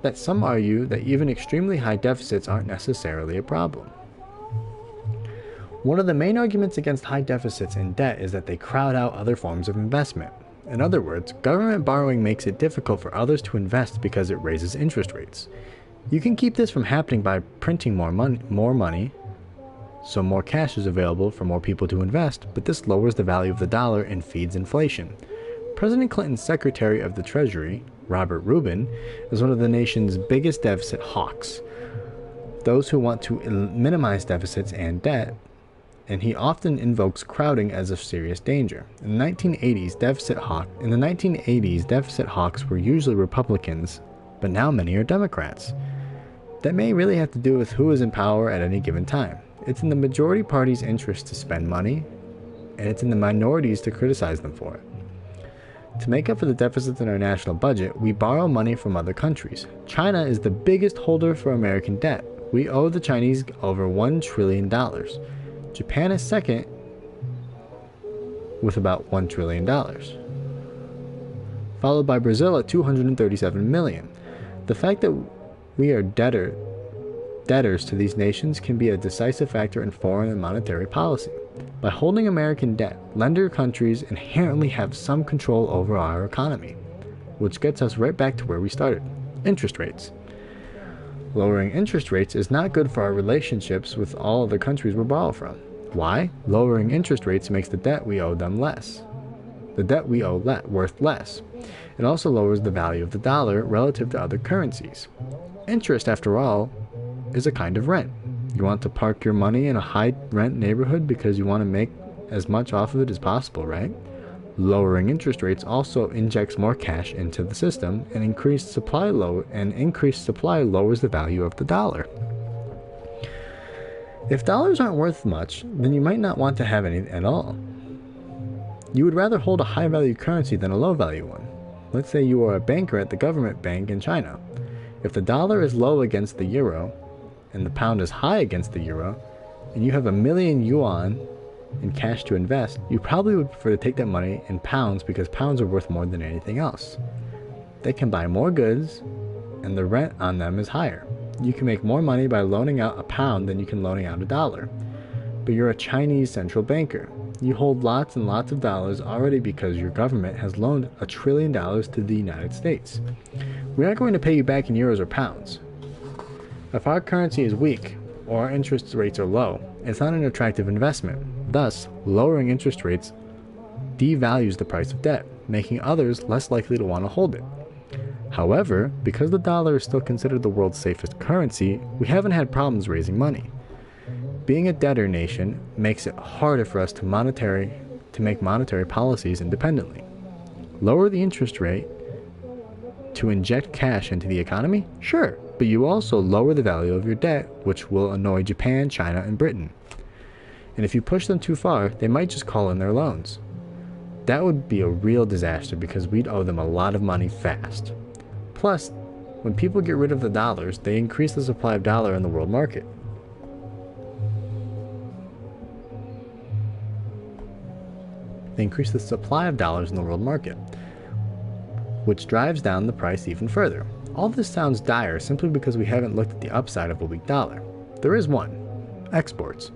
[SPEAKER 1] that some argue that even extremely high deficits aren't necessarily a problem. One of the main arguments against high deficits and debt is that they crowd out other forms of investment. In other words, government borrowing makes it difficult for others to invest because it raises interest rates. You can keep this from happening by printing more money, so more cash is available for more people to invest, but this lowers the value of the dollar and feeds inflation. President Clinton's Secretary of the Treasury, Robert Rubin, is one of the nation's biggest deficit hawks, those who want to minimize deficits and debt, and he often invokes crowding as a serious danger. In the 1980s, deficit hawks were usually Republicans, but now many are Democrats. That may really have to do with who is in power at any given time. It's in the majority party's interest to spend money, and it's in the minorities to criticize them for it. To make up for the deficits in our national budget, we borrow money from other countries. China is the biggest holder for American debt. We owe the Chinese over $1 trillion. Japan is second with about $1 trillion, followed by Brazil at $237 million. The fact that we are debtors to these nations can be a decisive factor in foreign and monetary policy. By holding American debt, lender countries inherently have some control over our economy, which gets us right back to where we started: interest rates. Lowering interest rates is not good for our relationships with all other countries we borrow from. Why? Lowering interest rates makes the debt we owe them less. The debt we owe worth less. It also lowers the value of the dollar relative to other currencies. Interest, after all, is a kind of rent. You want to park your money in a high rent neighborhood because you want to make as much off of it as possible, right? Lowering interest rates also injects more cash into the system, and increased supply lowers the value of the dollar. If dollars aren't worth much, then you might not want to have any at all. You would rather hold a high value currency than a low value one. Let's say you are a banker at the government bank in China. If the dollar is low against the euro, and the pound is high against the euro, and you have 1,000,000 yuan in cash to invest, you probably would prefer to take that money in pounds because pounds are worth more than anything else. They can buy more goods, and the rent on them is higher. You can make more money by loaning out a pound than you can loaning out a dollar. But you're a Chinese central banker. You hold lots and lots of dollars already because your government has loaned $1 trillion to the United States. We aren't going to pay you back in euros or pounds. If our currency is weak, or our interest rates are low, it's not an attractive investment. Thus, lowering interest rates devalues the price of debt, making others less likely to want to hold it. However, because the dollar is still considered the world's safest currency, we haven't had problems raising money. Being a debtor nation makes it harder for us to make monetary policies independently. Lower the interest rate to inject cash into the economy? Sure. But you also lower the value of your debt, which will annoy Japan, China, and Britain. And if you push them too far, they might just call in their loans. That would be a real disaster because we'd owe them a lot of money fast. Plus, when people get rid of the dollars, they increase the supply of dollar in the world market. Which drives down the price even further. All this sounds dire simply because we haven't looked at the upside of a weak dollar. There is one: exports.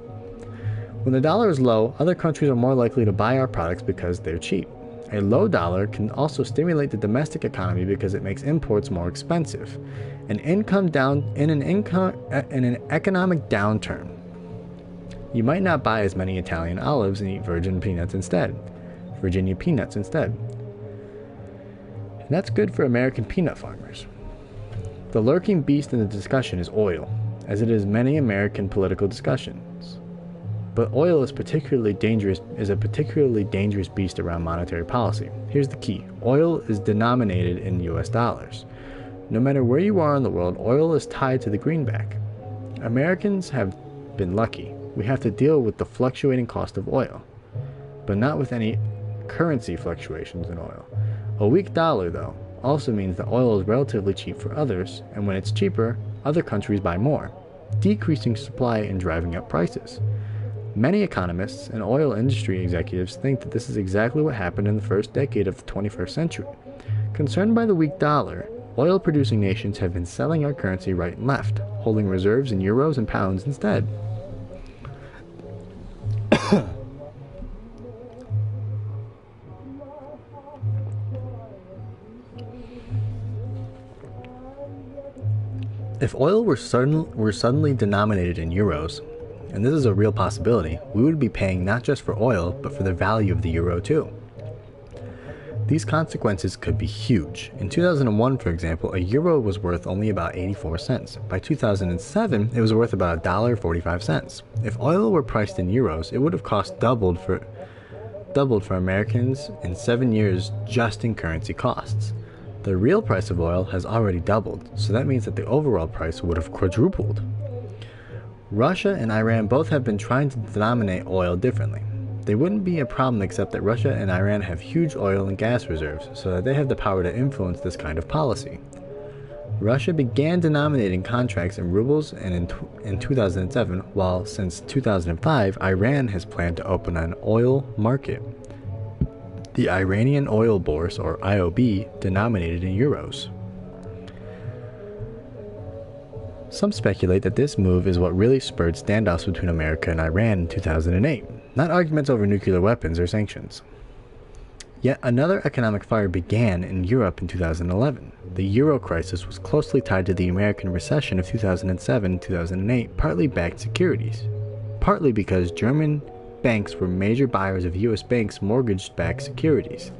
[SPEAKER 1] When the dollar is low, other countries are more likely to buy our products because they're cheap. A low dollar can also stimulate the domestic economy because it makes imports more expensive. In an economic downturn, you might not buy as many Italian olives and eat Virginia peanuts instead. And that's good for American peanut farmers. The lurking beast in the discussion is oil. as it is many American political discussions. But oil is a particularly dangerous beast around monetary policy. Here's the key. Oil is denominated in US dollars. No matter where you are in the world, oil is tied to the greenback. Americans have been lucky. We have to deal with the fluctuating cost of oil, but not with any currency fluctuations in oil. A weak dollar, though, also means that oil is relatively cheap for others, and when it's cheaper, other countries buy more, decreasing supply and driving up prices. Many economists and oil industry executives think that this is exactly what happened in the first decade of the 21st century. Concerned by the weak dollar, oil-producing nations have been selling our currency right and left, holding reserves in euros and pounds instead. If oil were suddenly denominated in euros, and this is a real possibility, we would be paying not just for oil, but for the value of the euro too. These consequences could be huge. In 2001, for example, a euro was worth only about 84 cents. By 2007, it was worth about $1.45. If oil were priced in euros, it would have cost doubled for Americans in 7 years just in currency costs. The real price of oil has already doubled, so that means that the overall price would have quadrupled. Russia and Iran both have been trying to denominate oil differently. They wouldn't be a problem except that Russia and Iran have huge oil and gas reserves, so that they have the power to influence this kind of policy. Russia began denominating contracts in rubles in 2007, while since 2005, Iran has planned to open an oil market. The Iranian Oil Bourse, or IOB, denominated in euros. Some speculate that this move is what really spurred standoffs between America and Iran in 2008, not arguments over nuclear weapons or sanctions. Yet another economic fire began in Europe in 2011. The euro crisis was closely tied to the American recession of 2007-2008, partly backed securities, partly because German banks were major buyers of U.S. banks' mortgage-backed securities.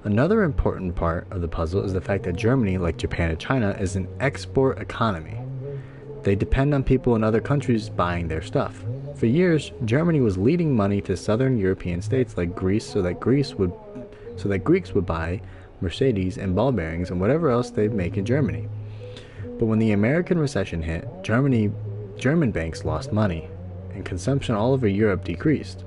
[SPEAKER 1] Another important part of the puzzle is the fact that Germany, like Japan and China, is an export economy. They depend on people in other countries buying their stuff. For years, Germany was leading money to southern European states like Greece so that Greeks would buy Mercedes and ball bearings and whatever else they'd make in Germany. But when the American recession hit, German banks lost money, and consumption all over Europe decreased.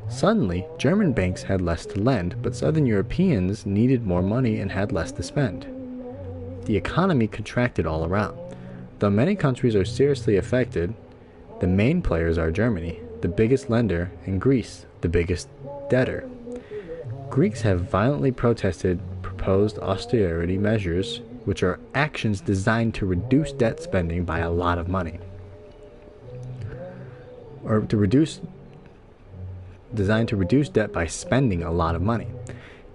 [SPEAKER 1] Suddenly, German banks had less to lend, but Southern Europeans needed more money and had less to spend. The economy contracted all around. Though many countries are seriously affected, the main players are Germany, the biggest lender, and Greece, the biggest debtor. Greeks have violently protested proposed austerity measures, which are actions designed to reduce debt spending by a lot of money. Designed to reduce debt by spending a lot of money.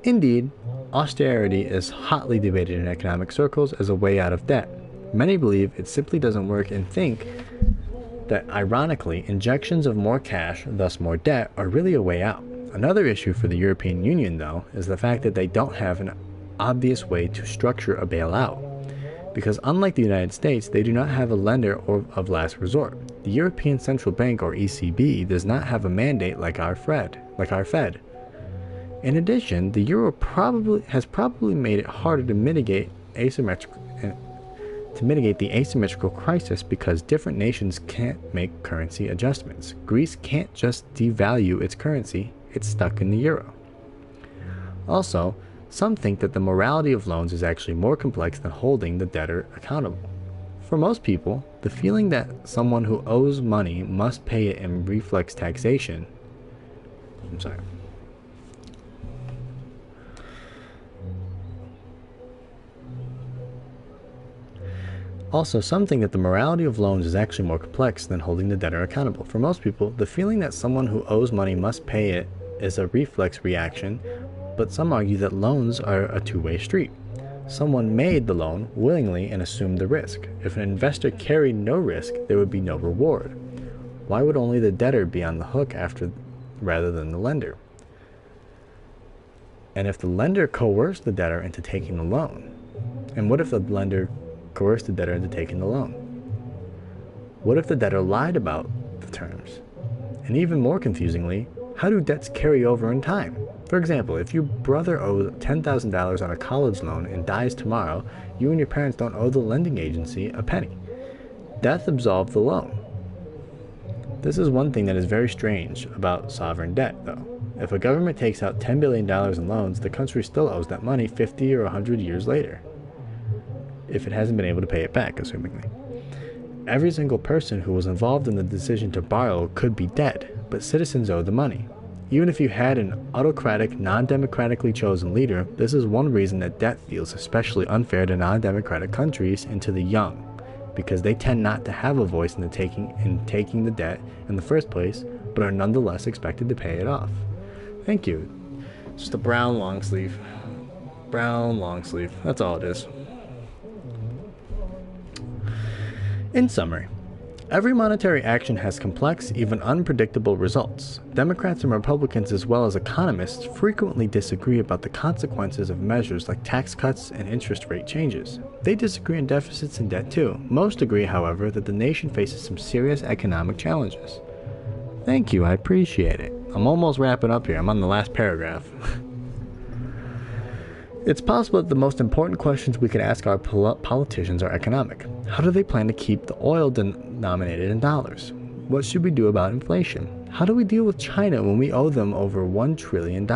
[SPEAKER 1] Indeed, austerity is hotly debated in economic circles as a way out of debt. Many believe it simply doesn't work and think that, ironically, injections of more cash, thus more debt, are really a way out. Another issue for the European Union, though, is the fact that they don't have an obvious way to structure a bailout. Because unlike the United States, they do not have a lender of last resort. The European Central Bank, or ECB, does not have a mandate like our Fed. In addition, the euro has probably made it harder to mitigate the asymmetrical crisis because different nations can't make currency adjustments. Greece can't just devalue its currency, it's stuck in the euro. Also, some think that the morality of loans is actually more complex than holding the debtor accountable. For most people, the feeling that someone who owes money must pay it in reflex taxation. Also, some think that the morality of loans is actually more complex than holding the debtor accountable. For most people, the feeling that someone who owes money must pay it is a reflex reaction, but some argue that loans are a two-way street. Someone made the loan willingly and assumed the risk. If an investor carried no risk, there would be no reward. Why would only the debtor be on the hook rather than the lender? And if the lender coerced the debtor into taking the loan? And what if the lender coerced the debtor into taking the loan? What if the debtor lied about the terms? And even more confusingly, how do debts carry over in time? For example, if your brother owes $10,000 on a college loan and dies tomorrow, you and your parents don't owe the lending agency a penny. Death absolved the loan. This is one thing that is very strange about sovereign debt, though. If a government takes out $10 billion in loans, the country still owes that money 50 or 100 years later, if it hasn't been able to pay it back, assumingly. Every single person who was involved in the decision to borrow could be dead, but citizens owe the money. Even if you had an autocratic, non-democratically chosen leader, this is one reason that debt feels especially unfair to non-democratic countries and to the young, because they tend not to have a voice in taking the debt in the first place, but are nonetheless expected to pay it off. Thank you. Just a brown long sleeve. Brown long sleeve. That's all it is. In summary, every monetary action has complex, even unpredictable results. Democrats and Republicans, as well as economists, frequently disagree about the consequences of measures like tax cuts and interest rate changes. They disagree on deficits and debt too. Most agree, however, that the nation faces some serious economic challenges. Thank you, I appreciate it. I'm almost wrapping up here. I'm on the last paragraph. It's possible that the most important questions we could ask our politicians are economic. How do they plan to keep the oil denominated in dollars? What should we do about inflation? How do we deal with China when we owe them over $1 trillion?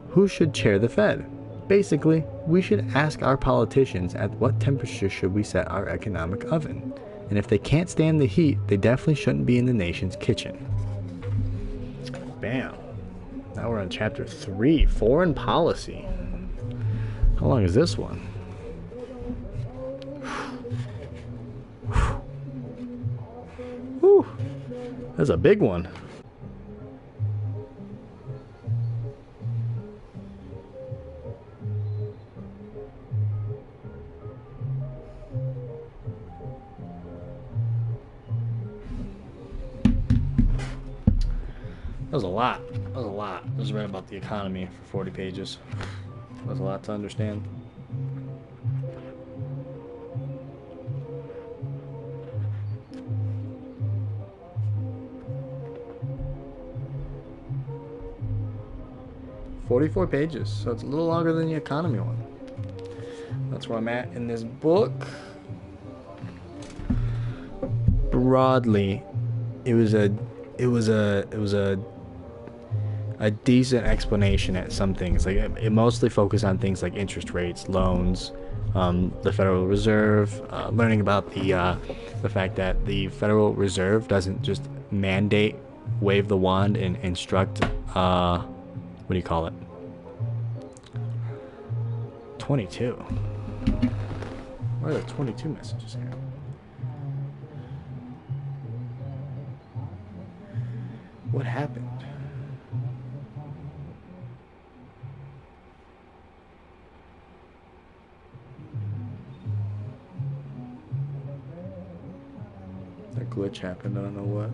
[SPEAKER 1] Who should chair the Fed? Basically, we should ask our politicians at what temperature should we set our economic oven. And if they can't stand the heat, they definitely shouldn't be in the nation's kitchen. Bam. Now we're on chapter 3, Foreign Policy. How long is this one? Whew. That's a big one. That was a lot. That was a lot. I just read about the economy for 40 pages. That was a lot to understand. "44 pages, so it's a little longer than the economy one. That's where I'm at in this book. Broadly, it was a decent explanation at some things. Like it mostly focused on things like interest rates, loans, the Federal Reserve, learning about the fact that the Federal Reserve doesn't just mandate, wave the wand, and instruct. What do you call it? 22. Why are there 22 messages here? What happened? That glitch happened, I don't know what.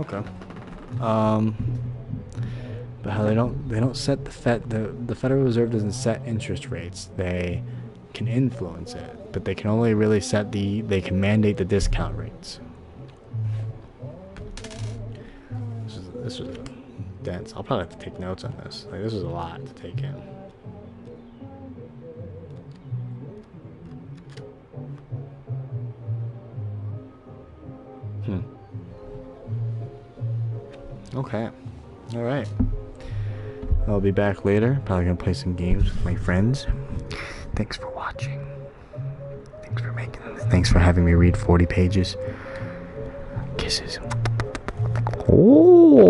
[SPEAKER 1] Okay. But how they don't set the Federal Reserve doesn't set interest rates. They can influence it, but they can only really they can mandate the discount rates. This is dense. I'll probably have to take notes on this. Like, this is a lot to take in. Okay. Alright. I'll be back later. Probably gonna play some games with my friends. Thanks for watching. Thanks for having me read 40 pages. Kisses. Oh.